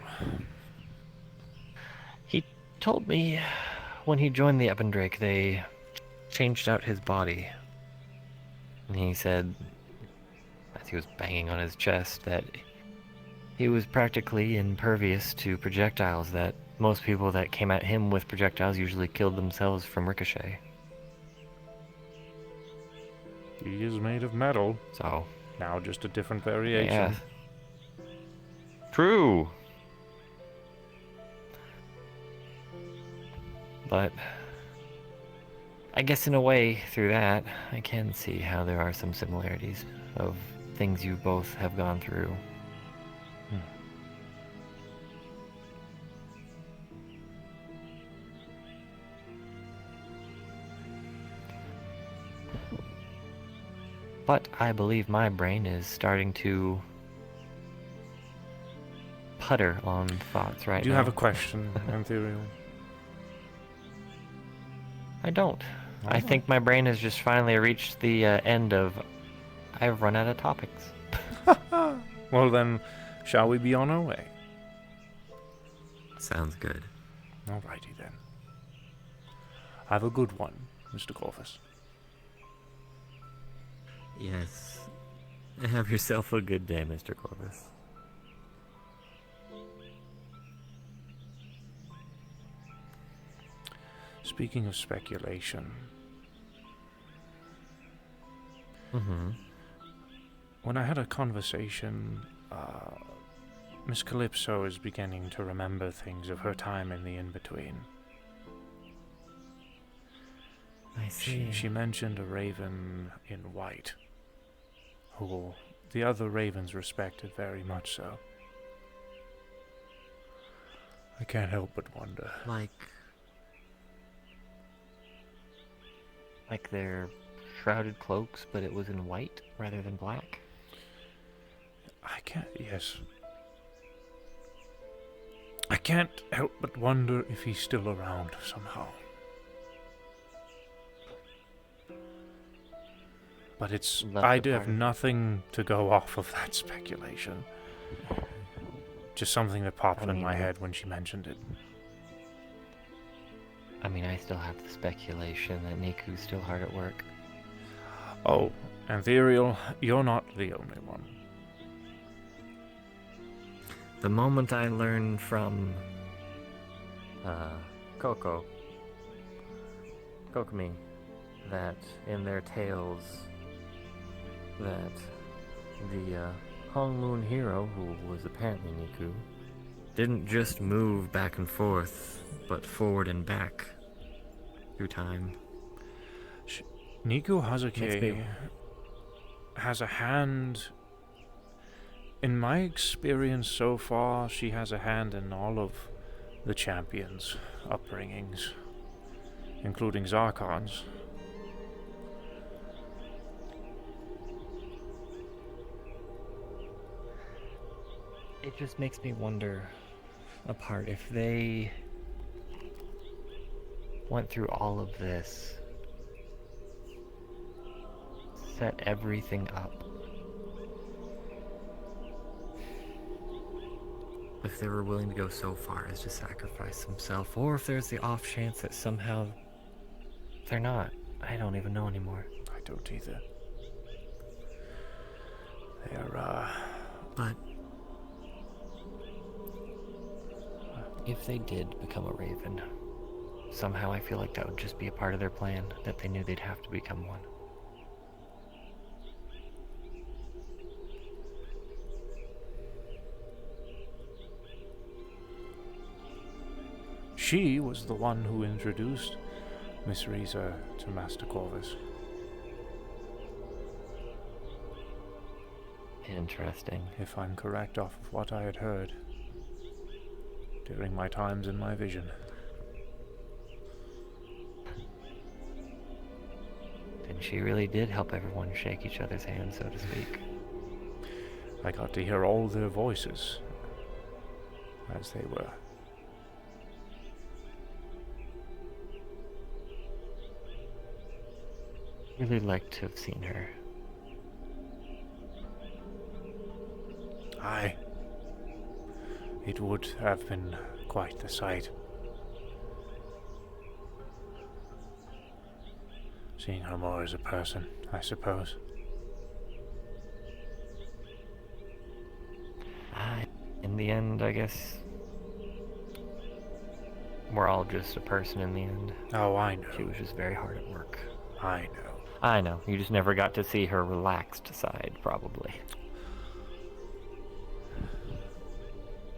He told me when he joined the Ebon Drake, they changed out his body. And he said, as he was banging on his chest, that he was practically impervious to projectiles, that most people that came at him with projectiles usually killed themselves from ricochet. He is made of metal. So. Now just a different variation. Yeah. True. But I guess in a way, through that, I can see how there are some similarities of things you both have gone through. But I believe my brain is starting to putter on thoughts right now. Do you have a question, Antherial? I don't. I think my brain has just finally reached the end of I've run out of topics. Well then, shall we be on our way? Sounds good. Alrighty then. Have a good one, Mr. Corvus. Yes. Have yourself a good day, Mr. Corvus. Speaking of speculation, when I had a conversation, Miss Calypso is beginning to remember things of her time in the in-between. I see. She mentioned a raven in white, who the other ravens respected very much so. I can't help but wonder. Like their shrouded cloaks, but it was in white rather than black? Yes. I can't help but wonder if he's still around somehow. But I have nothing to go off of that speculation. Just something that popped in my head when she mentioned it. I mean, I still have the speculation that Niku's still hard at work. Oh, Antherial, you're not the only one. The moment I learned from Kokomi, that in their tales that the Hong Moon hero, who was apparently Niku, didn't just move back and forth, but forward and back through time. Niku Hazuki has a hand... In my experience so far, she has a hand in all of the champions' upbringings, including Zarkon's. It just makes me wonder, apart, if they went through all of this, set everything up, if they were willing to go so far as to sacrifice themselves, or if there's the off chance that somehow they're not. I don't even know anymore. I don't either. They're, But if they did become a raven, somehow I feel like that would just be a part of their plan, that they knew they'd have to become one. She was the one who introduced Miss Riza to Master Corvus. Interesting. If I'm correct off of what I had heard during my times in my vision. Then she really did help everyone shake each other's hands, so to speak. I got to hear all their voices as they were. Really liked to have seen her. Aye. It would have been quite the sight. Seeing her more as a person, I suppose. In the end, I guess we're all just a person in the end. Oh, I know. She was just very hard at work. I know. I know. You just never got to see her relaxed side, probably.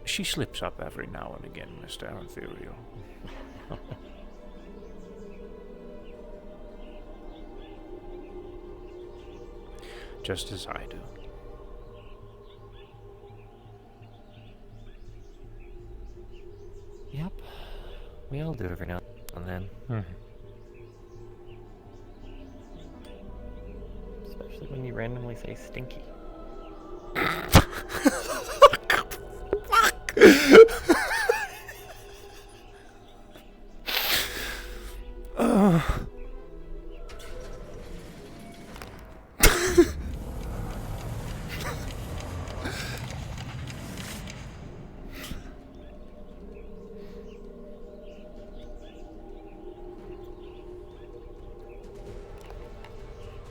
She slips up every now and again, Mr. Ethereal. Just as I do. Yep. We all do every now and then. Especially when you randomly say stinky.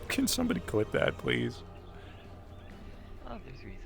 Can somebody clip that, please? Oh, there's Riza.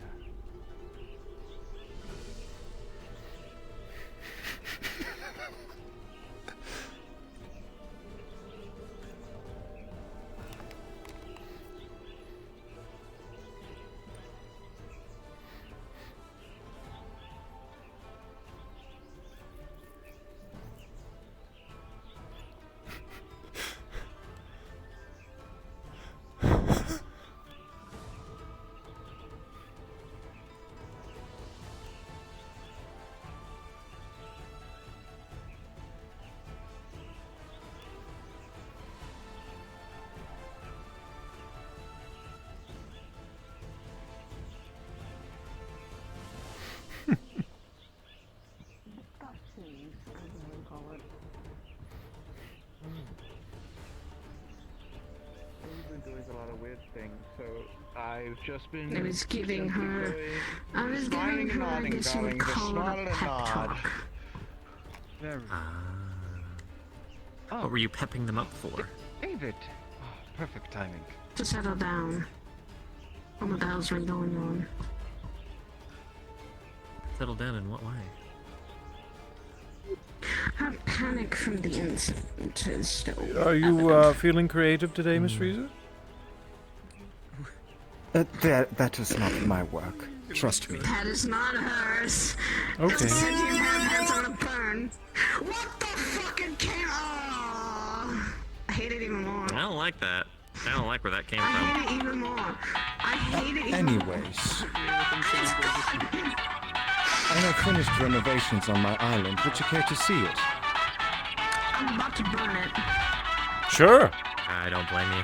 Doing a lot of weird things, so I've just been. I was giving her. I was giving her, I guess you would call it a pep talk. What were you pepping them up for? David! Oh, perfect timing. To settle down. All the bells were going on. settle down in what way? A panic from the incident is still. Are you feeling creative today, Miss Frieza? That is not my work. Trust me. That is not hers. Okay. Don't send your hands on a burn. What the fucking can? Oh, I hate it even more. I don't like that. I don't like where that came I from. hate it even more. I hate it even more. Anyways, I have finished renovations on my island. Would you care to see it? I'm about to burn it. Sure. I don't blame you.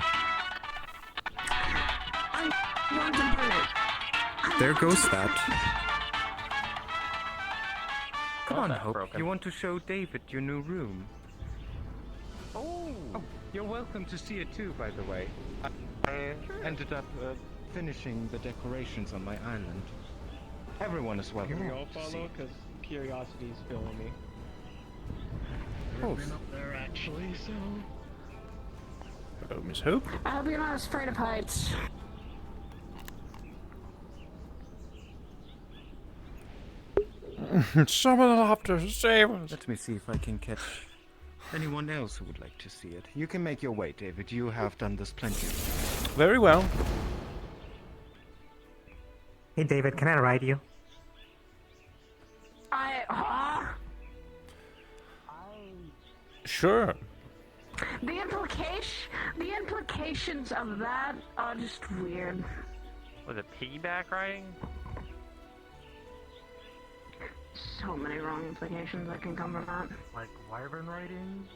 I want to burn it. There goes that. Come on, Hope. You want to show David your new room? Oh, you're welcome to see it too, by the way. I ended up finishing the decorations on my island. Everyone is welcome. Can we all to see follow? it. Because curiosity is filling me. Oh, I've been up there actually, so. Hello, Miss Hope. I hope you're not as afraid of heights. Someone will have to save us. Let me see if I can catch anyone else who would like to see it. You can make your way, David. You have done this plenty. Very well. Hey, David, can I ride you? Sure. The implications of that are just weird. Was it piggyback riding? So many wrong implications that can come from that. Like wyvern riding?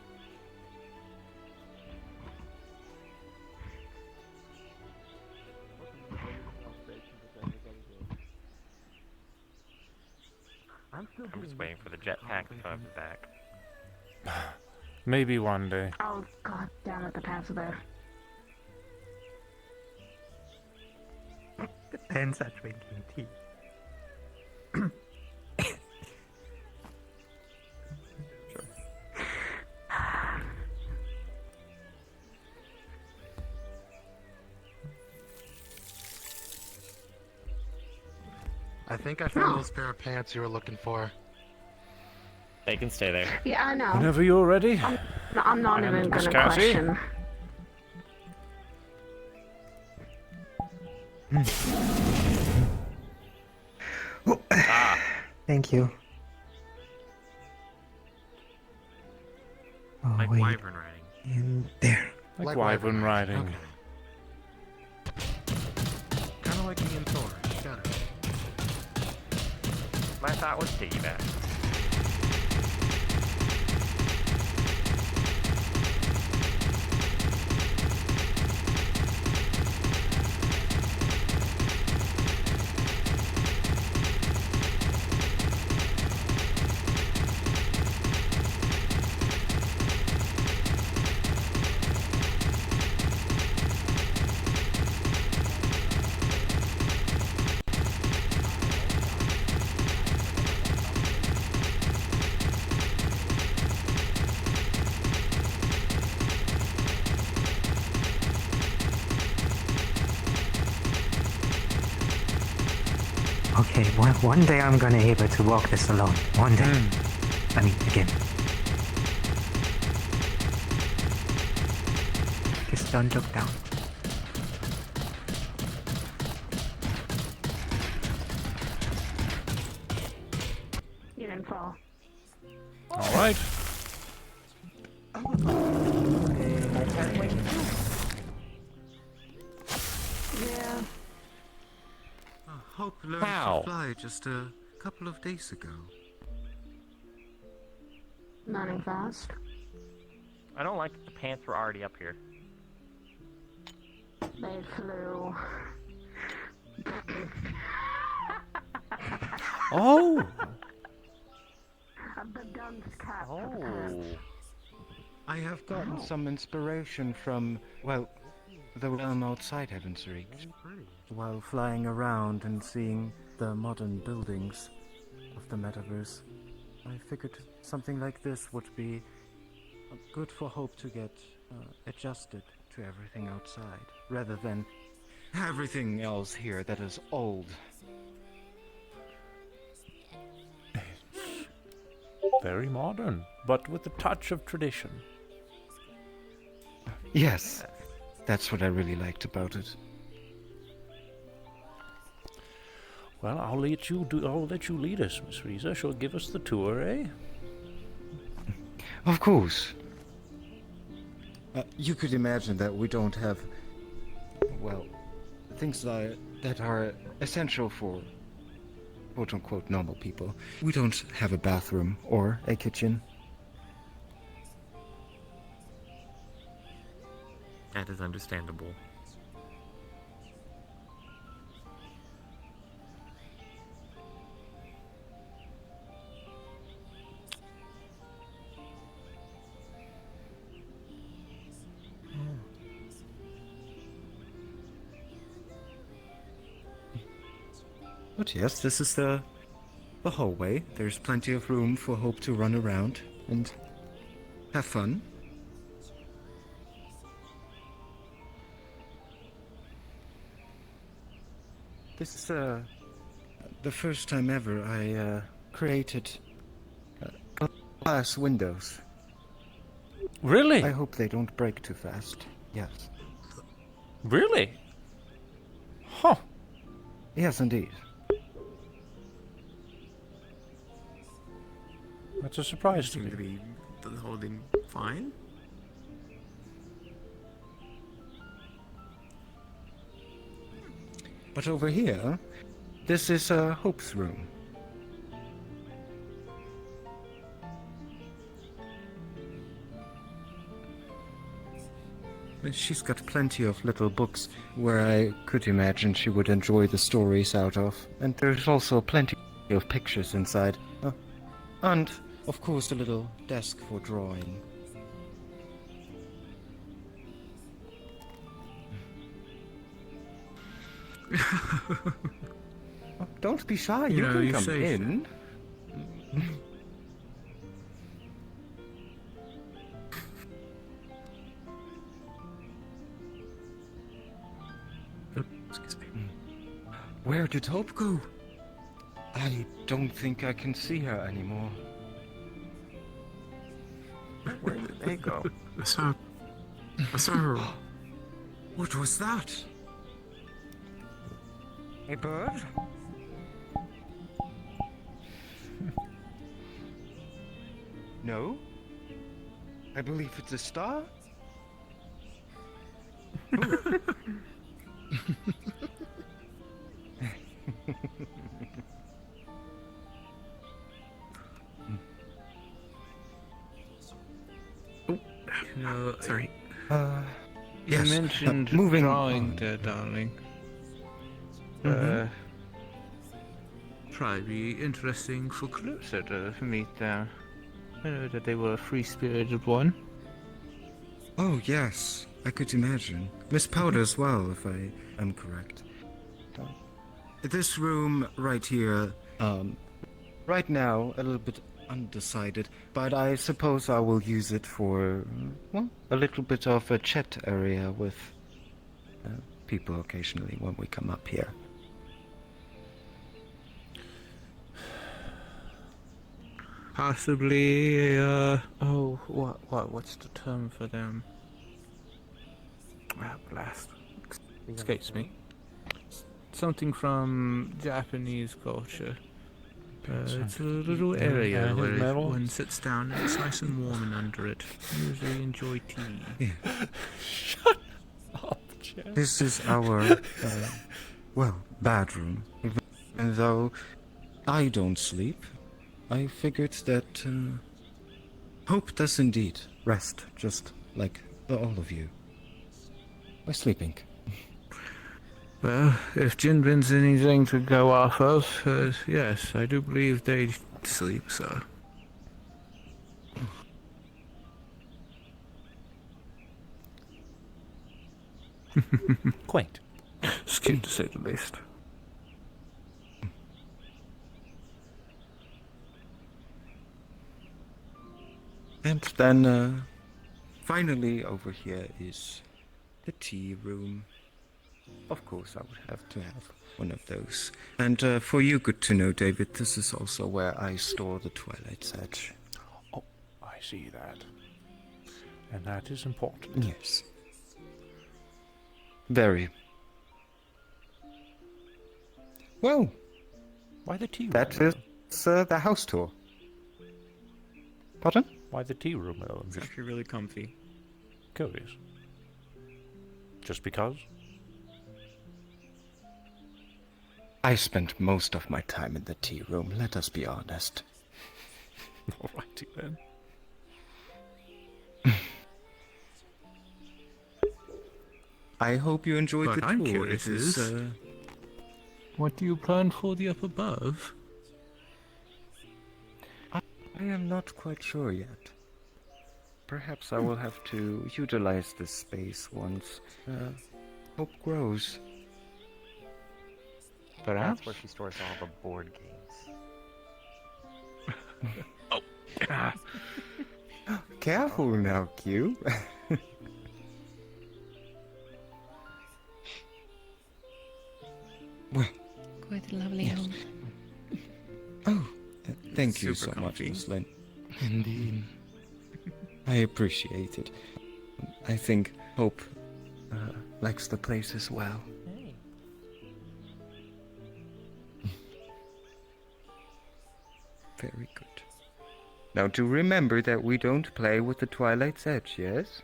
I'm just waiting for the jetpack to come back. Maybe one day. Oh god damn it, the paths are there. The pens are drinking tea. I think I found those pair of pants you were looking for. They can stay there. Yeah, I know. Whenever you're ready. I'm not even Miss gonna Cassie. question. Thank you. Oh, Like wait. wyvern riding. In there. Like wyvern riding. Okay. Kind of like me and Thor. Got it. My thought was piggyback. Okay, one day I'm gonna able to walk this alone. One day. I mean, again. Just don't look down. You didn't fall. All right. Yeah. Hope learned to fly just a couple of days ago. Learning fast. I don't like that the pants were already up here. They flew. Oh. The dunce cat. Oh. I have gotten some inspiration from, well, the realm outside Heaven's Reach. While flying around and seeing the modern buildings of the metaverse, I figured something like this would be good for Hope to get adjusted to everything outside, rather than everything else here that is old. Very modern, but with a touch of tradition. Yes, that's what I really liked about it. Well, I'll let you lead us, Miss Riza. She'll give us the tour, eh? Of course. You could imagine that we don't have, well, things that are essential for quote-unquote normal people. We don't have a bathroom or a kitchen. That is understandable. But yes, this is the hallway. There's plenty of room for Hope to run around and have fun. This is the first time ever I created glass windows. Really? I hope they don't break too fast. Yes. Really? Huh. Yes, indeed. That's a surprise to me. To be holding fine. But over here, this is Hope's room. She's got plenty of little books where I could imagine she would enjoy the stories out of. And there's also plenty of pictures inside. And, of course, a little desk for drawing. Don't be shy, you can come in. Excuse me. Where did Hope go? I don't think I can see her anymore. Where did they go? I saw her. What was that? A bird? No? I believe it's a star? No, sorry. You mentioned moving drawing on. there, darling. Probably be interesting for Clarissa to meet them. I know that they were a free-spirited one. Oh, yes. I could imagine. Miss Powder as well, if I am correct. This room right here, right now, a little bit undecided, but I suppose I will use it for, well, a little bit of a chat area with people occasionally when we come up here. Possibly, what's the term for them? Ah, blast. Escapes me. Something from Japanese culture. It's a little area where one sits down and it's nice and warm and under it. Usually enjoy tea. Shut up, Jeff. This is our, bedroom. Even though I don't sleep, I figured that Hope does indeed rest, just like all of you. By sleeping. Well, if Jinbin's anything to go off of, yes, I do believe they sleep, so. Quaint. It's cute to say the least. And then, finally over here is the tea room. Of course, I would have to have one of those. And for you, good to know, David, this is also where I store the Twilight's Edge. see that. And that is important. Yes. Very. Well, why the tea room? That is the house tour. Pardon? Why the tea room? It's actually really comfy. Curious. Just because? I spent most of my time in the tea room, let us be honest. Alrighty then. I hope you enjoyed But the I'm tour. curious It is, is, what do you plan for the up above? I am not quite sure yet. Perhaps I will have to utilize this space once hope grows. Perhaps. That's where she stores all the board games. Careful now, Q. Well, Quite a lovely yes. home. Oh, thank you Super so comfy. much, Miss Lynn. Indeed. I appreciate it. I think Hope likes the place as well. Hey. Very good. Now do remember that we don't play with the Twilight's Edge, yes?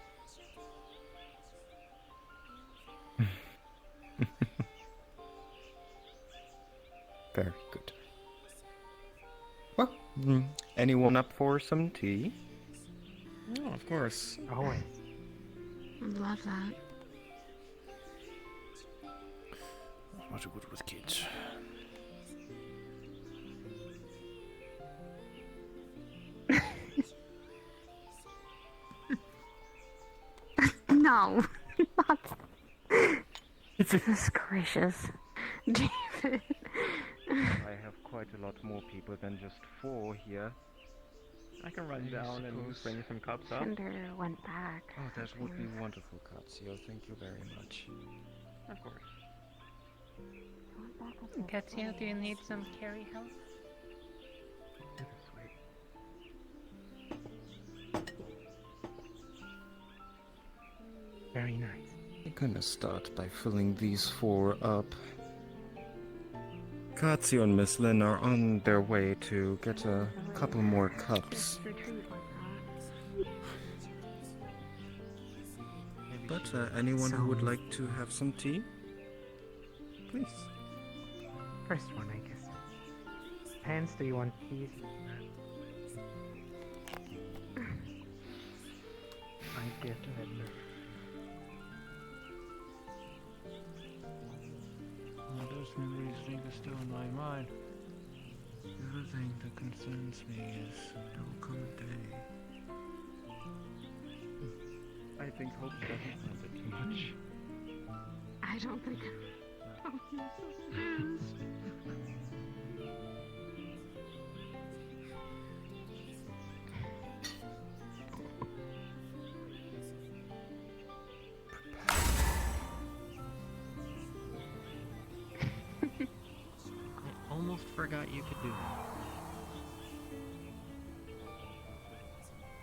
Very good. Well, anyone up for some tea? Oh, of course. Always. Love that. Not so good with kids. No. Goodness gracious. David. I have quite a lot more people than just 4 here. I can run down and bring some cups up. Cinder went back. Oh, that would be wonderful, Katsuo. Thank you very much. Of course. Katsuo, do you need some carry help? Very nice. I'm gonna start by filling these 4 up. Katsuo and Miss Lynn are on their way to get a couple more cups. But anyone who would like to have some tea? Please. First one, I guess. Pants, do you want teas? I give to it. Those memories linger still in my mind. The other thing that concerns me is there will come a day. I think Hope doesn't want it too much. I don't think. I almost forgot you could do that.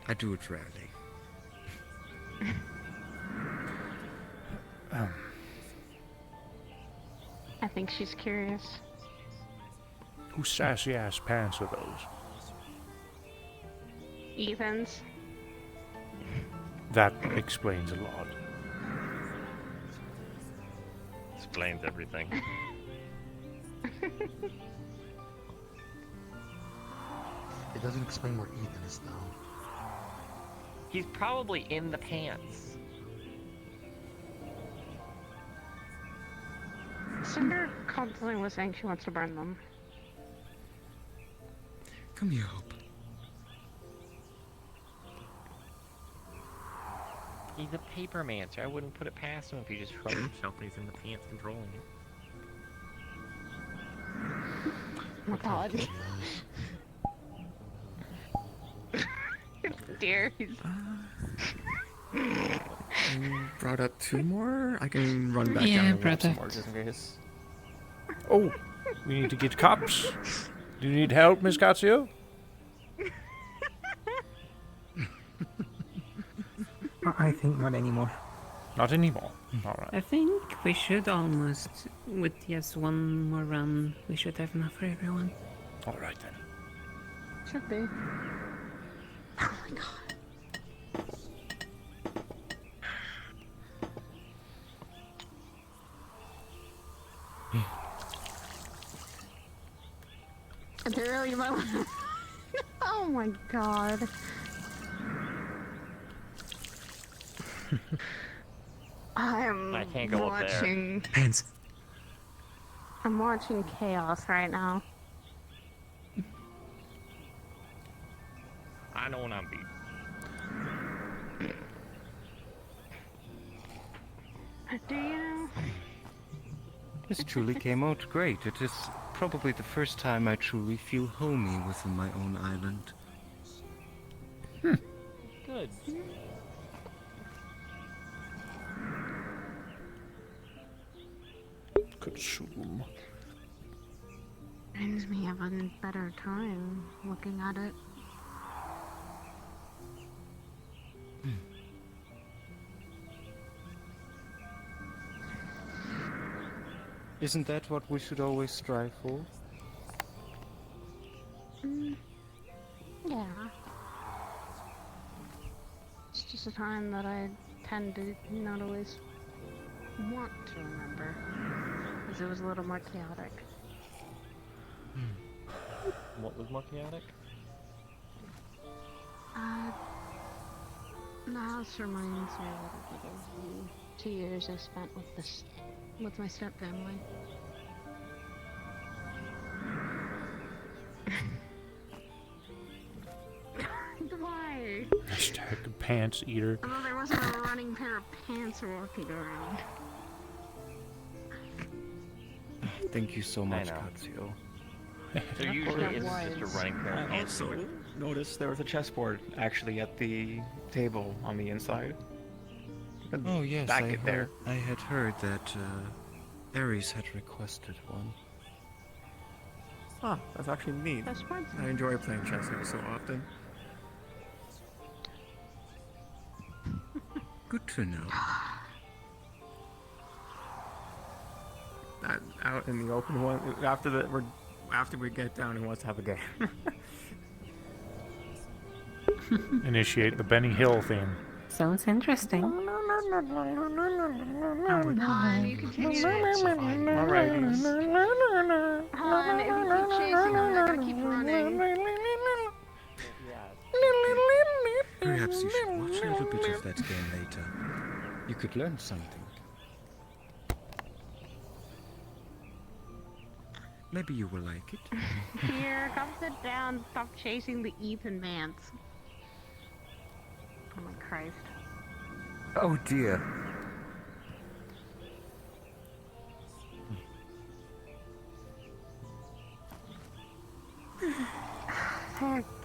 I do it rarely. I think she's curious. Whose sassy ass pants are those? Ethan's. That explains a lot. Explains everything. It doesn't explain where Ethan is, though. He's probably in the pants. Cinder constantly was saying she wants to burn them. Come here, Hope. He's a papermancer. I wouldn't put it past him if he just shrugged himself and he's in the pants controlling it. Oh my god. Dear, he's... You brought up 2 more? I can run back Yeah, down and grab brought some up more just in case. Oh, we need to get cups. Do you need help, Miss Katsuo? I think not anymore. Not anymore. All I right. think we should almost, with just one more run, we should have enough for everyone. All right then. Should be. Oh my god. Daryl, you might want to... Oh my god. I can't go up there. watching... Hands. I'm watching chaos right now. I know when I'm beat. Do you know? This truly came out great. It is probably the first time I truly feel homey within my own island. Good. Consume. Reminds me of a better time looking at it. Isn't that what we should always strive for? Yeah. It's just a time that I tend to not always want to remember. Because it was a little more chaotic. What was more chaotic? The house reminds me a little bit of the 2 years I spent with my step family. Why? Hashtag pants eater. Although there wasn't a running pair of pants walking around. Thank you so much, know. Katsuo. So usually it's just a running pair of I pants. also noticed there was a chessboard actually at the table on the inside. Oh yes, Back I it there. had heard that Ares had requested one. Ah, that's actually neat. That's fun. I enjoy playing chess every so often. Good to know. Out in the open one after we get down, he wants to have a game. Initiate the Benny Hill theme. Sounds interesting. Come on, you continue to... Alrighties. Hon, if you keep chasing, I'm not gonna keep running. Perhaps you should watch a little bit of that game later. You could learn something. Maybe you will like it. Here, come sit down. Stop chasing the Ethan Mance. Oh my Christ. Oh dear.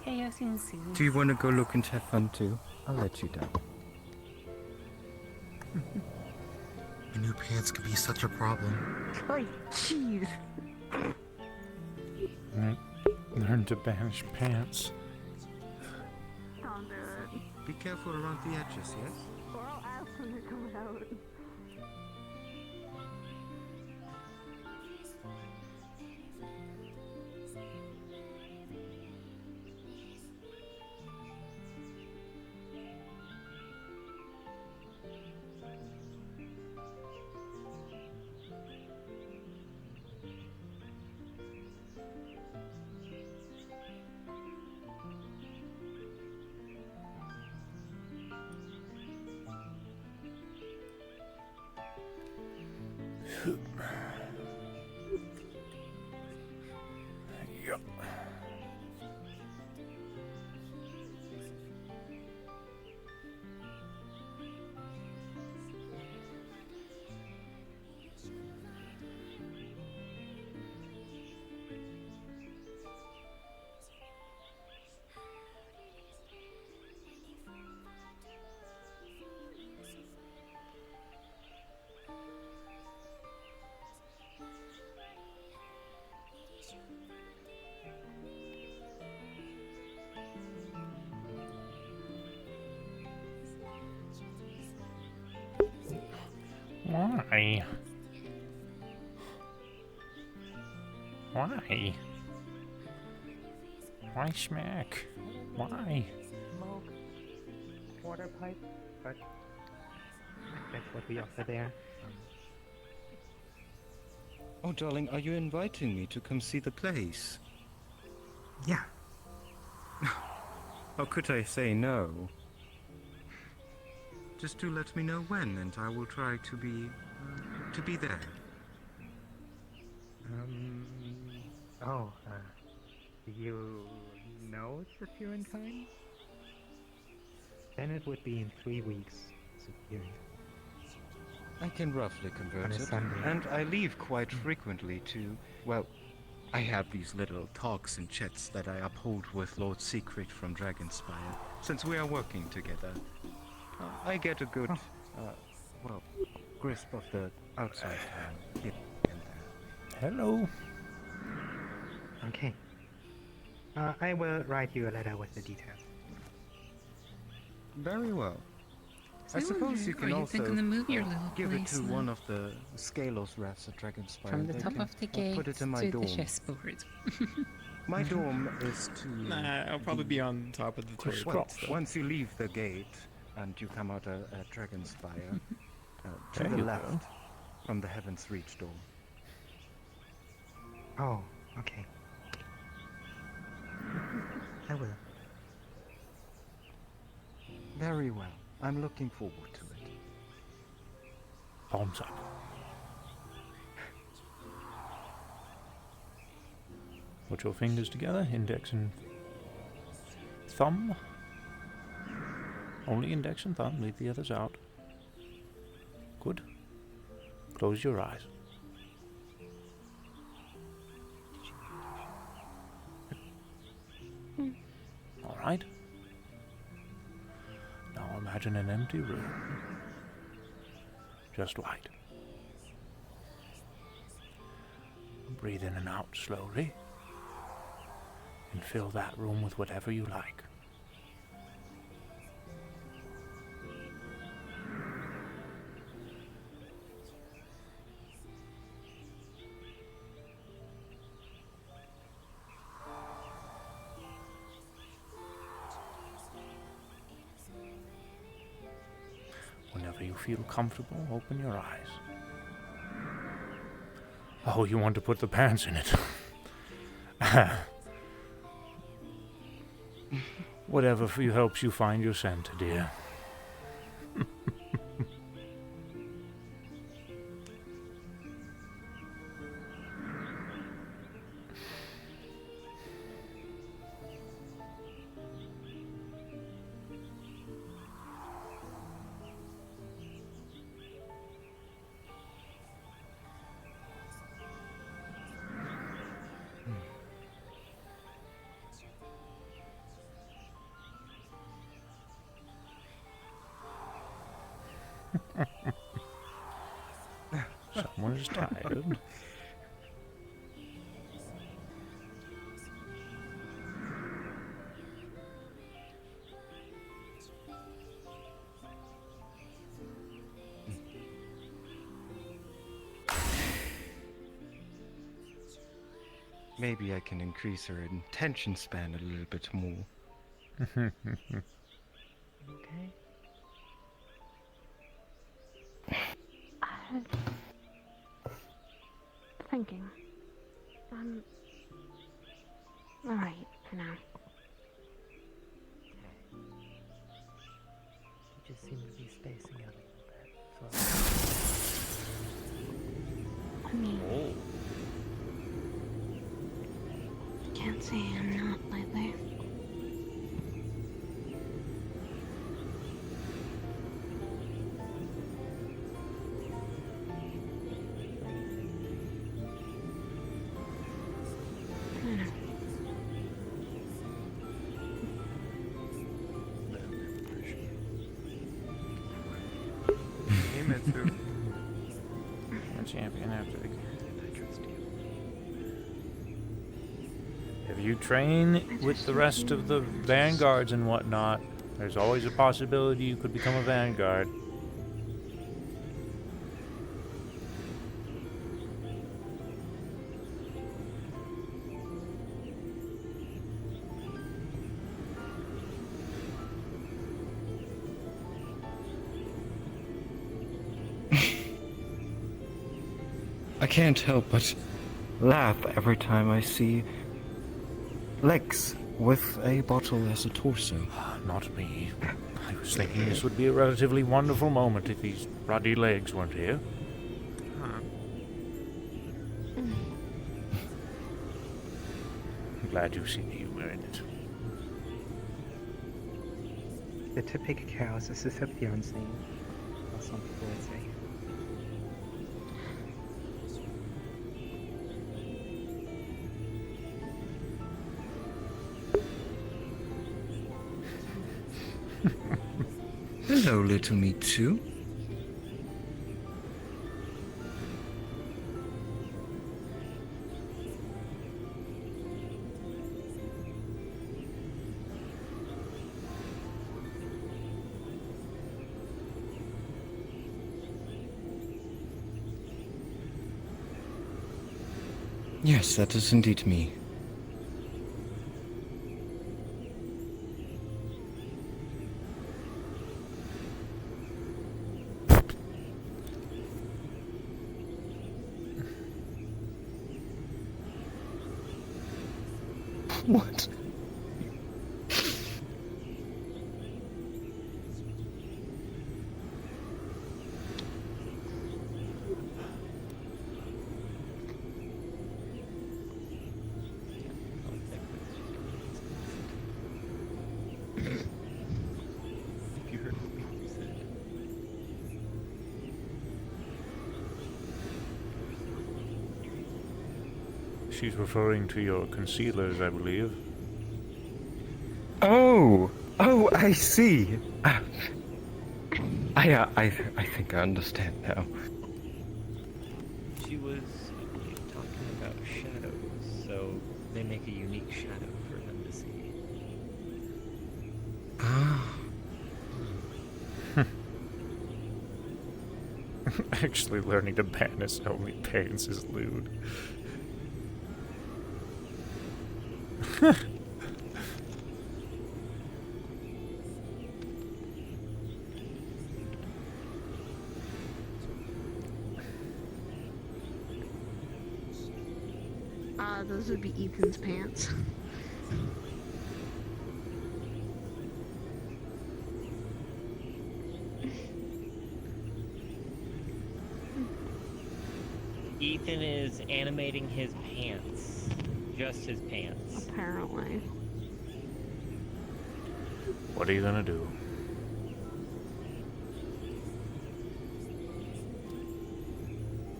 Chaos ensues. Do you want to go look and have fun too? I'll let you down. I knew pants could be such a problem. Oh, jeez. Learn to banish pants. Don't do it. Be careful around the edges, yes? Or I'll ask when they come out. Yep. Why? Why? Why smack? Why? Smoke. Water pipe. But that's what we offer there. Oh, darling, are you inviting me to come see the place? Yeah. How could I say no? Just do let me know when, and I will try to be there. Do you know it's a Furin time? Then it would be in 3 weeks. So here. I can roughly convert On a it, Sunday. and I leave quite frequently to, well, I have these little talks and chats that I uphold with Lord Secret from Dragonspire, since we are working together. I get a good, well, grasp of the outside town here and there. Hello. Okay. I will write you a letter with the details. Very well. So I suppose you are can you also thinking to move your little give it place to now? one of the Scalos rats at Dragonspire. From the They top can, of the gate put it in my to dorm. the chessboard. My dorm is to... Nah, I'll probably be on top of the turret. Once you leave the gate and you come out at Dragonspire, to There the you left go. from the Heaven's Reach door. Oh, okay. I will. Very well. I'm looking forward to it. Palms up. Put your fingers together, index and thumb. Only index and thumb, leave the others out. Good. Close your eyes. All right. Now imagine an empty room. Just light. Breathe in and out slowly. And fill that room with whatever you like. Whenever you feel comfortable, open your eyes. Oh, you want to put the pants in it. Whatever helps you find your center, dear. Someone is tired. Maybe I can increase her attention span a little bit more. Okay. Thinking. Alright, for now. You just seem to be spacing out a little bit. I mean, can't say I'm not lately. Hey, Mitsu. You're a champion after the game. If you train with the rest of the vanguards and whatnot, there's always a possibility you could become a vanguard. I can't help but laugh every time I see legs with a bottle as a torso. Not me. I was thinking this would be a relatively wonderful moment if these ruddy legs weren't here. I'm glad you see the humor in it. The typical chaos is a Fiancé, as some people would say. Hello, little me too. Yes, that is indeed me. What? You heard what you said. She's referring to your concealers, I believe. Oh, I see. I think I understand now. She was talking about shadows, so they make a unique shadow for them to see. Actually learning to ban his only pains is lewd. Those would be Ethan's pants. Ethan is animating his pants. Just his pants. Apparently. What are you gonna do?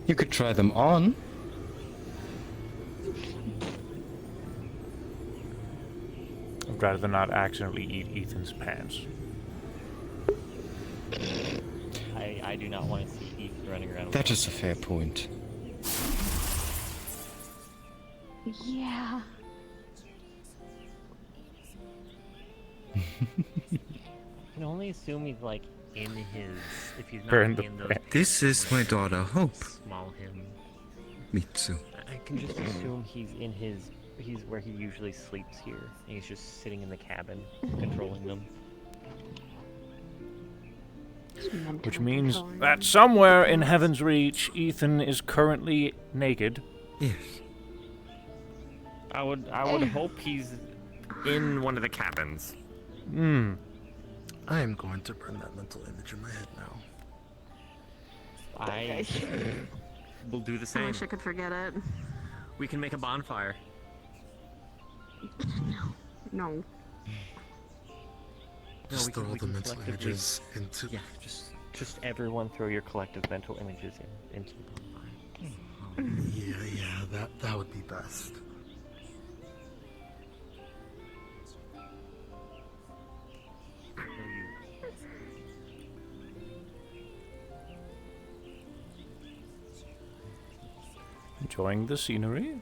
You could try them on. I'd rather not accidentally eat Ethan's pants. I do not want to see Ethan running around. That is a fair point. Yeah. I can only assume he's like in his. If he's not Burn the in the. This is my daughter, Hope. Small him. Mitsu. I can just assume he's in his. He's where he usually sleeps here. And he's just sitting in the cabin, controlling them. Which means that somewhere in Heaven's Reach, Ethan is currently naked. Yes. I would hope he's in one of the cabins. Hmm. I am going to burn that mental image in my head now. I will do the I same. wish I could forget it. We can make a bonfire. No. Just we throw can all the mental collectively- images into. Yeah, just everyone throw your collective mental images into the bonfire. Yeah, that would be best. Enjoying the scenery?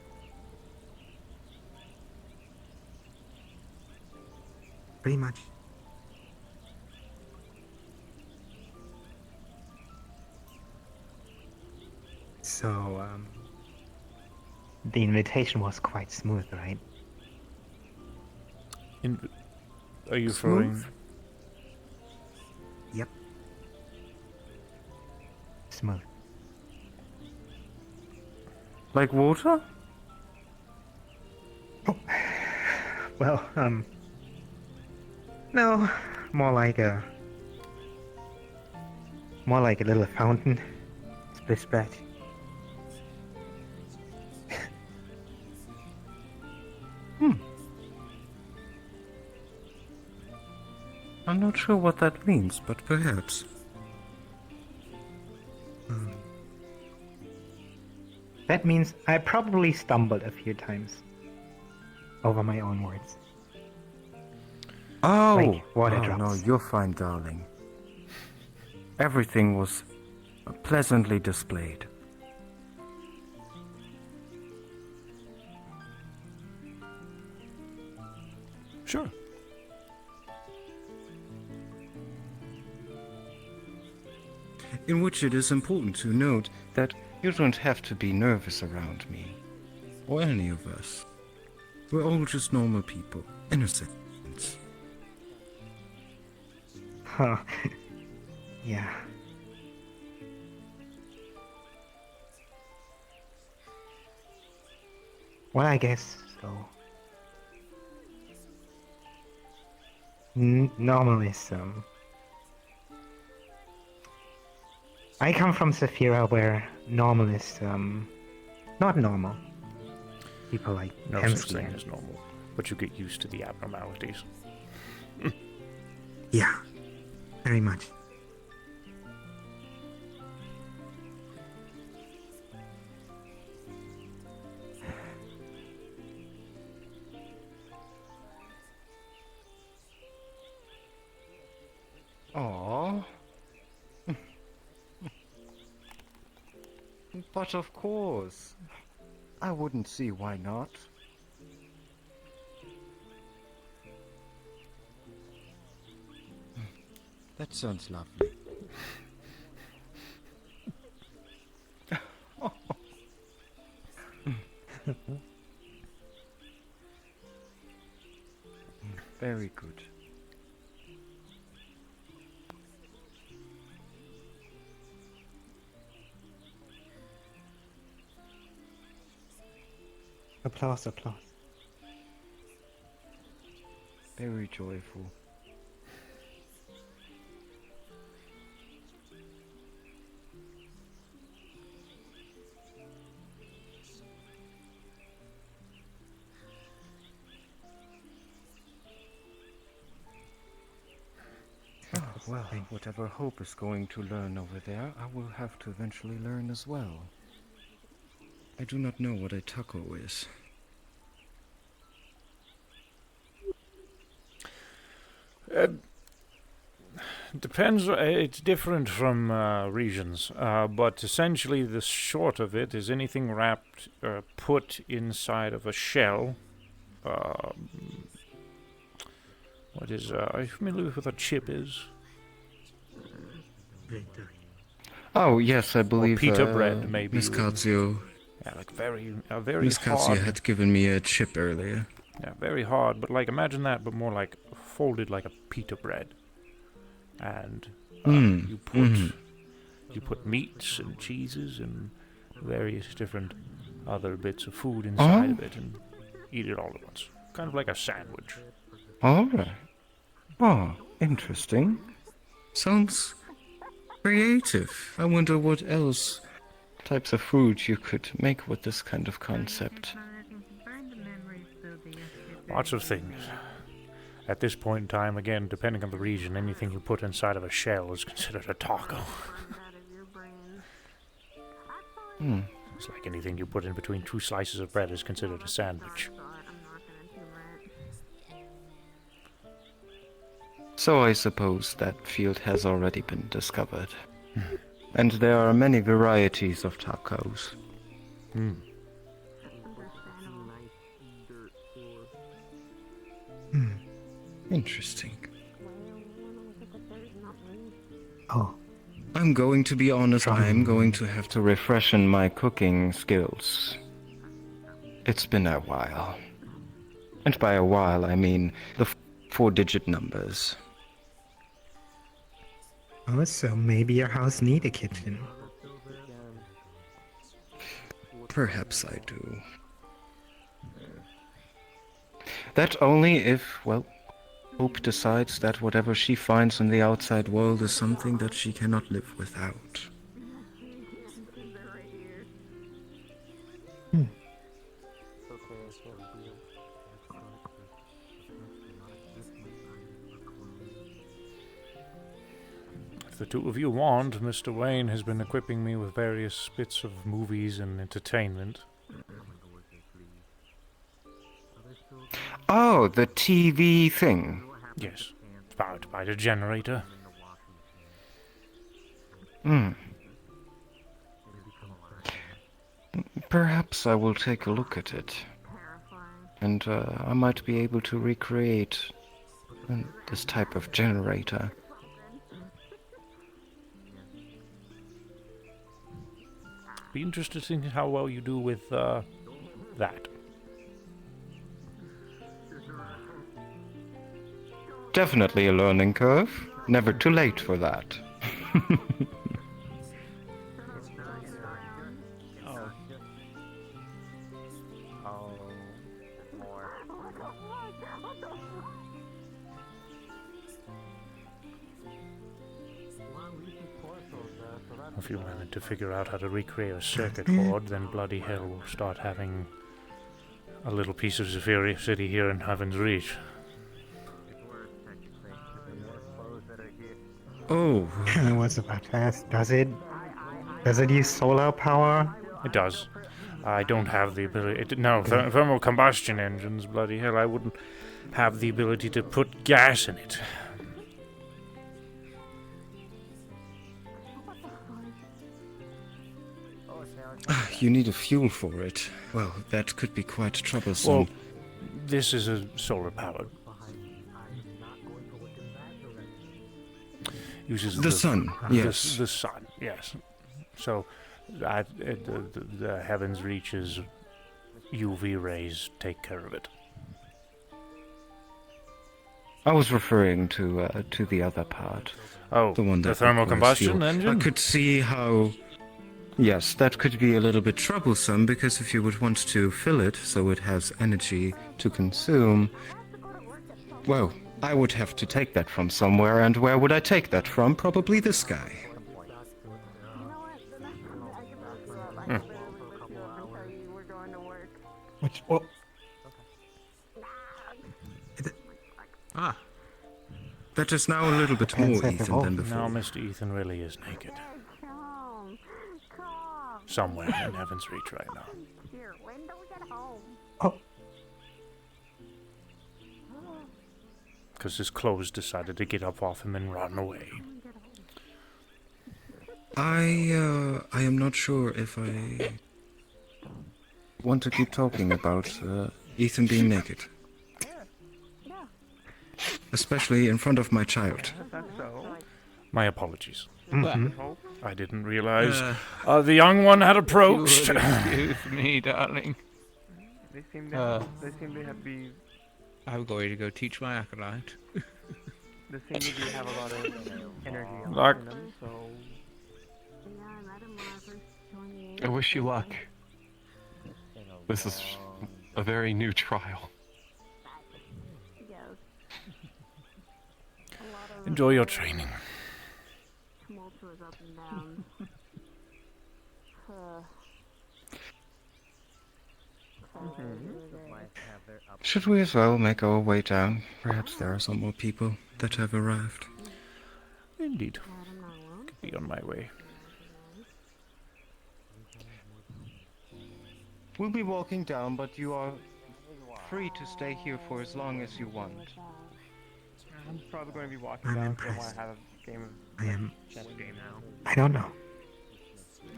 Pretty much. So, the invitation was quite smooth, right? Are you Smooth? referring? Yep. Smooth. Like water? Well, no, more like a little fountain. Splish splash. I'm not sure what that means, but perhaps. That means I probably stumbled a few times over my own words. Oh! Like water Oh, drops. no, you're fine, darling. Everything was pleasantly displayed. Sure. In which it is important to note that you don't have to be nervous around me. Or any of us. We're all just normal people. Innocent. Huh. Yeah. Well, I guess so. Normal is, I come from Saphira where normal is, not normal. People like No Hemsky such thing and- as normal, but you get used to the abnormalities. Yeah, very much. Aww. But of course. I wouldn't see why not. That sounds lovely. Very good. Applause, applause. Very joyful. Oh, well, whatever Hope is going to learn over there, I will have to eventually learn as well. I do not know what a taco is. Depends. It's different from regions, but essentially the short of it is anything wrapped, put inside of a shell. What is? Are you familiar with what a chip is? Oh, yes, I believe pita bread, maybe. Miss Katsuo. Yeah, like very hard. Miss Katsuo had given me a chip earlier. Yeah, very hard, but like imagine that, but more like folded like a pita bread, and you put meats and cheeses and various different other bits of food inside of it, and eat it all at once, kind of like a sandwich. All right. Oh, interesting. Sounds creative. I wonder what else types of food you could make with this kind of concept. Lots of things. At this point in time, again, depending on the region, anything you put inside of a shell is considered a taco. It's like anything you put in between two slices of bread is considered a sandwich. So I suppose that field has already been discovered. And there are many varieties of tacos. Interesting. Oh. I'm going to be honest, I'm going to have to refreshen my cooking skills. It's been a while. And by a while, I mean the 4-digit numbers. Oh, so maybe your house need a kitchen. Perhaps I do. That only if, well, Hope decides that whatever she finds in the outside world is something that she cannot live without. If the two of you want, Mr. Wayne has been equipping me with various bits of movies and entertainment. Oh, the TV thing. Yes, it's powered by the generator. Hmm. Perhaps I will take a look at it. And I might be able to recreate this type of generator. Be interested in how well you do with that. Definitely a learning curve. Never too late for that. If you manage to figure out how to recreate a circuit board, then bloody hell we'll start having a little piece of Zephyria City here in Heaven's Reach. Oh. I was about to ask, does it use solar power? It does. I don't have the ability. No, thermal combustion engines, bloody hell, I wouldn't have the ability to put gas in it. You need a fuel for it. Well, that could be quite troublesome. Well, this is a solar powered. Uses the sun, yes. The sun, yes. So, the Heaven's Reach's UV rays take care of it. I was referring to the other part. Oh, the one that the thermal combustion fuel. engine? I could see how. Yes, that could be a little bit troublesome because if you would want to fill it so it has energy to consume, well, I would have to take that from somewhere, and where would I take that from? Probably this guy. Which, well, Ah. That is now a little bit more Ethan than before. Now Mr. Ethan really is naked. Somewhere in Heaven's Reach right now. Oh. Because his clothes decided to get up off him and run away. I am not sure if I want to keep talking about Ethan being naked. Especially in front of my child. My apologies. Mm-hmm. I didn't realize the young one had approached. Excuse me, darling. They seem to be. I'm going to go teach my acolyte. They seem to have a lot of energy in Luck. them, so. I wish you luck. This is a very new trial. Enjoy your training. Should we as well make our way down? Perhaps there are some more people that have arrived. Indeed. Could be on my way. We'll be walking down, but you are free to stay here for as long as you want. I'm probably going to be walking I'm down, so I want impressed. to have a game of I am. chess game now. I don't know.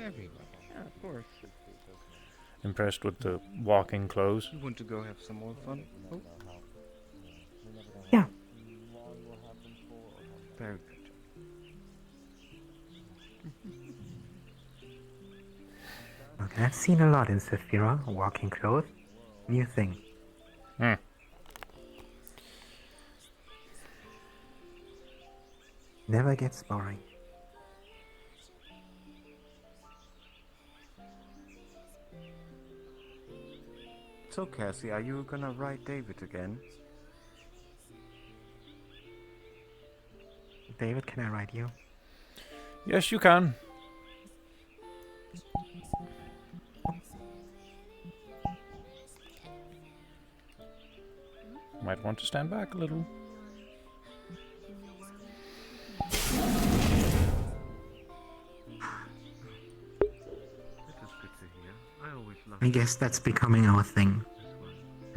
Everyone. Yeah, of course. Impressed with the walking clothes? You want to go have some more fun? Oh. Yeah. Very good. Okay, I've seen a lot in Sephira, walking clothes. New thing. Never gets boring. So, Cassie, are you gonna write David again? David, can I write you? Yes, you can. Might want to stand back a little. I guess that's becoming our thing.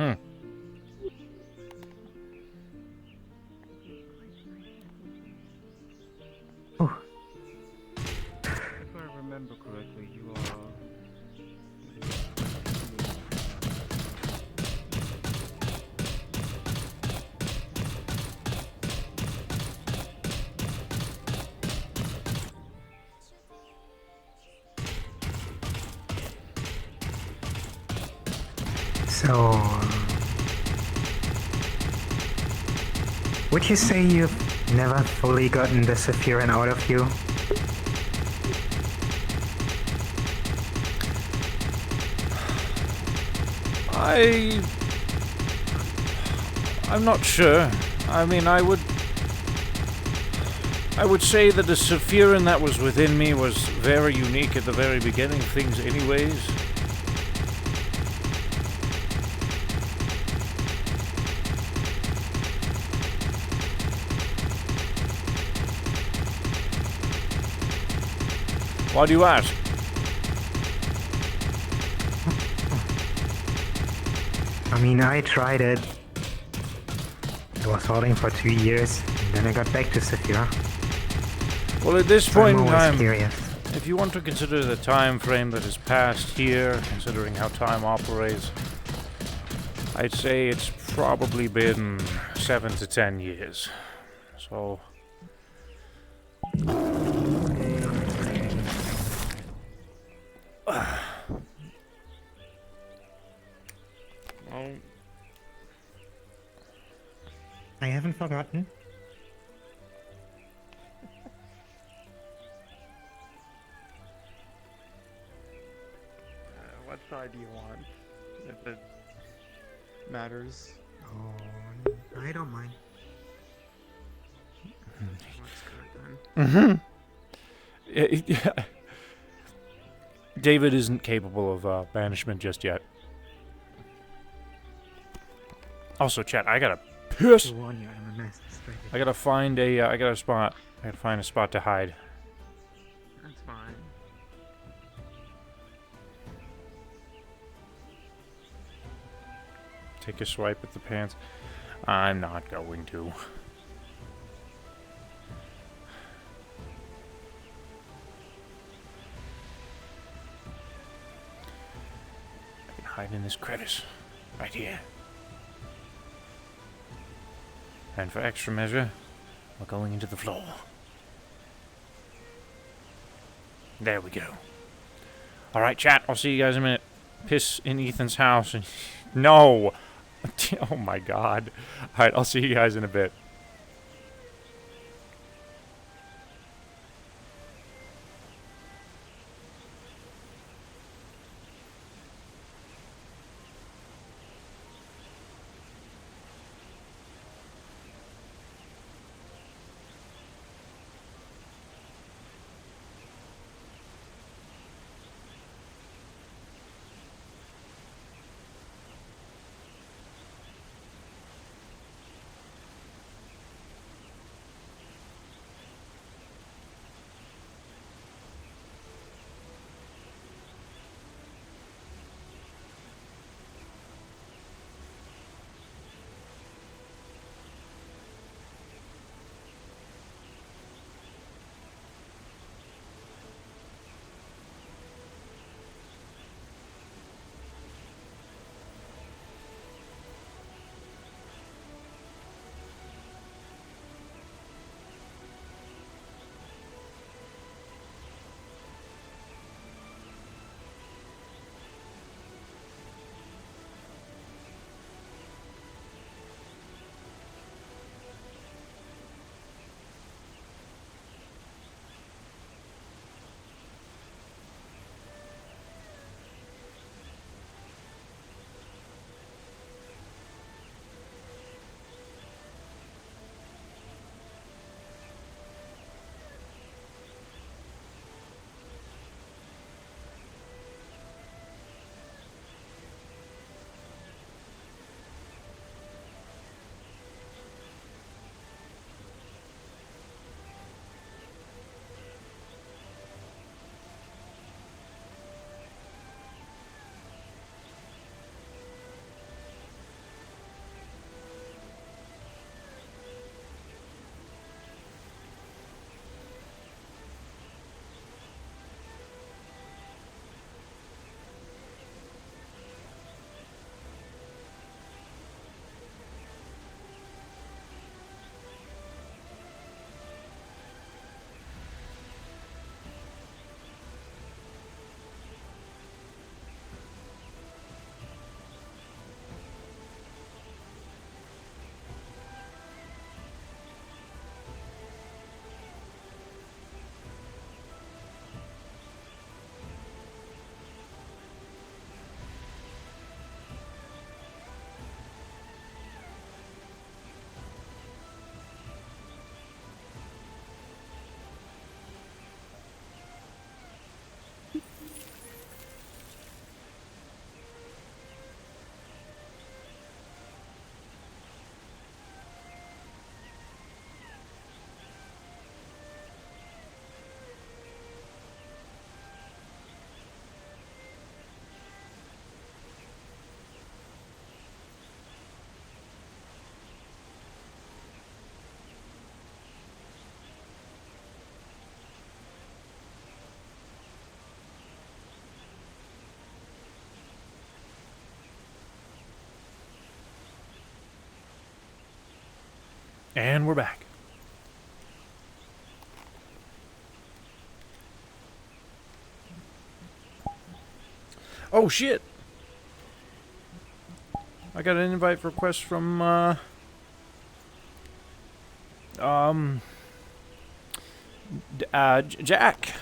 Oh. If I remember correctly, you are... So, would you say you've never fully gotten the Sephiron out of you? I'm not sure. I mean, I would say that the Sephiron that was within me was very unique at the very beginning of things anyways. Why do you ask? I mean, I tried it. It was holding for 2 years, and then I got back to Sephira. Well, at this point in time, curious. if you want to consider the time frame that has passed here, considering how time operates, I'd say it's probably been 7 to 10 years. So... I haven't forgotten. What side do you want? If it matters. Oh, I don't mind. Looks good then. Yeah. David isn't capable of banishment just yet. Also, chat, I gotta piss. I gotta find a. I gotta find a spot to hide. That's fine. Take a swipe at the pants. I'm not going to. I can hide in this crevice. Right here. And for extra measure, we're going into the floor. There we go. Alright, chat, I'll see you guys in a minute. Piss in Ethan's house and... No! Oh my god. Alright, I'll see you guys in a bit. And we're back. Oh shit! I got an invite request from Jack.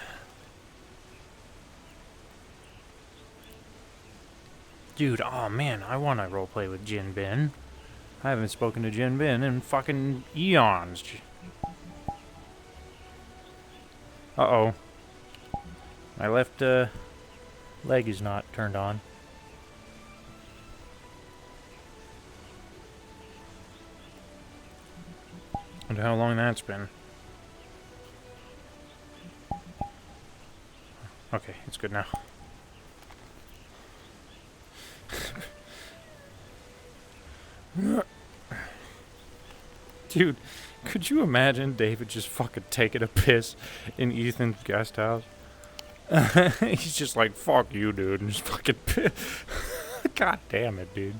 Dude, oh man, I want to roleplay with Jin Bin. I haven't spoken to Jin Bin in fucking eons. Uh-oh. My left leg is not turned on. Wonder how long that's been. Okay, it's good now. Dude, could you imagine David just fucking taking a piss in Ethan's guest house? He's just like, fuck you, dude, and just fucking piss. God damn it, dude.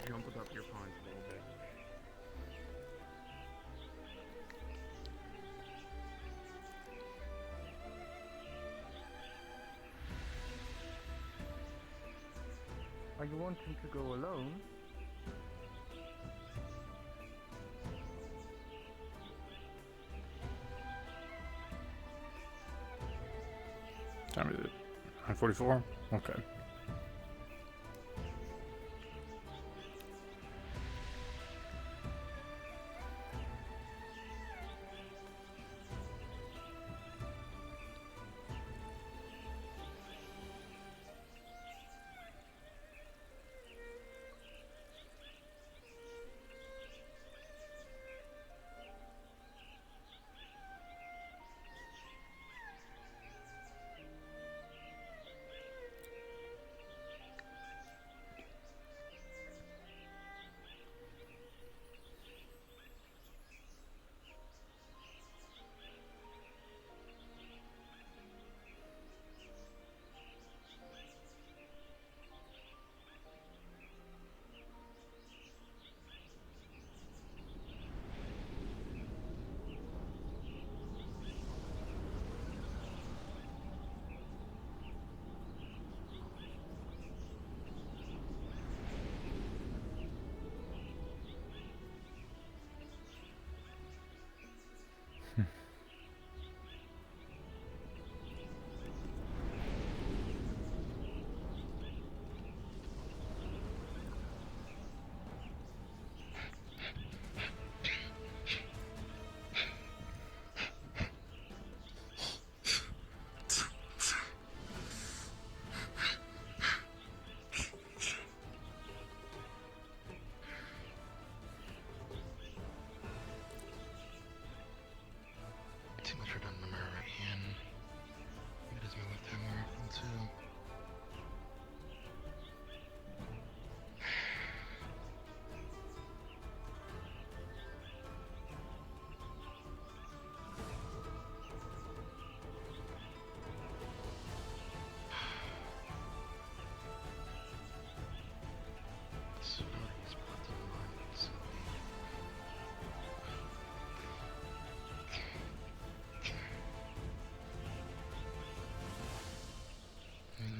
Jumbled up your pawns a little bit. Are you wanting to go alone? Time is it? 9:44? Okay.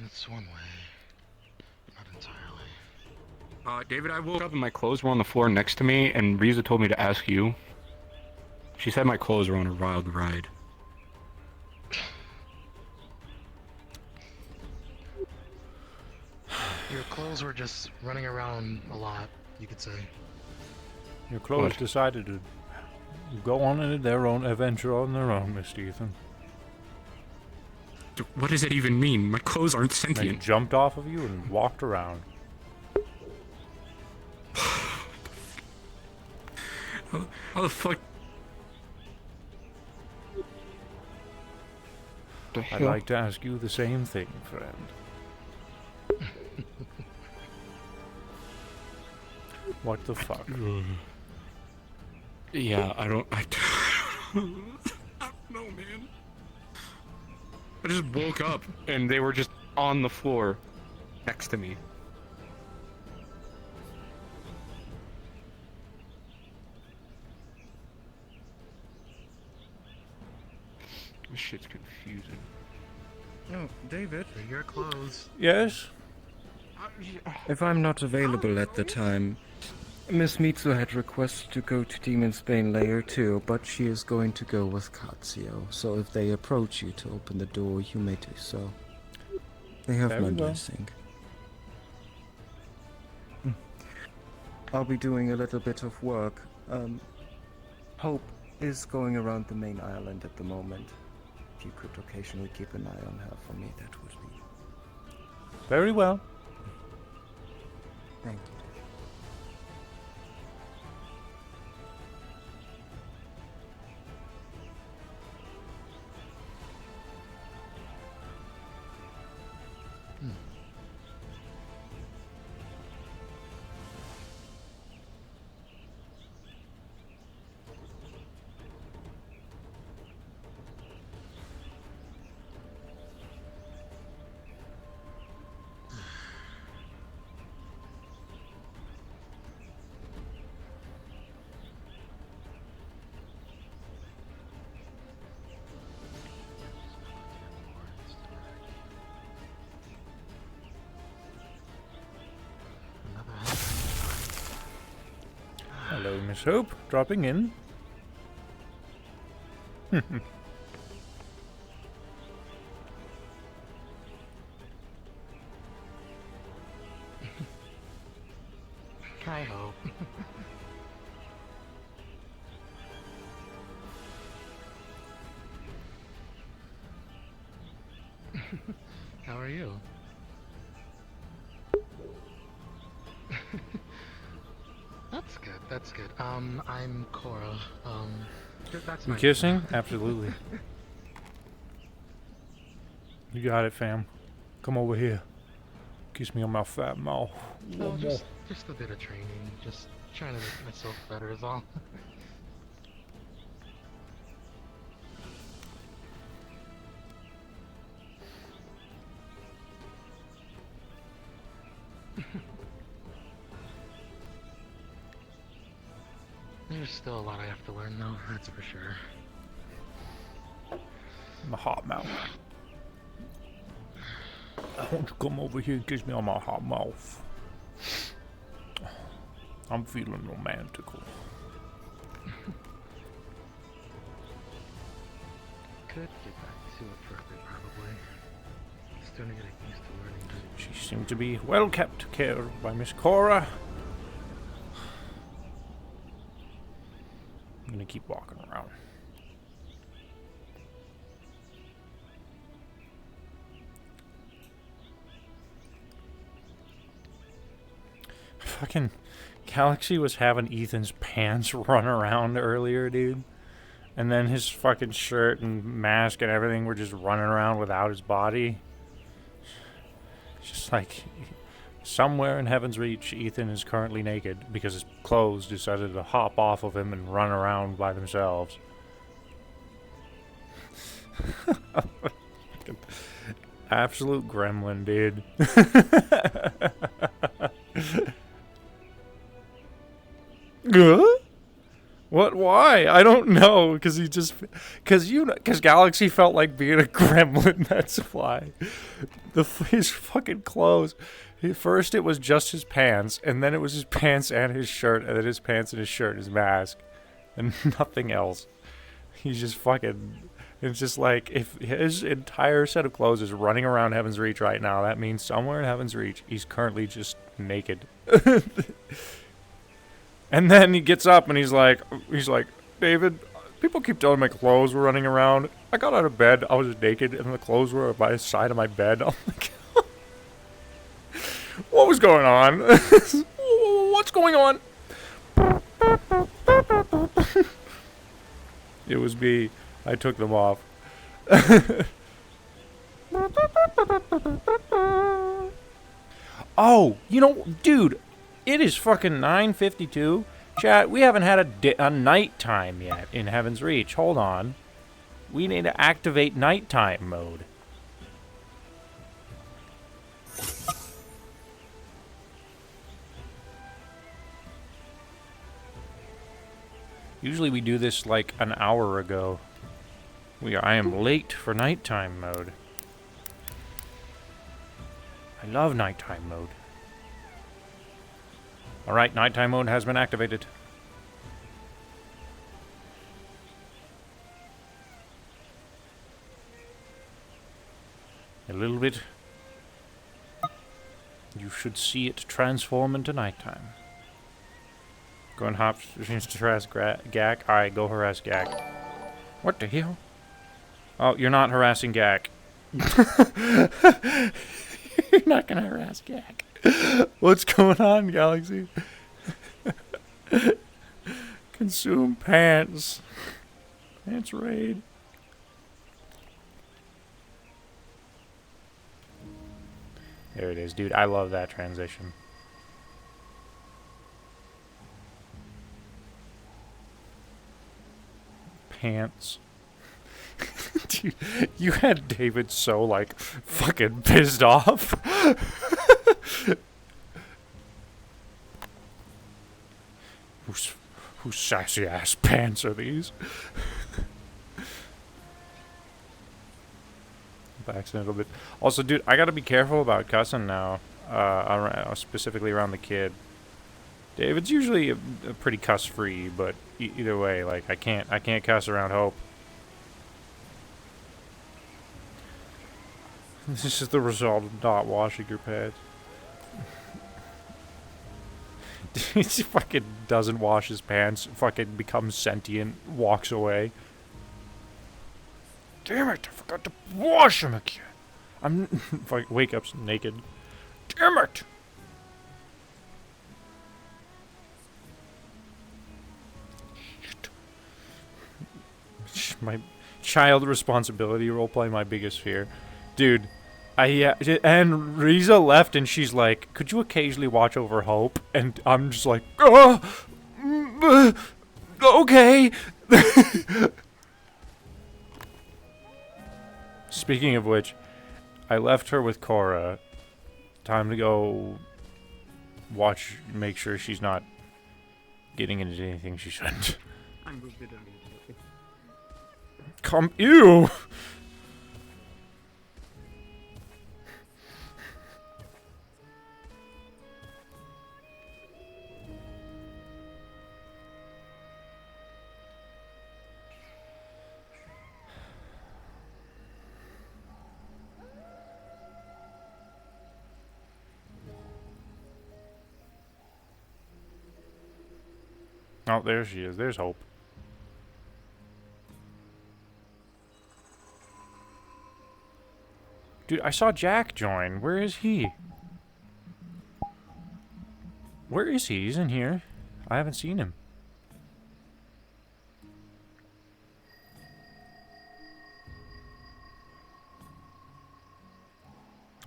That's one way. Not entirely. David, I woke up and my clothes were on the floor next to me, and Riza told me to ask you. She said my clothes were on a wild ride. Your clothes were just running around a lot, you could say. Your clothes decided to go on their own adventure on their own, Mr. Ethan. What does that even mean? My clothes aren't sentient. They jumped off of you and walked around. How the fuck? I'd like to ask you the same thing, friend. What the fuck? Yeah, I don't know, man. I just woke up and they were just on the floor next to me. This shit's confusing. Oh, David, your clothes. Yes? If I'm not available at the time, Miss Mitsu had requested to go to Demon's Bane Layer 2, but she is going to go with Katsuo. So if they approach you to open the door, you may do so. They have my blessing. I'll be doing a little bit of work. Hope is going around the main island at the moment. If you could occasionally keep an eye on her for me, that would be... Very well. Thank you. Hello, Miss Hope. Dropping in. Hi, Hope. How are you? That's good. That's good. I'm Cora. That's You my kissing? Absolutely. You got it, fam. Come over here. Kiss me on my fat mouth. No, just a bit of training. Just trying to make myself better is all. There's still a lot I have to learn, though. That's for sure. My hot mouth. Why don't you come over here and kiss me on my hot mouth? I'm feeling romantical. Could get back to it further, probably. Still need to get used to learning. She seemed to be well kept care of by Miss Cora. I'm gonna keep walking around. Fucking Galaxy was having Ethan's pants run around earlier, dude. And then his fucking shirt and mask and everything were just running around without his body. It's just like, somewhere in Heaven's Reach, Ethan is currently naked because his clothes decided to hop off of him and run around by themselves. Absolute gremlin, dude. What? Why? I don't know. Because he just, because Galaxy felt like being a gremlin. That's why. His fucking clothes. First it was just his pants, and then it was his pants and his shirt, and then his pants and his shirt, his mask, and nothing else. He's just fucking. It's just like, if his entire set of clothes is running around Heaven's Reach right now, that means somewhere in Heaven's Reach, he's currently just naked. And then he gets up and he's like, David, people keep telling my clothes were running around. I got out of bed, I was naked, and the clothes were by the side of my bed. I'm like, what was going on? What's going on? It was me. I took them off. Oh, you know, dude, it is fucking 9:52. Chat, we haven't had a nighttime yet in Heaven's Reach. Hold on. We need to activate nighttime mode. Usually we do this like an hour ago. I am late for nighttime mode. I love nighttime mode. Alright, nighttime mode has been activated. A little bit. You should see it transform into nighttime. Go and hop to harass Gak. Alright, go harass Gak. What the hell? Oh, you're not harassing Gak. You're not gonna harass Gak. What's going on, Galaxy? Consume pants. Pants raid. There it is, dude. I love that transition. Pants. Dude, you had David so, like, fucking pissed off. Whose sassy ass pants are these? By accident a little bit. Also, dude, I gotta be careful about cussing now. Specifically around the kid. David's usually a pretty cuss-free, but either way, like, I can't cuss around Hope. This is the result of not washing your pants. He fucking doesn't wash his pants, fucking becomes sentient, walks away. Damn it, I forgot to wash him again. I'm like, wake up naked. Damn it! Shit. My child responsibility roleplay, my biggest fear. Dude, and Riza left and she's like, could you occasionally watch over Hope? And I'm just like, okay. Speaking of which, I left her with Cora. Time to go watch, make sure she's not getting into anything she shouldn't. I moved it immediately. Come, ew! Oh, there she is. There's Hope. Dude, I saw Jack join. Where is he? Where is he? He's in here. I haven't seen him.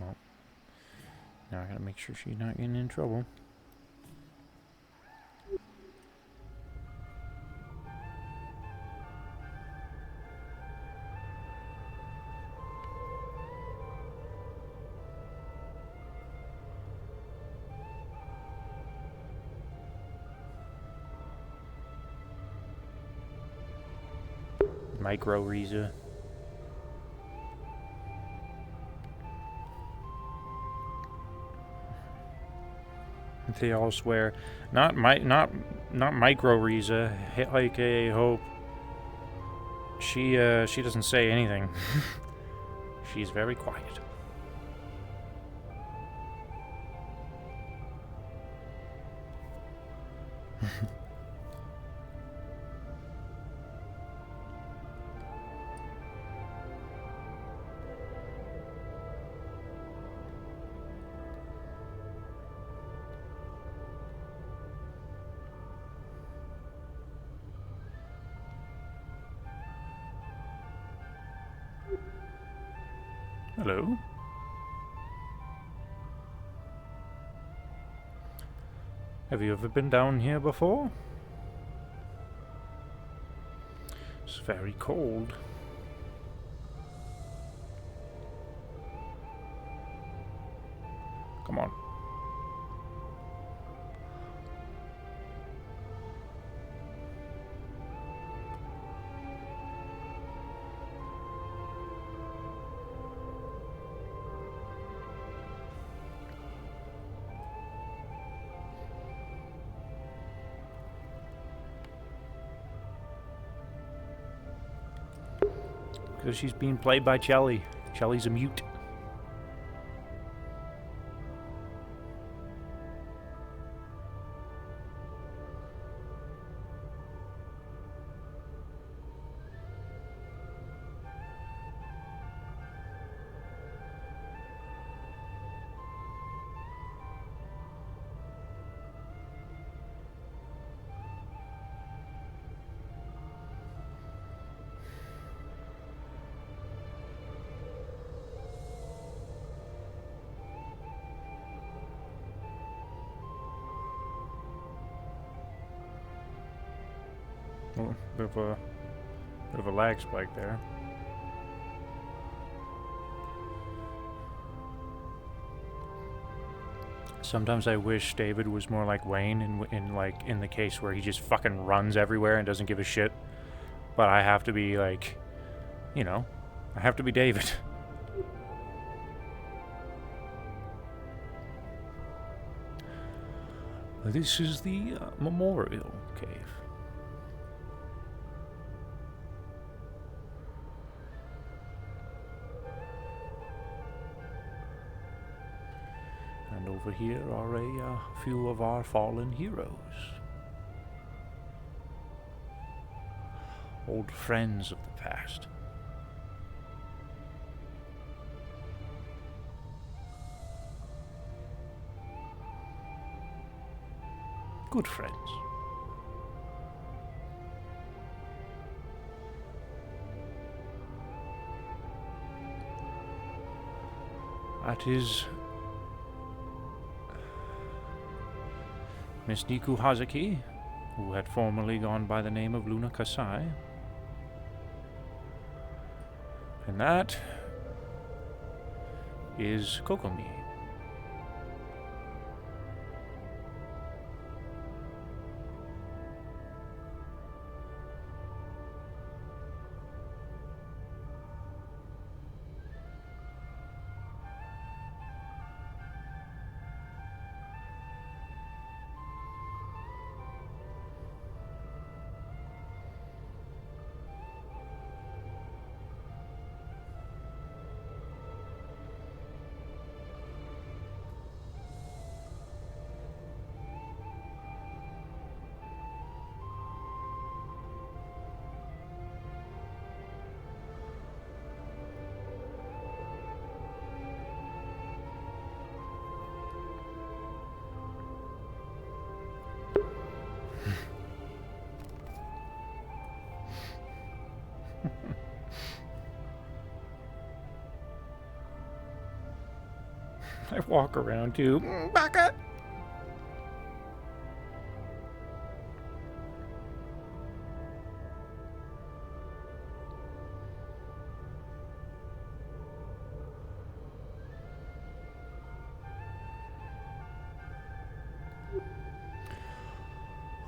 Oh. Now I gotta make sure she's not getting in trouble. Micro Riza. They all swear. Not Micro Riza, aka Hope. She doesn't say anything. She's very quiet. Hello. Have you ever been down here before? It's very cold. Come on. Because she's being played by Chelly. Chelly's a mute. Oh, bit of a lag spike there. Sometimes I wish David was more like Wayne in the case where he just fucking runs everywhere and doesn't give a shit. But I have to be like, you know, I have to be David. This is the memorial cave. And over here are a few of our fallen heroes. Old friends of the past. Good friends. That is Miss Niku Hazaki, who had formerly gone by the name of Luna Kasai. And that is Kokomi. I walk around too. Back up.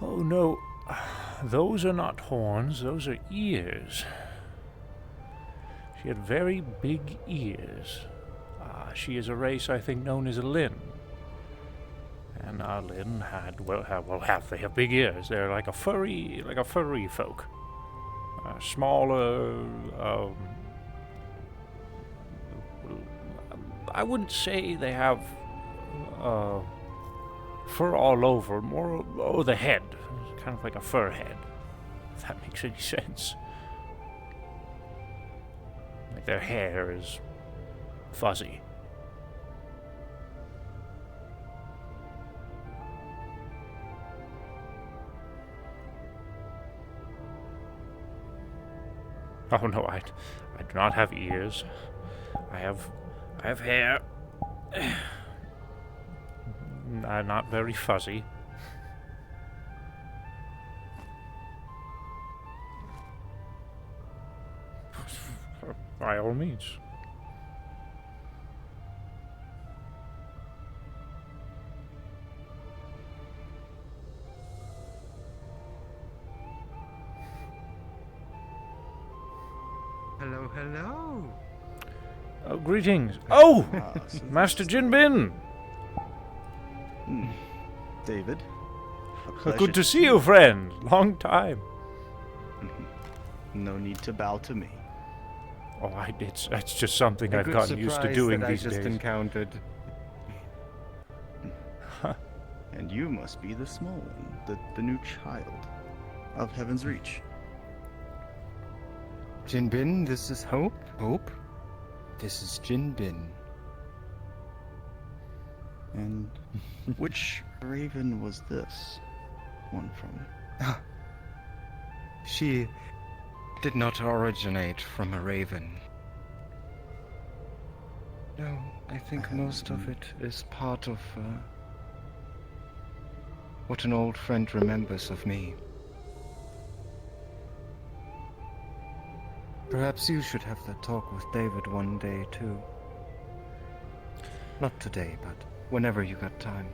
Oh no, those are not horns, those are ears. She had very big ears. She is a race, I think, known as a Lin. And Lin had, they have big ears. They're like a furry folk. Smaller, I wouldn't say they have fur all over, more over the head. Kind of like a fur head, if that makes any sense. Like their hair is fuzzy. Oh no, I do not have ears. I have hair. Not very fuzzy. By all means. Hello, hello. Greetings. Oh! Master Jinbin! David. Good to see you, friend. Long time. No need to bow to me. Oh, that's just something I've gotten used to doing these days. Encountered. And you must be the small one, the new child of Heaven's Reach. Jinbin, this is Hope. Hope, this is Jinbin. And which raven was this one from? She did not originate from a raven. No, I think most of it is part of what an old friend remembers of me. Perhaps you should have that talk with David one day, too. Not today, but whenever you got time.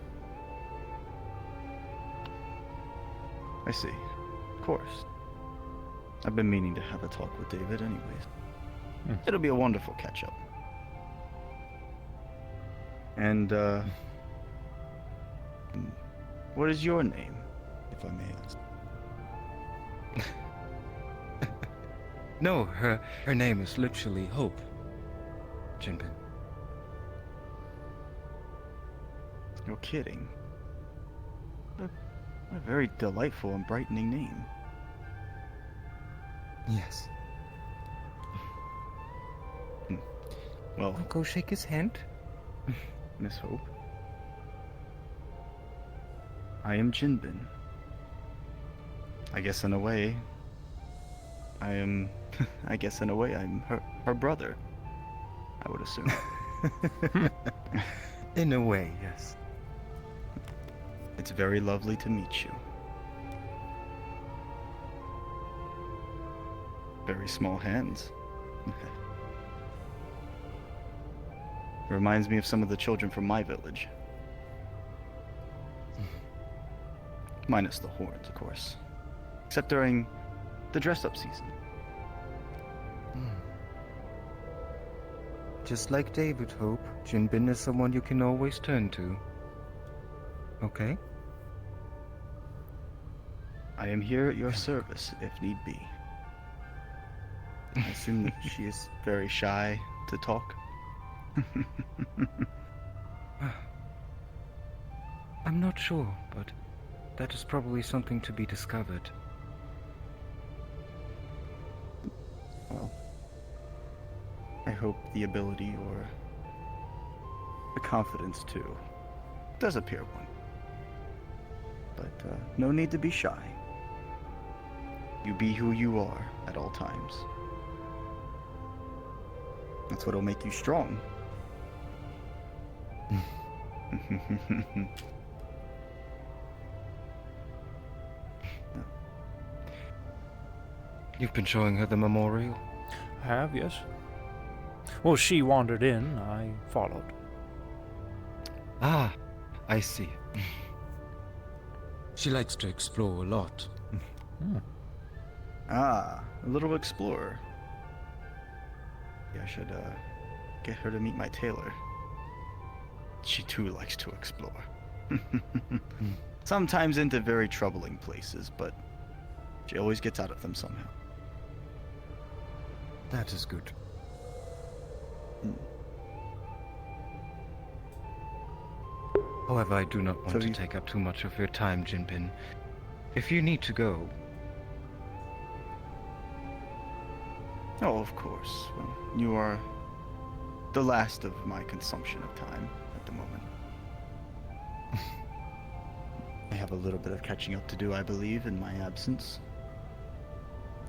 I see. Of course. I've been meaning to have a talk with David anyways. It'll be a wonderful catch-up. And, what is your name, if I may ask? No, her name is literally Hope. Jinbin. You're kidding. What a very delightful and brightening name. Yes. Well, go shake his hand. Miss Hope. I am Jinbin. I guess in a way, I'm her brother. I would assume. In a way, yes. It's very lovely to meet you. Very small hands. Reminds me of some of the children from my village. Minus the horns, of course. Except during the dress-up season. Just like David, Hope, Jinbin is someone you can always turn to. Okay? I am here at your service, if need be. I assume that she is very shy to talk. I'm not sure, but that is probably something to be discovered. Well, I hope the ability or the confidence too does appear one. But no need to be shy. You be who you are at all times. That's what'll make you strong. You've been showing her the memorial? I have, yes. Well, she wandered in, I followed. Ah, I see. She likes to explore a lot. Ah, a little explorer. Yeah, I should get her to meet my tailor. She too likes to explore. Sometimes into very troubling places, but she always gets out of them somehow. That is good. However, I do not want to take up too much of your time, Jinbin. If you need to go... Oh, of course. Well, you are the last of my consumption of time at the moment. I have a little bit of catching up to do, I believe, in my absence.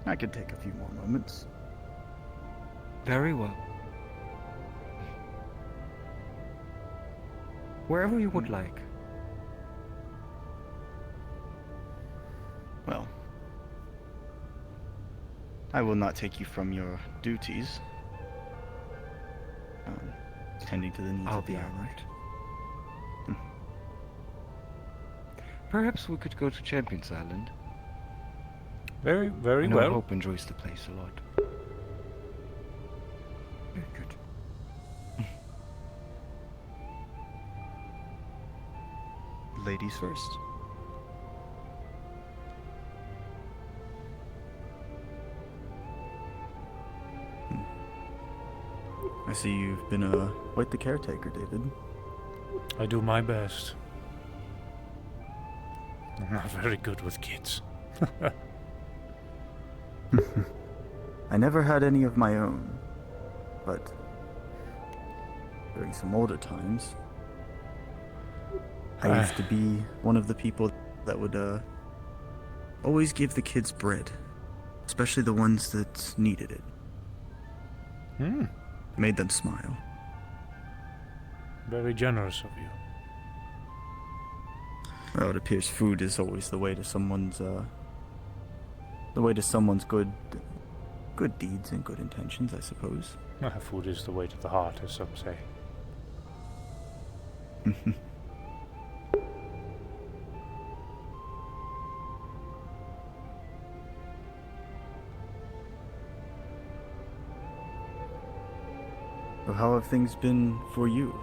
I could take a few more moments. Very well. Wherever you would like. Well, I will not take you from your duties. Tending to the needs I'll of the be island. alright. Perhaps we could go to Champions Island. Very, very I know well. Hope enjoys the place a lot. Very good. Ladies first. I see you've been quite the caretaker, David. I do my best. I'm not very good with kids. I never had any of my own, but during some older times, I used to be one of the people that would always give the kids bread, especially the ones that needed it. Made them smile. Very generous of you. Well, it appears food is always the way to someone's good deeds and good intentions, I suppose. Food is the way to the heart, as some say. So how have things been for you?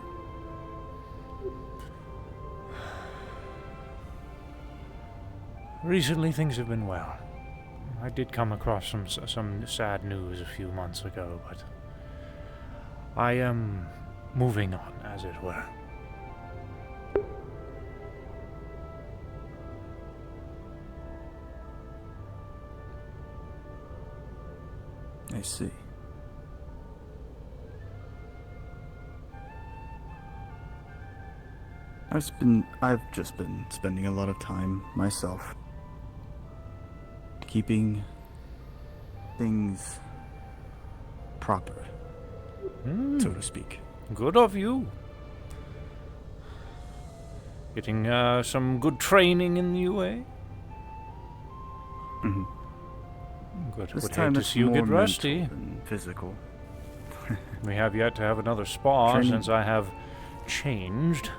Recently, things have been well. I did come across some sad news a few months ago, but I am moving on, as it were. I see. I've just been spending a lot of time myself keeping things proper, so to speak. Good of you. Getting some good training in the UA. Good. This Would time hate to it's see you get more rusty. mental than physical. We have yet to have another spa Training. since I have changed.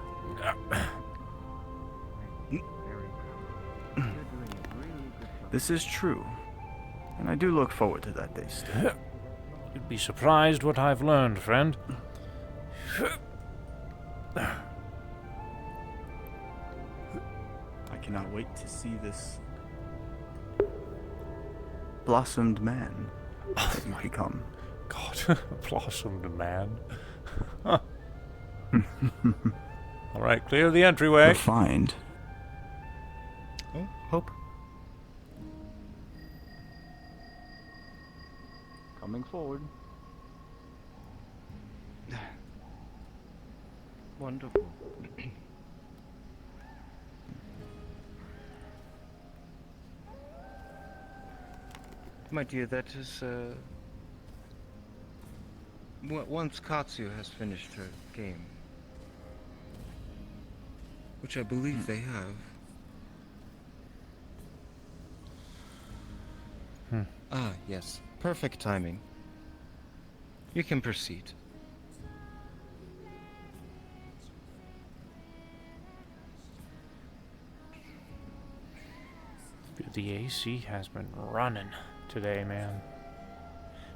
This is true, and I do look forward to that day still. You'd be surprised what I've learned, friend. I cannot wait to see this blossomed man that you become. God, blossomed man. All right, clear the entryway. Refined. Oh, Hope. Coming forward. Wonderful. My dear, that is, once Katsu has finished her game, which I believe they have. Ah, yes. Perfect timing. You can proceed. The AC has been running today, man.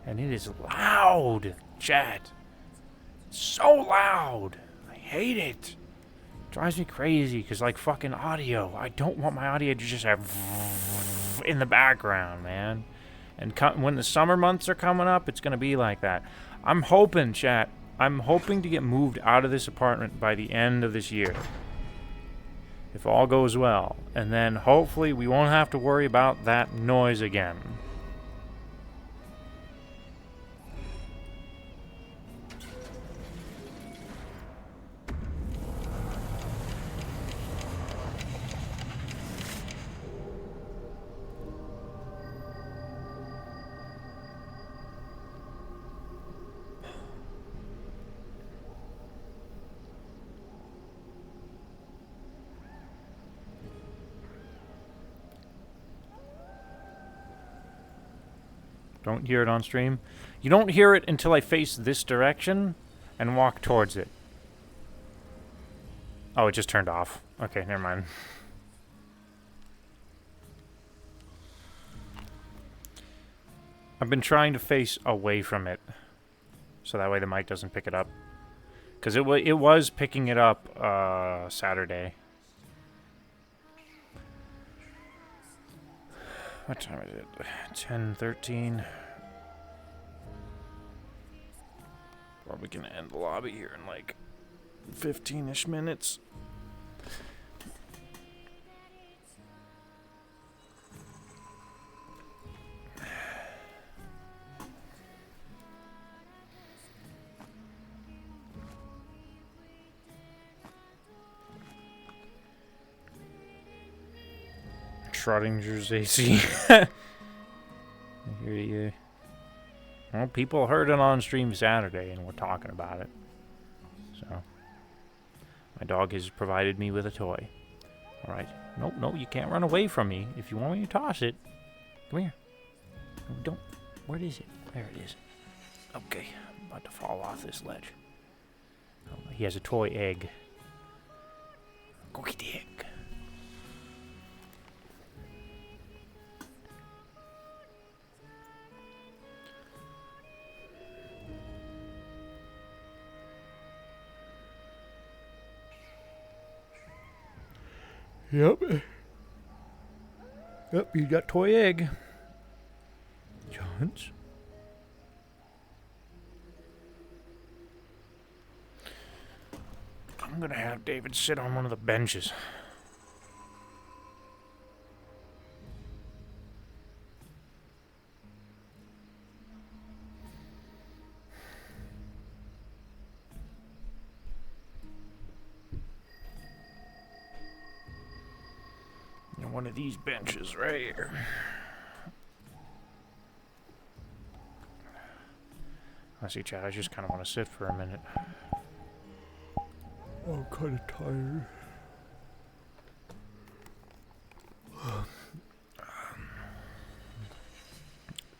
And it is loud, chat. So loud. I hate it. Drives me crazy because, like, fucking audio. I don't want my audio to just have in the background, man. And when the summer months are coming up, it's going to be like that. I'm hoping, chat, I'm hoping to get moved out of this apartment by the end of this year. If all goes well. And then hopefully we won't have to worry about that noise again. Don't hear it on stream. You don't hear it until I face this direction and walk towards it. Oh, it just turned off. Okay, never mind. I've been trying to face away from it, so that way the mic doesn't pick it up. Because it was picking it up Saturday. What time is it? 10:13. Probably gonna end the lobby here in like 15-ish minutes. Schrodinger's AC. I hear you. Well, people heard it on stream Saturday and we're talking about it. So, my dog has provided me with a toy. Alright. Nope, no, you can't run away from me. If you want me to toss it, come here. No, don't. Where is it? There it is. Okay, I'm about to fall off this ledge. Oh, he has a toy egg. Go get the egg. Yep. Yep, you got toy egg. Johns. I'm gonna have David sit on one of the benches. One of these benches right here. I see, Chad. I just kind of want to sit for a minute. I'm kind of tired.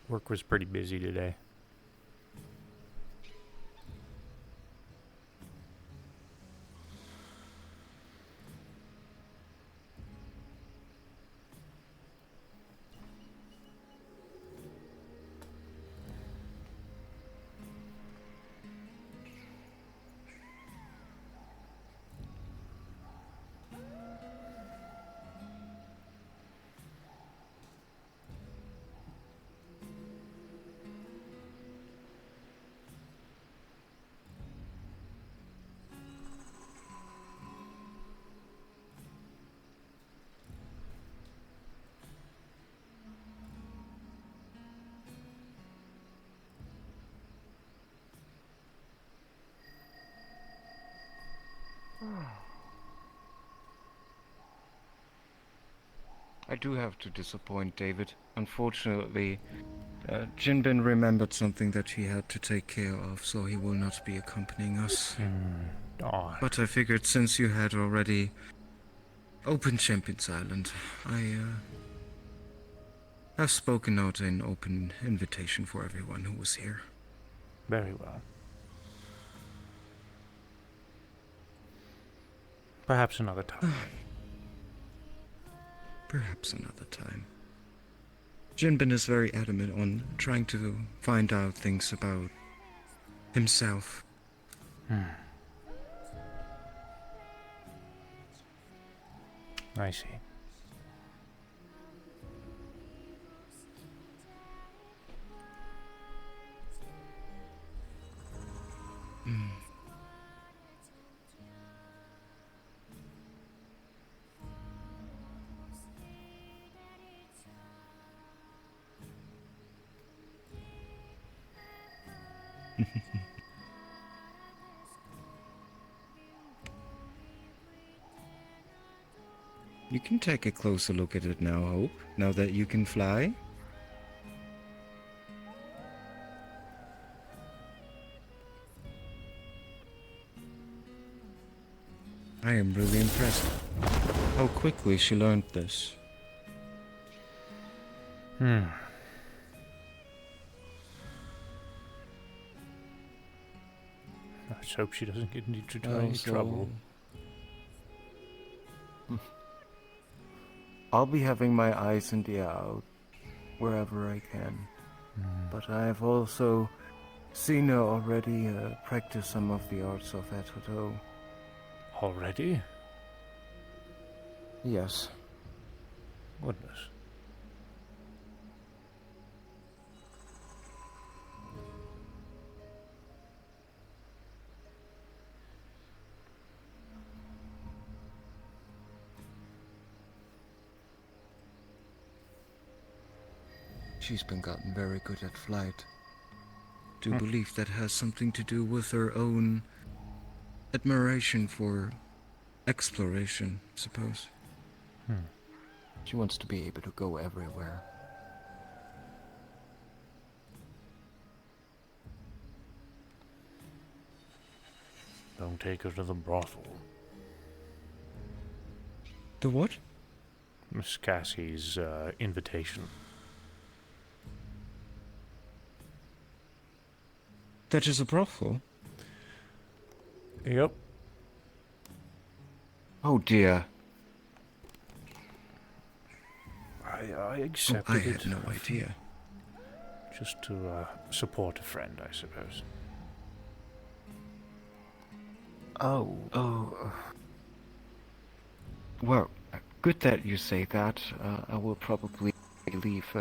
Work was pretty busy today. I do have to disappoint David. Unfortunately, Jinbin remembered something that he had to take care of, so he will not be accompanying us. But I figured since you had already opened Champions Island, I have spoken out an open invitation for everyone who was here. Very well. Perhaps another time. Perhaps another time. Jinbin is very adamant on trying to find out things about himself. I see. You can take a closer look at it now, Hope, now that you can fly. I am really impressed how quickly she learned this. Let's hope she doesn't get into any trouble. I'll be having my eyes in the air out wherever I can. But I have also seen her already practice some of the arts of Etoto. Already? Yes. Goodness. She's been gotten very good at flight. Do believe that has something to do with her own admiration for exploration, suppose. She wants to be able to go everywhere. Don't take her to the brothel. The what? Miss Cassie's invitation. That is a brothel? Yep. Oh dear. I accepted I it. had no idea. Just to support a friend, I suppose. Oh. Well, good that you say that. I will probably leave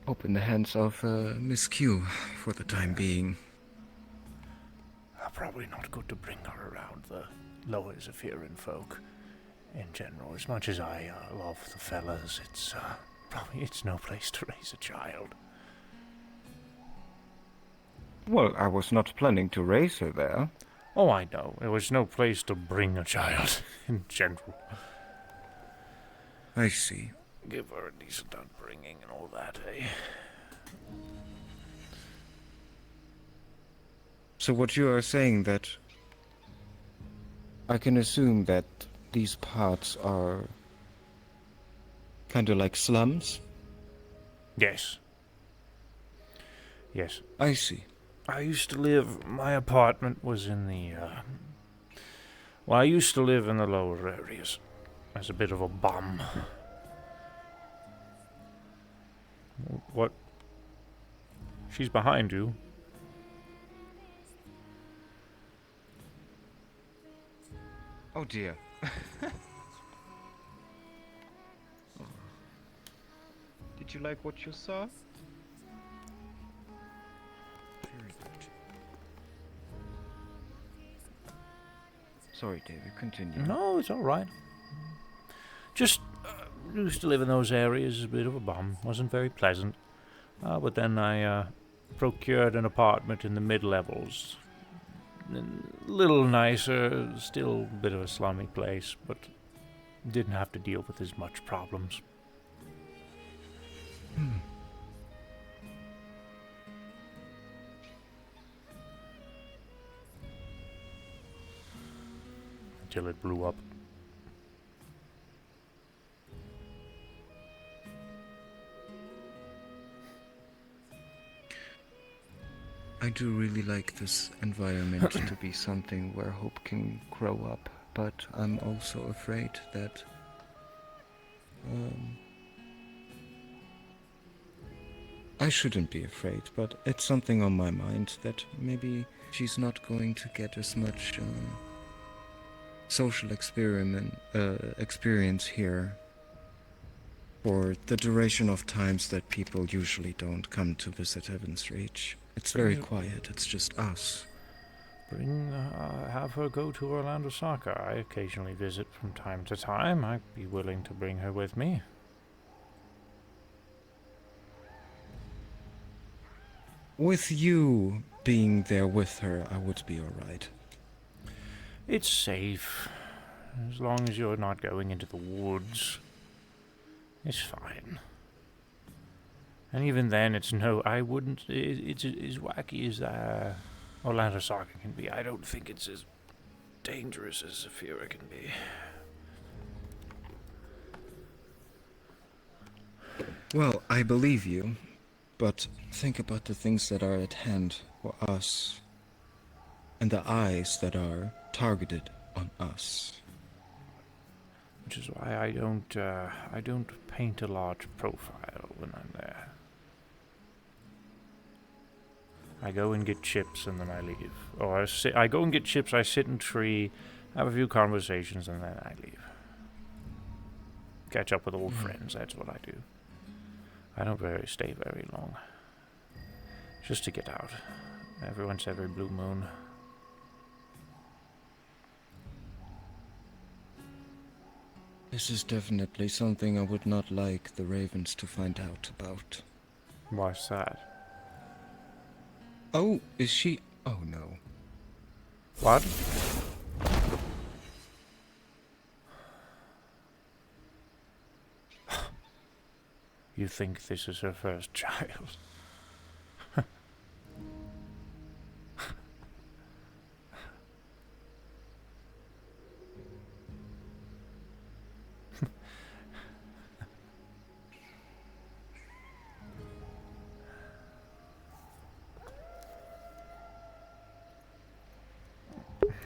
Hope in the hands of Miss Q for the time being. Probably not good to bring her around the lower Zephyrian folk in general. As much as I love the fellas, it's no place to raise a child. Well, I was not planning to raise her there. Oh, I know. It was no place to bring a child in general. I see. Give her a decent upbringing and all that, eh? So what you are saying that I can assume that these parts are kind of like slums? Yes. Yes. I see. My apartment was in the, I used to live in the lower areas as a bit of a bum. What? She's behind you. Oh dear. Did you like what you saw? Very good. Sorry, David, continue. No, it's all right. Just used to live in those areas as a bit of a bum. Wasn't very pleasant. But then I procured an apartment in the mid-levels. A little nicer, still a bit of a slummy place, but didn't have to deal with as much problems. Until it blew up. I do really like this environment to be something where Hope can grow up, but I'm also afraid that I shouldn't be afraid, but it's something on my mind that maybe she's not going to get as much social experience here for the duration of times that people usually don't come to visit Heaven's Reach. It's very quiet, it's just us. Have her go to Orlando Soccer. I occasionally visit from time to time. I'd be willing to bring her with me. With you being there with her, I would be alright. It's safe. As long as you're not going into the woods. It's fine. And even then, it's as wacky as Orlando Soccer can be. I don't think it's as dangerous as Zephyra can be. Well, I believe you, but think about the things that are at hand for us and the eyes that are targeted on us. Which is why I don't paint a large profile when I'm there. I go and get chips and then I leave. Or I go and get chips, I sit in a tree, have a few conversations, and then I leave. Catch up with old friends, that's what I do. I don't stay very long. Just to get out. Every blue moon. This is definitely something I would not like the Ravens to find out about. Why's that? Oh, is she? Oh no. What? You think this is her first child?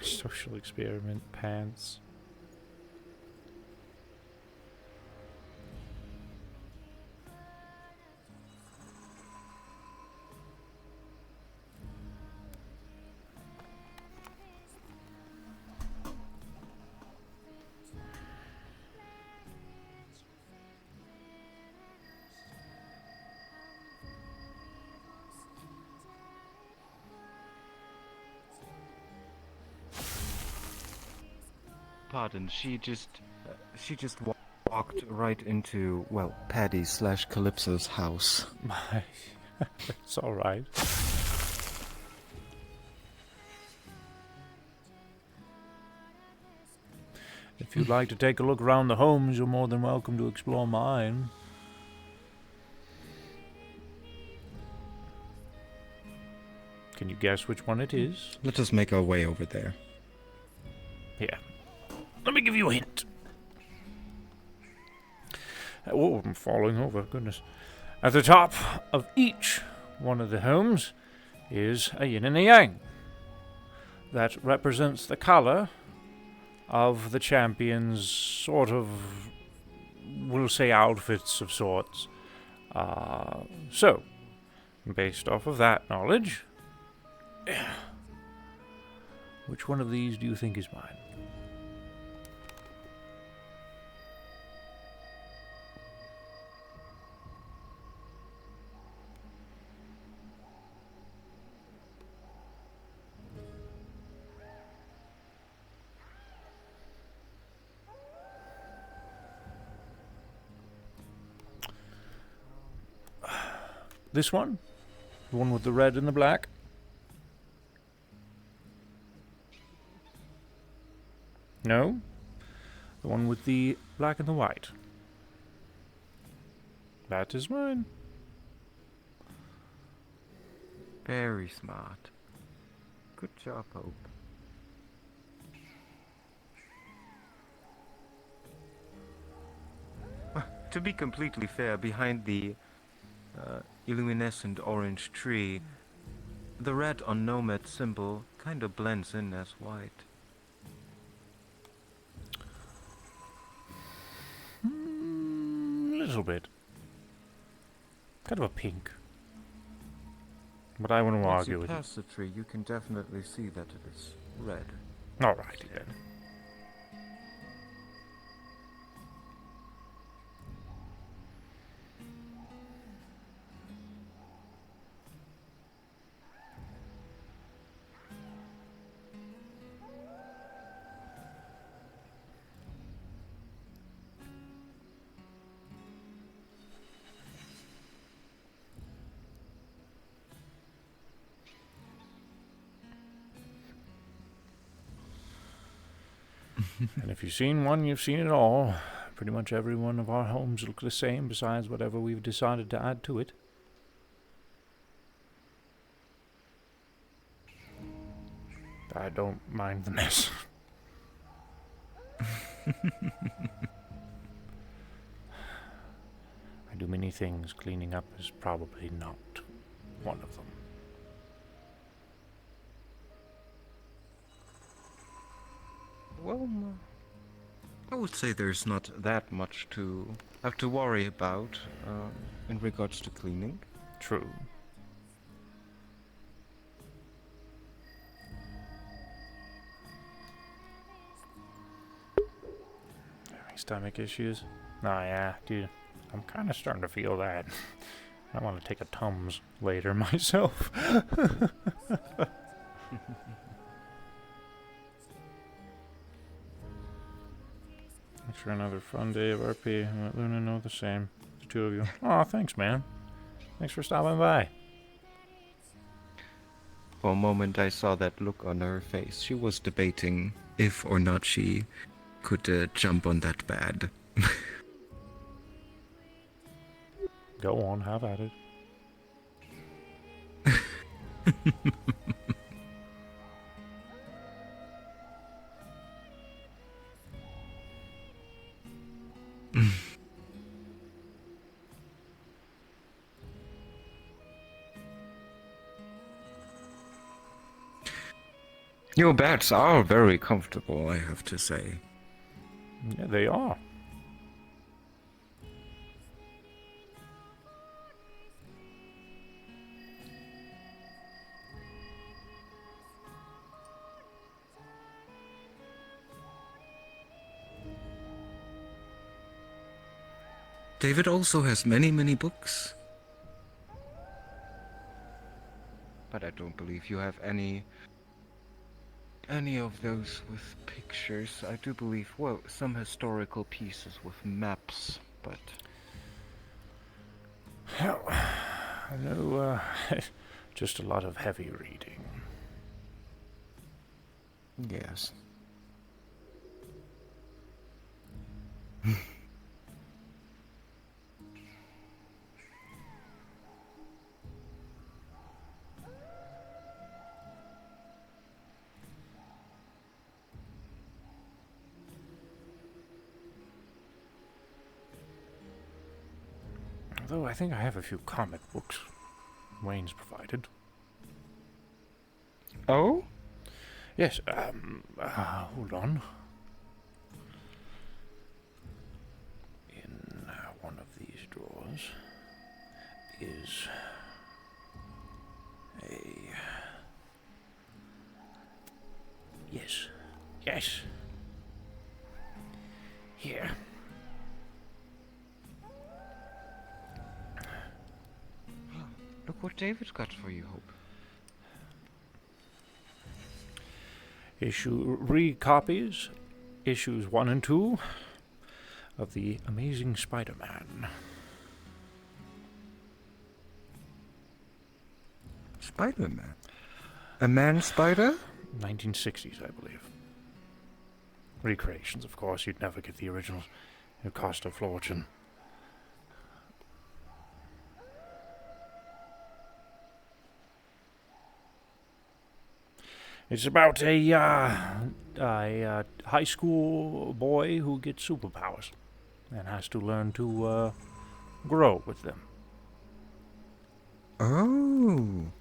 Social experiment pants. Pardon, she just walked right into, well, Paddy/Calypso's house. It's alright. If you'd like to take a look around the homes, you're more than welcome to explore mine. Can you guess which one it is? Let us make our way over there. Here. Let me give you a hint. Oh, I'm falling over, goodness. At the top of each one of the homes is a yin and a yang. That represents the color of the champion's sort of, we'll say, outfits of sorts. So, based off of that knowledge, which one of these do you think is mine? This one? The one with the red and the black? No? The one with the black and the white? That is mine. Very smart. Good job, Hope. To be completely fair, behind the illuminescent orange tree, the red on Nomad symbol kind of blends in as white. A little bit. Kind of a pink. But I wouldn't argue with you. Once you pass the tree, you can definitely see that it is red. Alrighty then. And if you've seen one, you've seen it all. Pretty much every one of our homes look the same, besides whatever we've decided to add to it. I don't mind the mess. I do many things. Cleaning up is probably not one of them. Well, I would say there's not that much to have to worry about in regards to cleaning. True. Having stomach issues? Oh yeah, dude. I'm kind of starting to feel that. I want to take a Tums later myself. Thanks for another fun day of RP. Let Luna know the same. The two of you. Aw, thanks, man. Thanks for stopping by. For a moment, I saw that look on her face. She was debating if or not she could jump on that bad. Go on, have at it. Your bats are very comfortable, I have to say. Yeah, they are. David also has many, many books. But I don't believe you have any of those with pictures. I do believe, well, some historical pieces with maps, but... No, just a lot of heavy reading. Yes. Although I think I have a few comic books Wayne's provided. Oh? Yes, hold on. In one of these drawers is a... Yes. Here. Look what David's got for you, Hope. Recopies, issues 1 and 2 of The Amazing Spider-Man. Spider-Man? A man-spider? 1960s, I believe. Recreations, of course. You'd never get the originals. It would cost a fortune. It's about a high school boy who gets superpowers and has to learn to grow with them. Oh.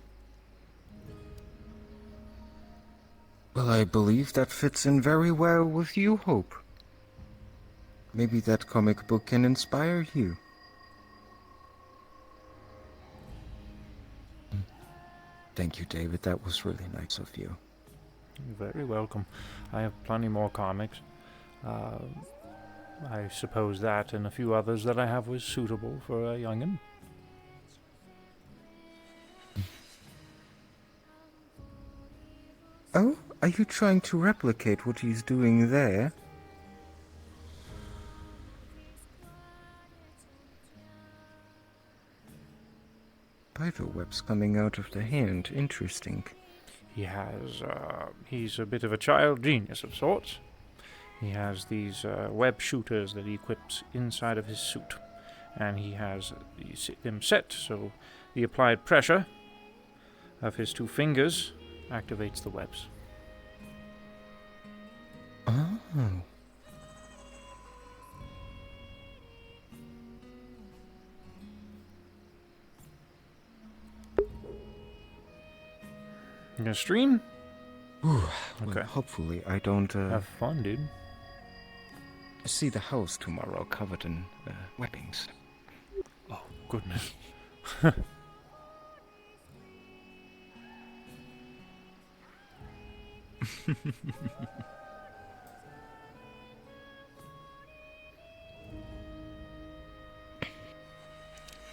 Well, I believe that fits in very well with you, Hope. Maybe that comic book can inspire you. Thank you, David. That was really nice of you. You're very welcome. I have plenty more comics. I suppose that and a few others that I have was suitable for a young'un. Oh, are you trying to replicate what he's doing there? Spiderwebs coming out of the hand. Interesting. He has, he's a bit of a child genius of sorts. He has these web shooters that he equips inside of his suit. And he has them set so the applied pressure of his 2 fingers activates the webs. Oh. You gonna stream? Ooh, well, Okay. hopefully I don't Have fun, dude. see the house tomorrow covered in weapons. Oh, goodness.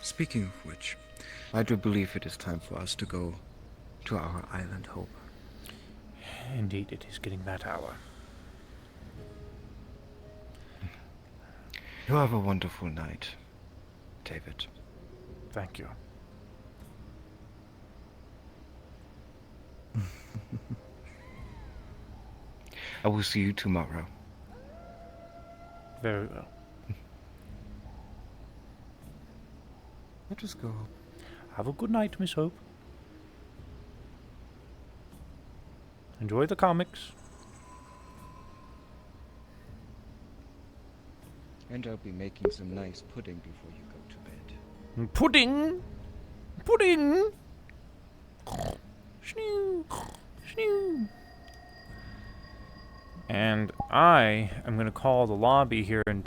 Speaking of which, I do believe it is time for us to go to our island hope. Indeed, it is getting that hour. You have a wonderful night, David. Thank you. I will see you tomorrow. Very well. Let us go. Have a good night, Miss Hope. Enjoy the comics. And I'll be making some nice pudding before you go to bed. Pudding! Pudding! Snoo! Snoo! And I am going to call the lobby here in